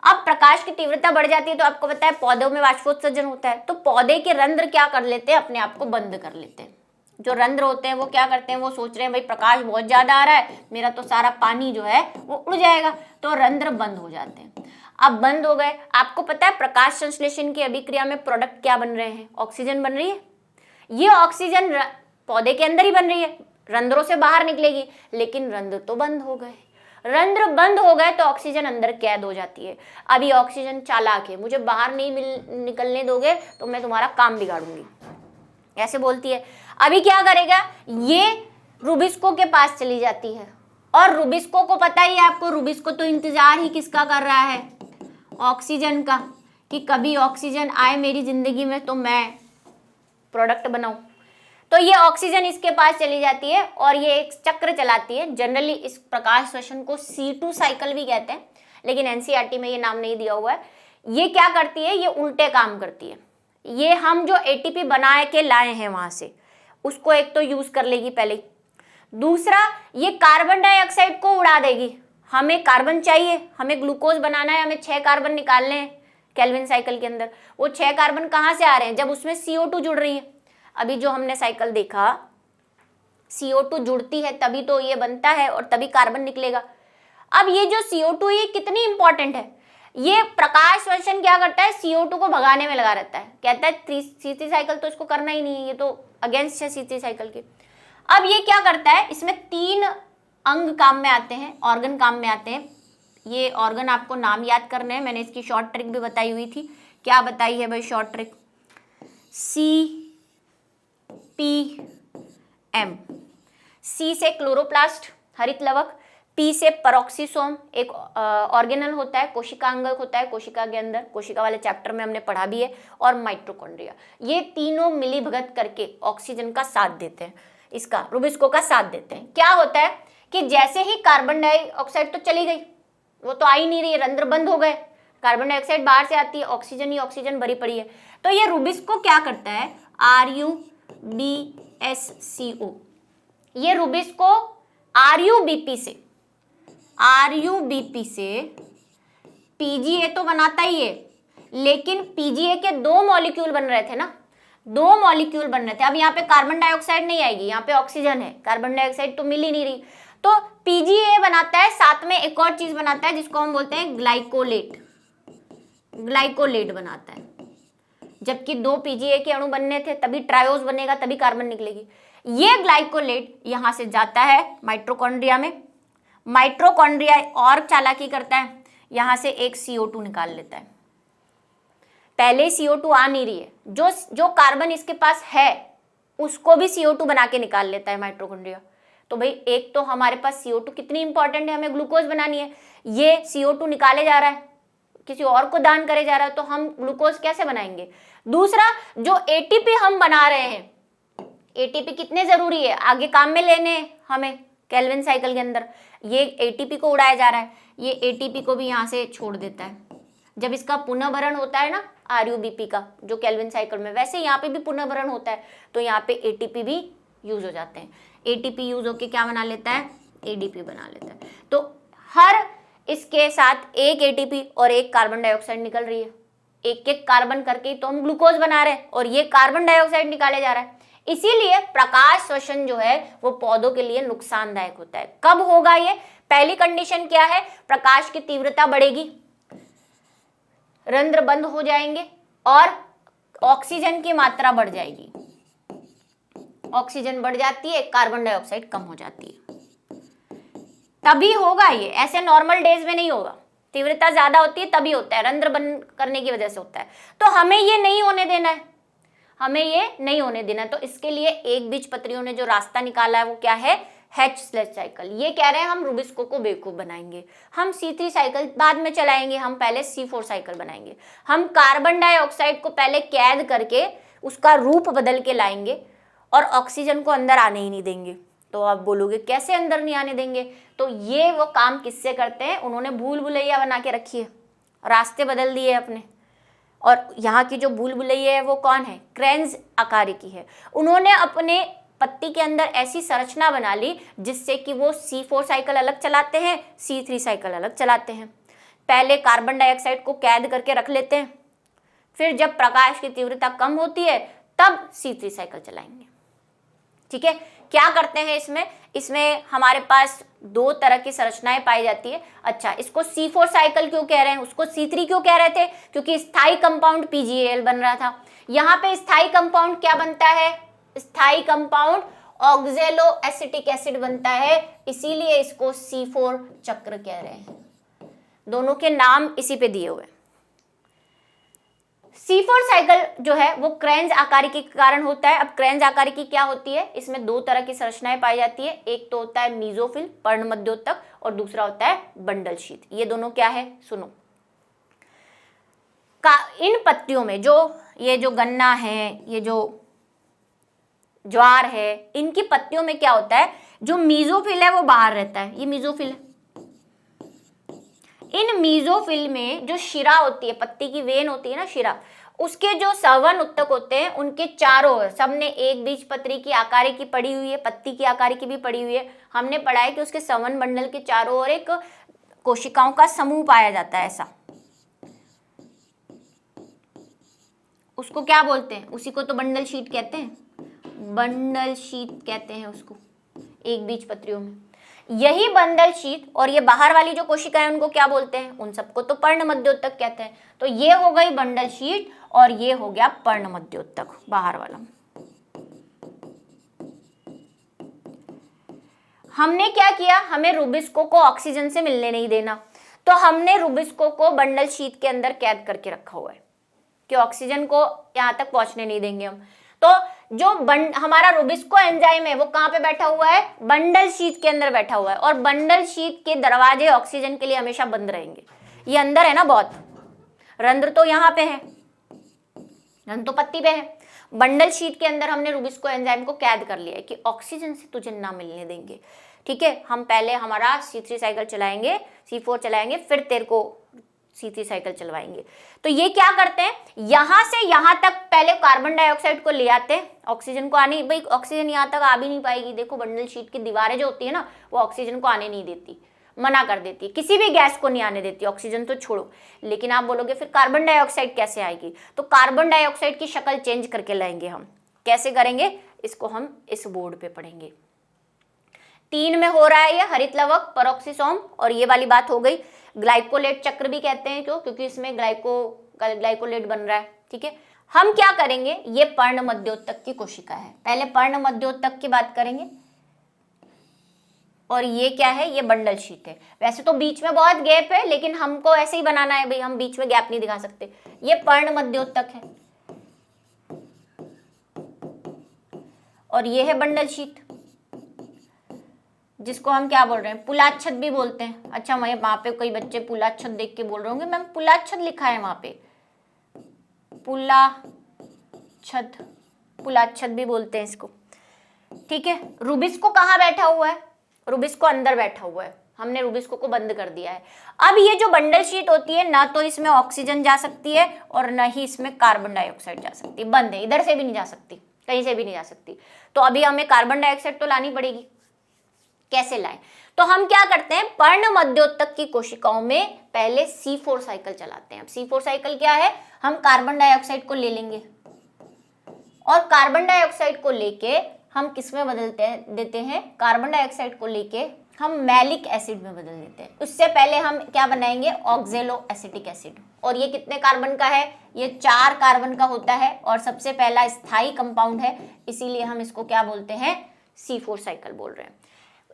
अब प्रकाश की तीव्रता बढ़ जाती है तो आपको पता है पौधों में वाष्पोत्सर्जन होता है, तो पौधे के रंध्र क्या कर लेते हैं, अपने आप को बंद कर लेते हैं। जो रंध्र होते हैं वो क्या करते हैं, वो सोच रहे हैं भाई प्रकाश बहुत ज्यादा आ रहा है, मेरा तो सारा पानी जो है वो उड़ जाएगा, तो रंध्र बंद हो जाते हैं। अब बंद हो गए, आपको पता है प्रकाश संश्लेषण की अभिक्रिया में प्रोडक्ट क्या बन रहे हैं, ऑक्सीजन बन रही है। ये ऑक्सीजन पौधे के अंदर ही बन रही है, रंध्रों से बाहर निकलेगी, लेकिन रंध्र तो बंद हो गए। रंध्र बंद हो गए तो ऑक्सीजन अंदर कैद हो जाती है। अब ये ऑक्सीजन चालाक है, मुझे बाहर नहीं निकलने दोगे तो मैं तुम्हारा काम बिगाड़ूंगी, ऐसे बोलती है। अभी क्या करेगा, ये रुबिस्को के पास चली जाती है, और रुबिस्को को पता ही है आपको, रुबिस्को तो इंतजार ही किसका कर रहा है, ऑक्सीजन का, कि कभी ऑक्सीजन आए मेरी जिंदगी में तो मैं प्रोडक्ट बनाऊं। तो ये ऑक्सीजन इसके पास चली जाती है और ये एक चक्र चलाती है। जनरली इस प्रकाश श्वसन को C2 साइकिल भी कहते हैं, लेकिन एनसीईआरटी में ये नाम नहीं दिया हुआ है। ये क्या करती है, ये उल्टे काम करती है। ये हम जो एटीपी बना के लाए हैं वहां से, उसको एक तो यूज कर लेगी पहले, दूसरा ये कार्बन डाइऑक्साइड को उड़ा देगी। हमें कार्बन चाहिए, हमें ग्लूकोज बनाना है, हमें 6 कार्बन निकालने हैं केल्विन साइकिल के अंदर। वो 6 कार्बन कहाँ से आ रहे हैं, जब उसमें CO2 जुड़ रही है। अभी जो हमने साइकिल देखा, CO2 जुड़ती है तभी तो ये बनता है और तभी कार्बन निकलेगा। अब ये जो CO2 ये कितनी इंपॉर्टेंट है, ये प्रकाश श्वसन क्या करता है, CO2 को भगाने में लगा रहता है, कहता है C3 साइकिल तो इसको करना ही नहीं है, ये तो अगेंस्ट है C3 साइकिल के। अब ये क्या करता है, इसमें 3 अंग काम में आते हैं, ऑर्गन काम में आते हैं। ये ऑर्गन आपको नाम याद करने हैं, मैंने इसकी शॉर्ट ट्रिक भी बताई हुई थी। क्या बताई है भाई शॉर्ट ट्रिक, CPM। C से क्लोरोप्लास्ट हरित लवक, P से पेरोक्सिसोम एक ऑर्गेनल होता है, कोशिकांग होता है कोशिका के अंदर, कोशिका वाले चैप्टर में हमने पढ़ा भी है, और माइटोकॉन्ड्रिया। ये तीनों मिली भगत करके ऑक्सीजन का साथ देते हैं, इसका रुबिस्को का साथ देते हैं। क्या होता है कि जैसे ही कार्बन डाइऑक्साइड तो चली गई, वो तो आ ही नहीं रही है, रंध्र बंद हो गए, कार्बन डाइऑक्साइड बाहर से आती है, ऑक्सीजन ही ऑक्सीजन भरी पड़ी है। तो ये रुबिस्को क्या करता है, RuBSCO, ये रुबिस्को RuBP से PGA तो बनाता ही है, लेकिन PGA के 2 मॉलिक्यूल बन रहे थे ना, 2 मॉलिक्यूल बन रहे थे। अब यहाँ पे कार्बन डाइऑक्साइड नहीं आएगी, यहाँ पे ऑक्सीजन है, कार्बन डाइऑक्साइड तो मिल ही नहीं रही, तो PGA बनाता है, साथ में एक और चीज बनाता है जिसको हम बोलते हैं ग्लाइकोलेट बनाता है। जबकि 2 PGA के अणु बनने थे, तभी ट्रायोज बनेगा, तभी कार्बन निकलेगी। ये ग्लाइकोलेट यहां से जाता है माइटोकॉन्ड्रिया में, माइटोकॉन्ड्रिया और चालाकी करता है, यहां से एक CO2 निकाल लेता है। पहले CO2 आ नहीं रही है, जो कार्बन इसके पास है उसको भी CO2 बना के निकाल लेता है माइटोकॉन्ड्रिया। तो भाई एक तो हमारे पास CO2 कितनी इंपॉर्टेंट है, हमें ग्लूकोज बनानी है, ये CO2 निकाले जा रहा है, किसी और को दान करे जा रहा है, तो हम ग्लूकोज कैसे बनाएंगे। दूसरा, जो ATP हम बना रहे हैं, ATP कितने जरूरी है, आगे काम में लेने हमें केल्विन साइकिल के अंदर, ये ATP को उड़ाया जा रहा है, ये ATP को भी यहाँ से छोड़ देता है। जब इसका पुनर्भरण होता है ना RuBP का, जो केल्विन साइकिल में, वैसे यहाँ पे भी पुनर्भरण होता है, तो यहाँ पे ATP भी यूज हो जाते हैं। ATP यूज होके क्या बना लेता है, ADP बना लेता है। तो हर इसके साथ एक ATP और एक कार्बन डाइऑक्साइड निकल रही है, एक एक कार्बन करके ही तो हम ग्लूकोज बना रहे हैं, और ये कार्बन डाइऑक्साइड निकाले जा रहा है। इसीलिए प्रकाश श्वसन जो है वो पौधों के लिए नुकसानदायक होता है। कब होगा ये, पहली कंडीशन क्या है, प्रकाश की तीव्रता बढ़ेगी, रंध्र बंद हो जाएंगे और ऑक्सीजन की मात्रा बढ़ जाएगी। ऑक्सीजन बढ़ जाती है, कार्बन डाइऑक्साइड कम हो जाती है, तभी होगा ये, ऐसे नॉर्मल डेज में नहीं होगा। तीव्रता ज्यादा होती है तभी होता है, रंध्र बंद करने की वजह से होता है। तो हमें ये नहीं होने देना है, हमें ये नहीं होने देना। तो इसके लिए एक बीजपत्रियों ने जो रास्ता निकाला है वो क्या है, H साइकिल। ये कह रहे हैं हम रुबिस्को को बेवकूफ बनाएंगे, हम C3 साइकिल बाद में चलाएंगे, हम पहले C4 साइकिल बनाएंगे। हम कार्बन डाइऑक्साइड को पहले कैद करके उसका रूप बदल के लाएंगे और ऑक्सीजन को अंदर आने ही नहीं देंगे। तो आप बोलोगे कैसे अंदर नहीं आने देंगे, तो ये वो काम किससे करते हैं, उन्होंने भूल भुलैया बना के रखी है, रास्ते बदल दिए अपने। और यहाँ की जो भूल भुलैया है वो कौन है, क्रेन्ज आकार की है। उन्होंने अपने पत्ती के अंदर ऐसी संरचना बना ली जिससे कि वो C4 साइकिल अलग चलाते हैं, C3 साइकिल अलग चलाते हैं। पहले कार्बन डाइऑक्साइड को कैद करके रख लेते हैं, फिर जब प्रकाश की तीव्रता कम होती है तब C3 साइकिल चलाएंगे। ठीक है, क्या करते हैं इसमें, इसमें हमारे पास दो तरह की संरचनाएं पाई जाती है। अच्छा, इसको C4 साइकिल क्यों कह रहे हैं, उसको C3 क्यों कह रहे थे, क्योंकि स्थायी कंपाउंड PgAl बन रहा था। यहाँ पे स्थायी कंपाउंड क्या बनता है, स्थायी कंपाउंड ऑक्जेलो एसिटिक एसिड बनता है, इसीलिए इसको C4 चक्र कह रहे हैं। दोनों के नाम इसी पे दिए हुए। C4 साइकिल जो है वो क्रेंज आकारिकी के कारण होता है। अब क्रेंज आकारिकी क्या होती है, इसमें दो तरह की संरचनाएं पाई जाती है, एक तो होता है मीजोफिल पर्णमध्योतक और दूसरा होता है बंडल शीत। ये दोनों क्या है, सुनो, इन पत्तियों में जो ये जो गन्ना है, ये जो ज्वार है, इनकी पत्तियों में क्या होता है, जो मीजोफिल है वो बाहर रहता है, ये मीजोफिल है। इन मीजोफिल में जो शिरा होती है, पत्ती की वेन होती है ना शिरा, उसके जो सवन उत्तक होते हैं उनके चारों ओर सबने एक बीजपत्री की आकारी की पड़ी हुई है, पत्ती की आकारी की भी पड़ी हुई है। हमने पढ़ा है कि उसके सवन मंडल के चारों ओर एक कोशिकाओं का समूह पाया जाता है, ऐसा उसको क्या बोलते हैं, उसी को तो बंडल शीट कहते हैं, बंडल शीट कहते हैं उसको, एक बीजपत्रियों में। यही बंडल शीट और ये बाहर वाली जो कोशिकाएं उनको क्या बोलते हैं, उन सबको तो पर्णमध्योतक कहते हैं। तो ये हो गई बंडल शीट और ये हो गया पर्णमध्योतक बाहर वाला। हमने क्या किया, हमें रुबिस्को को ऑक्सीजन से मिलने नहीं देना, तो हमने रुबिस्को को बंडल शीट के अंदर कैद करके रखा हुआ है कि ऑक्सीजन को यहां तक पहुंचने नहीं देंगे हम। तो जो हमारा रुबिस्को एंजाइम है वो कहां पे बैठा हुआ है, बंडल शीट के अंदर बैठा हुआ है, और बंडल शीट के दरवाजे ऑक्सीजन के लिए हमेशा बंद रहेंगे। ये अंदर है ना, बहुत रंध्र तो यहाँ पे है, रंध्र तो पत्ती पे है। बंडल शीट के अंदर हमने रुबिस्को एंजाइम को कैद कर लिया है कि ऑक्सीजन से तुझे ना मिलने देंगे। ठीक है, हम पहले हमारा C3 साइकिल चलाएंगे, C4 चलाएंगे, फिर तेरे को C3 साइकिल चलवाएंगे। तो ये क्या करते हैं, यहां से यहां तक पहले कार्बन डाइऑक्साइड को ले आते हैं, ऑक्सीजन को आने, भाई ऑक्सीजन यहां तक आ भी नहीं पाएगी। देखो बंडल शीट की दीवारें जो होती है ना, वो ऑक्सीजन को आने नहीं देती, मना कर देती है, किसी भी गैस को नहीं आने देती, ऑक्सीजन तो छोड़ो। लेकिन आप बोलोगे फिर कार्बन डाइऑक्साइड कैसे आएगी, तो कार्बन डाइऑक्साइड की शक्ल चेंज करके लाएंगे हम। कैसे करेंगे, इसको हम इस बोर्ड पे पढ़ेंगे। 3 में हो रहा है ये हरित लवक पेरोक्सिसोम, और ये वाली बात हो गई। ग्लाइकोलेट चक्र भी कहते हैं, क्यों, क्योंकि इसमें ग्लाइकोलेट बन रहा है। ठीक है, हम क्या करेंगे, ये पर्णमध्योतक की कोशिका है, पहले पर्णमध्योतक की बात करेंगे। और ये क्या है, ये बंडल शीट है। वैसे तो बीच में बहुत गैप है, लेकिन हमको ऐसे ही बनाना है भाई, हम बीच में गैप नहीं दिखा सकते। ये पर्णमध्योतक है और ये है बंडल शीट, जिसको हम क्या बोल रहे हैं, पुलाच्छद भी बोलते हैं। अच्छा, वहां पे कई बच्चे पुलाच्छद देख के बोल रहे होंगे मैम पुलाच्छद लिखा है वहां पे, पुलाच्छद, पुलाच्छद भी बोलते हैं इसको। ठीक है, रुबिस्को कहाँ बैठा हुआ है, रुबिस्को अंदर बैठा हुआ है, हमने रुबिस्को को बंद कर दिया है। अब ये जो बंडल शीट होती है, ना तो इसमें ऑक्सीजन जा सकती है और ना ही इसमें कार्बन डाइऑक्साइड जा सकती है, बंद है, इधर से भी नहीं जा सकती, कहीं से भी नहीं जा सकती। तो अभी हमें कार्बन डाइऑक्साइड तो लानी पड़ेगी, कैसे लाएं, तो हम क्या करते हैं, पर्णमध्योतक की कोशिकाओं में पहले C4 साइकिल चलाते हैं। अब C4 साइकिल क्या है, हम कार्बन डाइऑक्साइड को ले लेंगे और कार्बन डाइऑक्साइड को लेके हम किस में देते हैं, कार्बन डाइऑक्साइड को लेके हम मैलिक एसिड में बदल देते हैं। उससे पहले हम क्या बनाएंगे, ऑक्जेलो एसिटिक एसिड। और ये कितने कार्बन का है, ये 4 कार्बन का होता है और सबसे पहला स्थायी कंपाउंड है, इसीलिए हम इसको क्या बोलते हैं, C4 साइकिल बोल रहे हैं।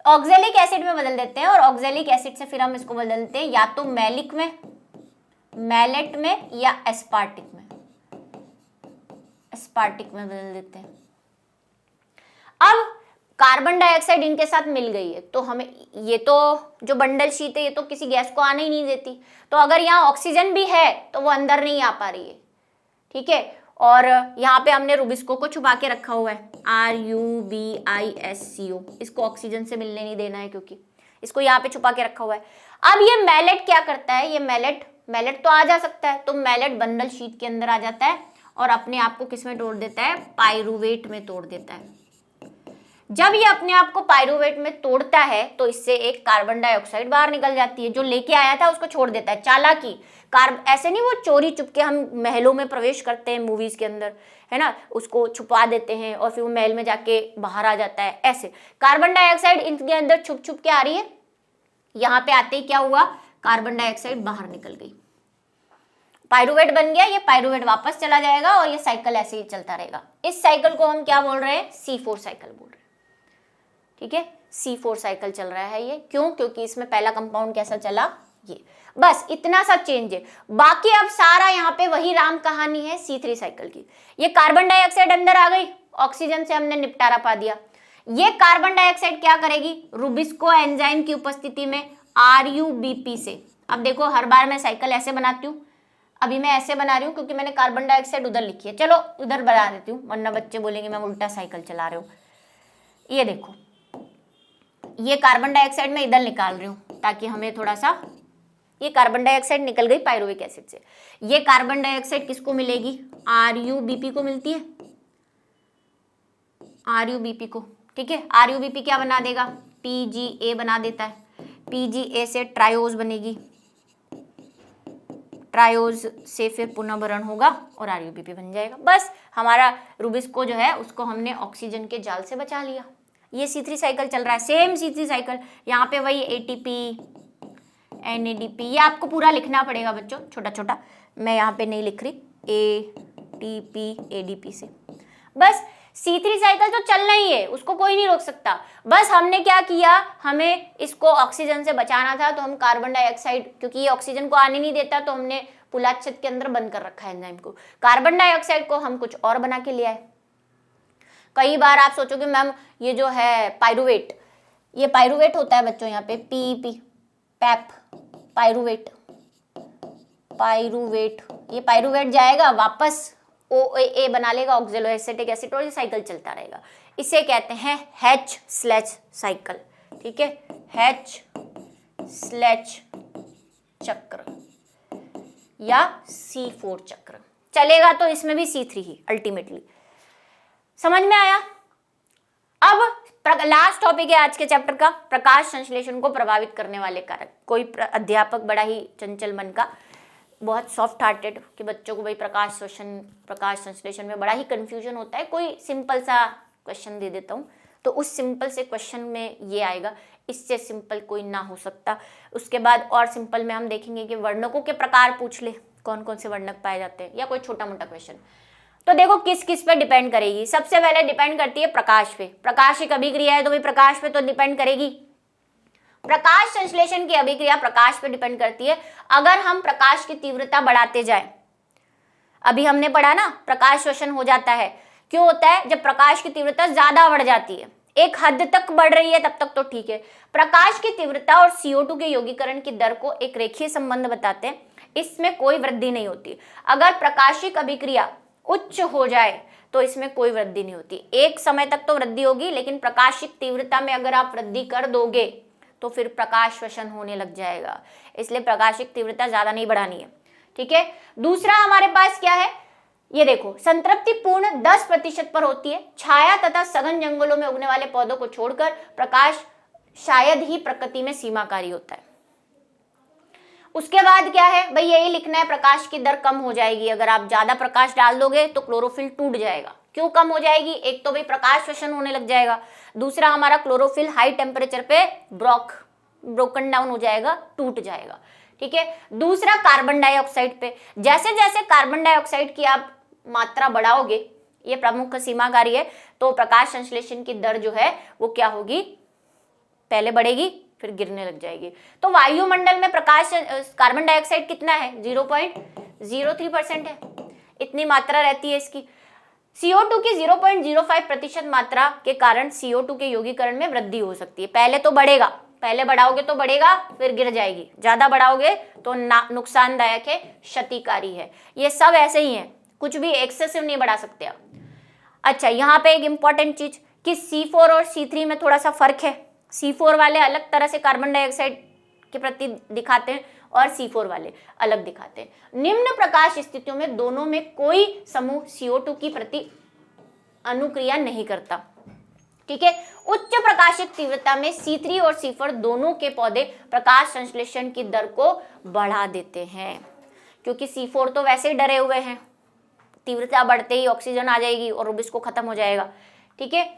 ऑक्जेलिक एसिड में बदल देते हैं और ऑक्जेलिक एसिड से फिर हम इसको बदलते हैं या तो मैलिक में, मैलेट में, या एस्पार्टिक में, एस्पार्टिक में बदल देते हैं। अब कार्बन डाइऑक्साइड इनके साथ मिल गई है, तो हमें ये तो जो बंडल शीट है ये तो किसी गैस को आने ही नहीं देती, तो अगर यहाँ ऑक्सीजन भी है तो वो अंदर नहीं आ पा रही है। ठीक है, और यहाँ पे हमने रुबिस्को को छुपा के रखा हुआ है, RUBISCO, इसको ऑक्सीजन से मिलने नहीं देना है क्योंकि इसको यहाँ पे छुपा के रखा हुआ है। अब ये मैलेट क्या करता है, ये मैलेट तो आ जा सकता है, तो मैलेट बंडल शीट के अंदर आ जाता है और अपने आप को किस में तोड़ देता है, पाइरूवेट में तोड़ देता है। जब ये अपने आप को पायरुवेट में तोड़ता है तो इससे एक कार्बन डाइऑक्साइड बाहर निकल जाती है, जो लेके आया था उसको छोड़ देता है। चालाकी, ऐसे नहीं वो चोरी चुपके हम महलों में प्रवेश करते हैं मूवीज के अंदर, है ना, उसको छुपा देते हैं और फिर वो महल में जाके बाहर आ जाता है। ऐसे कार्बन डाइऑक्साइड इनके अंदर छुप छुप के आ रही है, यहाँ पे आते ही क्या हुआ, कार्बन डाइऑक्साइड बाहर निकल गई, पायरुवेट बन गया। ये पायरुवेट वापस चला जाएगा और ये साइकिल ऐसे ही चलता रहेगा। इस साइकिल को हम क्या बोल रहे हैं, C4 साइकिल बोल रहे हैं। ठीक है, C4 साइकिल चल रहा है ये। क्यों? क्योंकि इसमें पहला कंपाउंड कैसा चला, ये। बस इतना सा चेंज है, बाकी अब सारा यहाँ पे वही राम कहानी है C3 साइकिल की। ये कार्बन डाइऑक्साइड अंदर आ गई, ऑक्सीजन से हमने निपटारा पा दिया। ये कार्बन डाइऑक्साइड क्या करेगी, रुबिस्को एंजाइम की उपस्थिति में RuBP से। अब देखो हर बार मैं साइकिल ऐसे बनाती हूँ, अभी मैं ऐसे बना रही हूँ क्योंकि मैंने कार्बन डाइऑक्साइड उधर लिखी है, चलो उधर बना देती हूँ वरना बच्चे बोलेंगे मैं उल्टा साइकिल चला रही हूँ। ये देखो, ये कार्बन डाइऑक्साइड मैं इधर निकाल रही हूँ ताकि हमें थोड़ा सा, ये कार्बन डाइऑक्साइड निकल गई पायरुविक एसिड से। ये कार्बन डाइऑक्साइड किसको मिलेगी, RuBP को मिलती है, RuBP को। ठीक है, RuBP क्या बना देगा, PGA बना देता है, PGA से ट्रायोज बनेगी, ट्रायोज से फिर पुनर्भरण होगा और RuBP बन जाएगा। बस हमारा रुबिस्को जो है उसको हमने ऑक्सीजन के जाल से बचा लिया। ये C3 साइकिल चल रहा है, सेम C3 साइकिल। यहाँ पे वही ATP NADP, ये आपको पूरा लिखना पड़ेगा बच्चों, छोटा छोटा, मैं यहाँ पे नहीं लिख रही, ATP ADP से। बस C3 साइकिल तो चलना ही है, उसको कोई नहीं रोक सकता। बस हमने क्या किया, हमें इसको ऑक्सीजन से बचाना था, तो हम कार्बन डाइऑक्साइड, क्योंकि ये ऑक्सीजन को आने नहीं देता, तो हमने पुलाच्छेद के अंदर बंद कर रखा है एंजाइम को। कार्बन डाइऑक्साइड को हम कुछ और बना के ले आए। कई बार आप सोचोगे मैम ये जो है पायरुवेट, ये पायरुवेट होता है बच्चों, यहाँ पे PEP, पैप, पायरुवेट, पायरुवेट, ये पायरुवेट जाएगा वापस OAA बना लेगा, ऑक्सैलोएसिटिक एसिड, और ये साइकिल चलता रहेगा। इसे कहते हैं H/ साइकिल। ठीक है, H/ चक्र या C4 चक्र चलेगा, तो इसमें भी C3 ही अल्टीमेटली। समझ में आया? अब लास्ट टॉपिक है आज के चैप्टर का, प्रकाश संश्लेषण को प्रभावित करने वाले कारक। कोई अध्यापक बड़ा ही चंचल मन का, बहुत सॉफ्ट हार्टेड, कि बच्चों को भाई प्रकाश शोषण, प्रकाश संश्लेषण में बड़ा ही कंफ्यूजन होता है, कोई सिंपल सा क्वेश्चन दे देता हूँ, तो उस सिंपल से क्वेश्चन में ये आएगा, इससे सिंपल कोई ना हो सकता। उसके बाद और सिंपल में हम देखेंगे कि वर्णकों के प्रकार पूछ ले, कौन कौन से वर्णक पाए जाते हैं, या कोई छोटा मोटा क्वेश्चन। तो देखो किस किस पे डिपेंड करेगी, सबसे पहले डिपेंड करती है प्रकाश पे। प्रकाश एक अभिक्रिया है तो भाई प्रकाश पे तो डिपेंड करेगी। प्रकाश संश्लेषण की अभिक्रिया प्रकाश पे डिपेंड करती है। अगर हम प्रकाश की तीव्रता बढ़ाते जाए, अभी हमने पढ़ा ना प्रकाश शोषण हो जाता है, क्यों होता है, जब प्रकाश की तीव्रता ज्यादा बढ़ जाती है, एक हद तक बढ़ रही है तब तक तो ठीक है। प्रकाश की तीव्रता और CO2 के यौगीकरण की दर को एक रेखीय संबंध बताते हैं, इसमें कोई वृद्धि नहीं होती। अगर प्रकाशिक अभिक्रिया उच्च हो जाए तो इसमें कोई वृद्धि नहीं होती, एक समय तक तो वृद्धि होगी, लेकिन प्रकाशिक तीव्रता में अगर आप वृद्धि कर दोगे तो फिर प्रकाश श्वसन होने लग जाएगा, इसलिए प्रकाशिक तीव्रता ज्यादा नहीं बढ़ानी है। ठीक है, दूसरा हमारे पास क्या है, ये देखो, संतृप्ति पूर्ण 10% पर होती है। छाया तथा सघन जंगलों में उगने वाले पौधों को छोड़कर प्रकाश शायद ही प्रकृति में सीमाकारी होता है। उसके बाद क्या है भाई, यही लिखना है, प्रकाश की दर कम हो जाएगी। अगर आप ज्यादा प्रकाश डाल दोगे तो क्लोरोफिल टूट जाएगा। क्यों कम हो जाएगी, एक तो भाई प्रकाश श्वसन होने लग जाएगा, दूसरा हमारा क्लोरोफिल हाई टेम्परेचर पे ब्रोकन डाउन हो जाएगा, टूट जाएगा। ठीक है, दूसरा कार्बन डाइऑक्साइड पे, जैसे जैसे कार्बन डाइऑक्साइड की आप मात्रा बढ़ाओगे, ये प्रमुख सीमाकारी है, तो प्रकाश संश्लेषण की दर जो है वो क्या होगी, पहले बढ़ेगी फिर गिरने लग जाएगी। तो वायुमंडल में प्रकाश कार्बन डाइऑक्साइड कितना है, 0.03% है, इतनी मात्रा रहती है इसकी। CO2 की 0.05% मात्रा के कारण CO2 के यौगीकरण में वृद्धि हो सकती है। पहले तो बढ़ेगा, पहले बढ़ाओगे तो बढ़ेगा फिर गिर जाएगी, ज्यादा बढ़ाओगे तो नुकसानदायक है, क्षतिकारी है। ये सब ऐसे ही है, कुछ भी एक्सेसिव नहीं बढ़ा सकते आप। अच्छा, यहाँ पे एक इंपॉर्टेंट चीज कि C4 और C3 में थोड़ा सा फर्क है। C4 वाले अलग तरह से कार्बन डाइऑक्साइड के प्रति दिखाते हैं और C4 वाले अलग दिखाते हैं। निम्न प्रकाश स्थितियों में दोनों में कोई समूह CO2 की प्रति अनुक्रिया नहीं करता। ठीक है। उच्च प्रकाशिक तीव्रता में C3 और C4 दोनों के पौधे प्रकाश संश्लेषण की दर को बढ़ा देते हैं, क्योंकि C4 तो वैसे ही डरे हुए हैं, तीव्रता बढ़ते ही ऑक्सीजन आ जाएगी और रुबिस को खत्म हो जाएगा। ठीक है।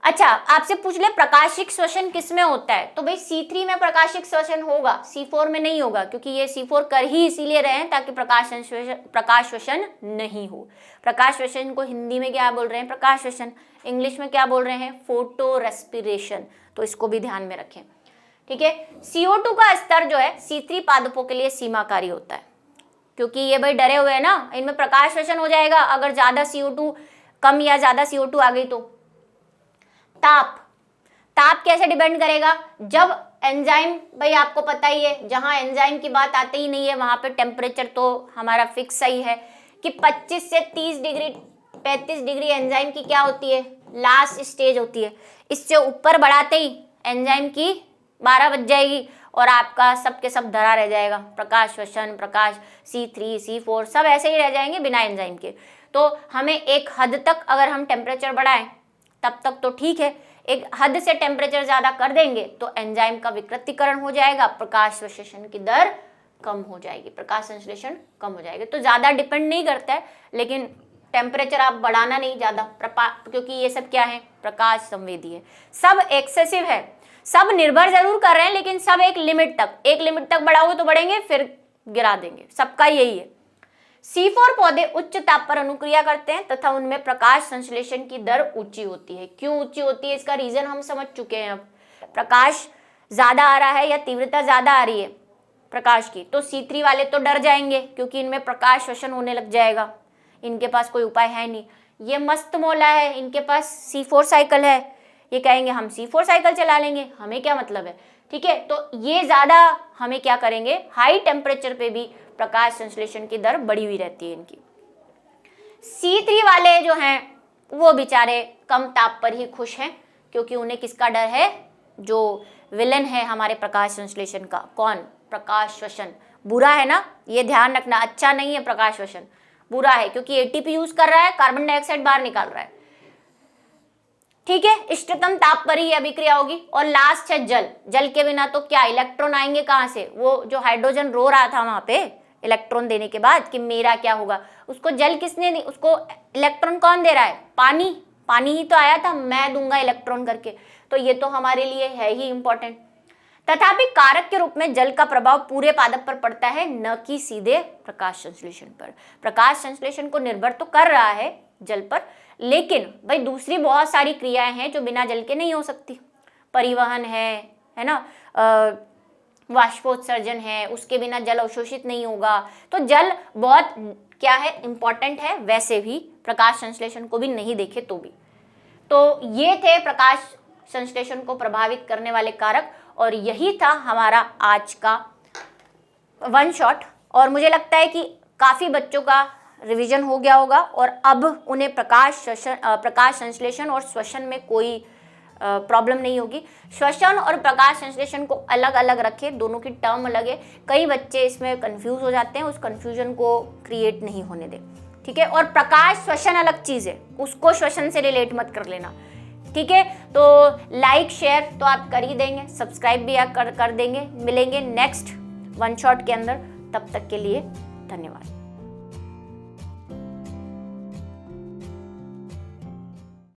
अच्छा, आपसे पूछ ले प्रकाशिक श्वसन किसमें होता है, तो भाई C3 में प्रकाशिक श्वसन होगा, C4 में नहीं होगा, क्योंकि ये C4 कर ही इसीलिए रहे हैं ताकि प्रकाश श्वसन नहीं हो। प्रकाश श्वसन को हिंदी में क्या बोल रहे हैं, प्रकाश श्वसन, इंग्लिश में क्या बोल रहे हैं, फोटो रेस्पिरेशन, तो इसको भी ध्यान में रखें। ठीक है। CO2 का स्तर जो है C3 पादपों के लिए सीमाकारी होता है, क्योंकि ये भाई डरे हुए हैं ना, इनमें प्रकाश श्वसन हो जाएगा अगर ज्यादा CO2 कम या ज्यादा CO2 आ गई तो। ताप कैसे डिपेंड करेगा, जब एंजाइम, भाई आपको पता ही है जहां एंजाइम की बात आती ही नहीं है वहां पे टेम्परेचर तो हमारा फिक्स सही है कि 25 से 30 डिग्री 35 डिग्री एंजाइम की क्या होती है, लास्ट स्टेज होती है। इससे ऊपर बढ़ाते ही एंजाइम की 12 बज जाएगी और आपका सब के सब धरा रह जाएगा, प्रकाश श्वसन, प्रकाश C3 C4 सब ऐसे ही रह जाएंगे बिना एंजाइम के। तो हमें एक हद तक अगर हम टेम्परेचर बढ़ाएं तब तक तो ठीक है, एक हद से टेम्परेचर ज्यादा कर देंगे तो एंजाइम का विकृतीकरण हो जाएगा, प्रकाश संश्लेषण की दर कम हो जाएगी, प्रकाश संश्लेषण कम हो जाएगी। तो ज्यादा डिपेंड नहीं करता है, लेकिन टेम्परेचर आप बढ़ाना नहीं ज्यादा, क्योंकि ये सब क्या है, प्रकाश संवेदी है, सब एक्सेसिव है, सब निर्भर जरूर कर रहे हैं लेकिन सब एक लिमिट तक बढ़ाओगे तो बढ़ेंगे फिर गिरा देंगे, सबका यही है। C4 पौधे उच्च ताप पर अनुक्रिया करते हैं तथा उनमें प्रकाश संश्लेषण की दर ऊंची होती है। क्यों ऊंची होती है, इसका रीजन हम समझ चुके हैं। अब प्रकाश ज्यादा आ रहा है या तीव्रता ज्यादा आ रही है प्रकाश की, तो C3 वाले तो डर जाएंगे क्योंकि इनमें प्रकाश श्वसन होने लग जाएगा, इनके पास कोई उपाय है नहीं। ये मस्त मौला है, इनके पास C4 साइकिल है, ये कहेंगे हम C4 साइकिल चला लेंगे, हमें क्या मतलब है। ठीक है। तो ये ज्यादा हमें क्या करेंगे, हाई टेम्परेचर पे भी प्रकाश संश्लेषण की दर बढ़ी हुई रहती है इनकी। C3 वाले जो हैं वो बेचारे कम ताप पर ही खुश हैं, क्योंकि उन्हें किसका डर है, जो विलन है हमारे प्रकाश संश्लेषण का, कौन, प्रकाश श्वसन। बुरा है ना, ये ध्यान रखना, अच्छा नहीं है प्रकाश श्वसन, बुरा है, क्योंकि ATP यूज कर रहा है, कार्बन डाइऑक्साइड बाहर निकाल रहा है। ठीक है। इष्टतम ताप पर ही अभिक्रिया होगी। और लास्ट है जल, जल के बिना तो क्या, इलेक्ट्रॉन आएंगे कहां से, वो जो हाइड्रोजन रो रहा था वहां पे इलेक्ट्रॉन देने के बाद कि मेरा क्या होगा, उसको जल किसने दी, उसको इलेक्ट्रॉन कौन दे रहा है, पानी ही तो आया था, मैं दूंगा इलेक्ट्रॉन करके, तो ये तो हमारे लिए है ही इंपॉर्टेंट। तथापि कारक के रूप में जल का प्रभाव पूरे पादप पर पड़ता है, न कि सीधे प्रकाश संश्लेषण पर। प्रकाश संश्लेषण को निर्भर तो कर रहा है जल पर, लेकिन भाई दूसरी बहुत सारी क्रियाएं हैं जो बिना जल के नहीं हो सकती, परिवहन है ना, वाष्पोत्सर्जन है, उसके बिना जल अवशोषित नहीं होगा। तो जल बहुत क्या है, इंपॉर्टेंट है, वैसे भी प्रकाश संश्लेषण को भी नहीं देखे तो भी। तो ये थे प्रकाश संश्लेषण को प्रभावित करने वाले कारक, और यही था हमारा आज का वन शॉट। और मुझे लगता है कि काफी बच्चों का रिवीजन हो गया होगा और अब उन्हें प्रकाश संश्लेषण और श्वसन में कोई प्रॉब्लम नहीं होगी। श्वसन और प्रकाश संश्लेषण को अलग अलग रखें, दोनों की टर्म अलग है, कई बच्चे इसमें कंफ्यूज हो जाते हैं, उस कंफ्यूजन को क्रिएट नहीं होने दें। ठीक है। और प्रकाश श्वसन अलग चीज है, उसको श्वसन से रिलेट मत कर लेना। ठीक है। तो लाइक शेयर तो आप कर ही देंगे, सब्सक्राइब भी आप कर देंगे। मिलेंगे नेक्स्ट वन शॉट के अंदर, तब तक के लिए धन्यवाद।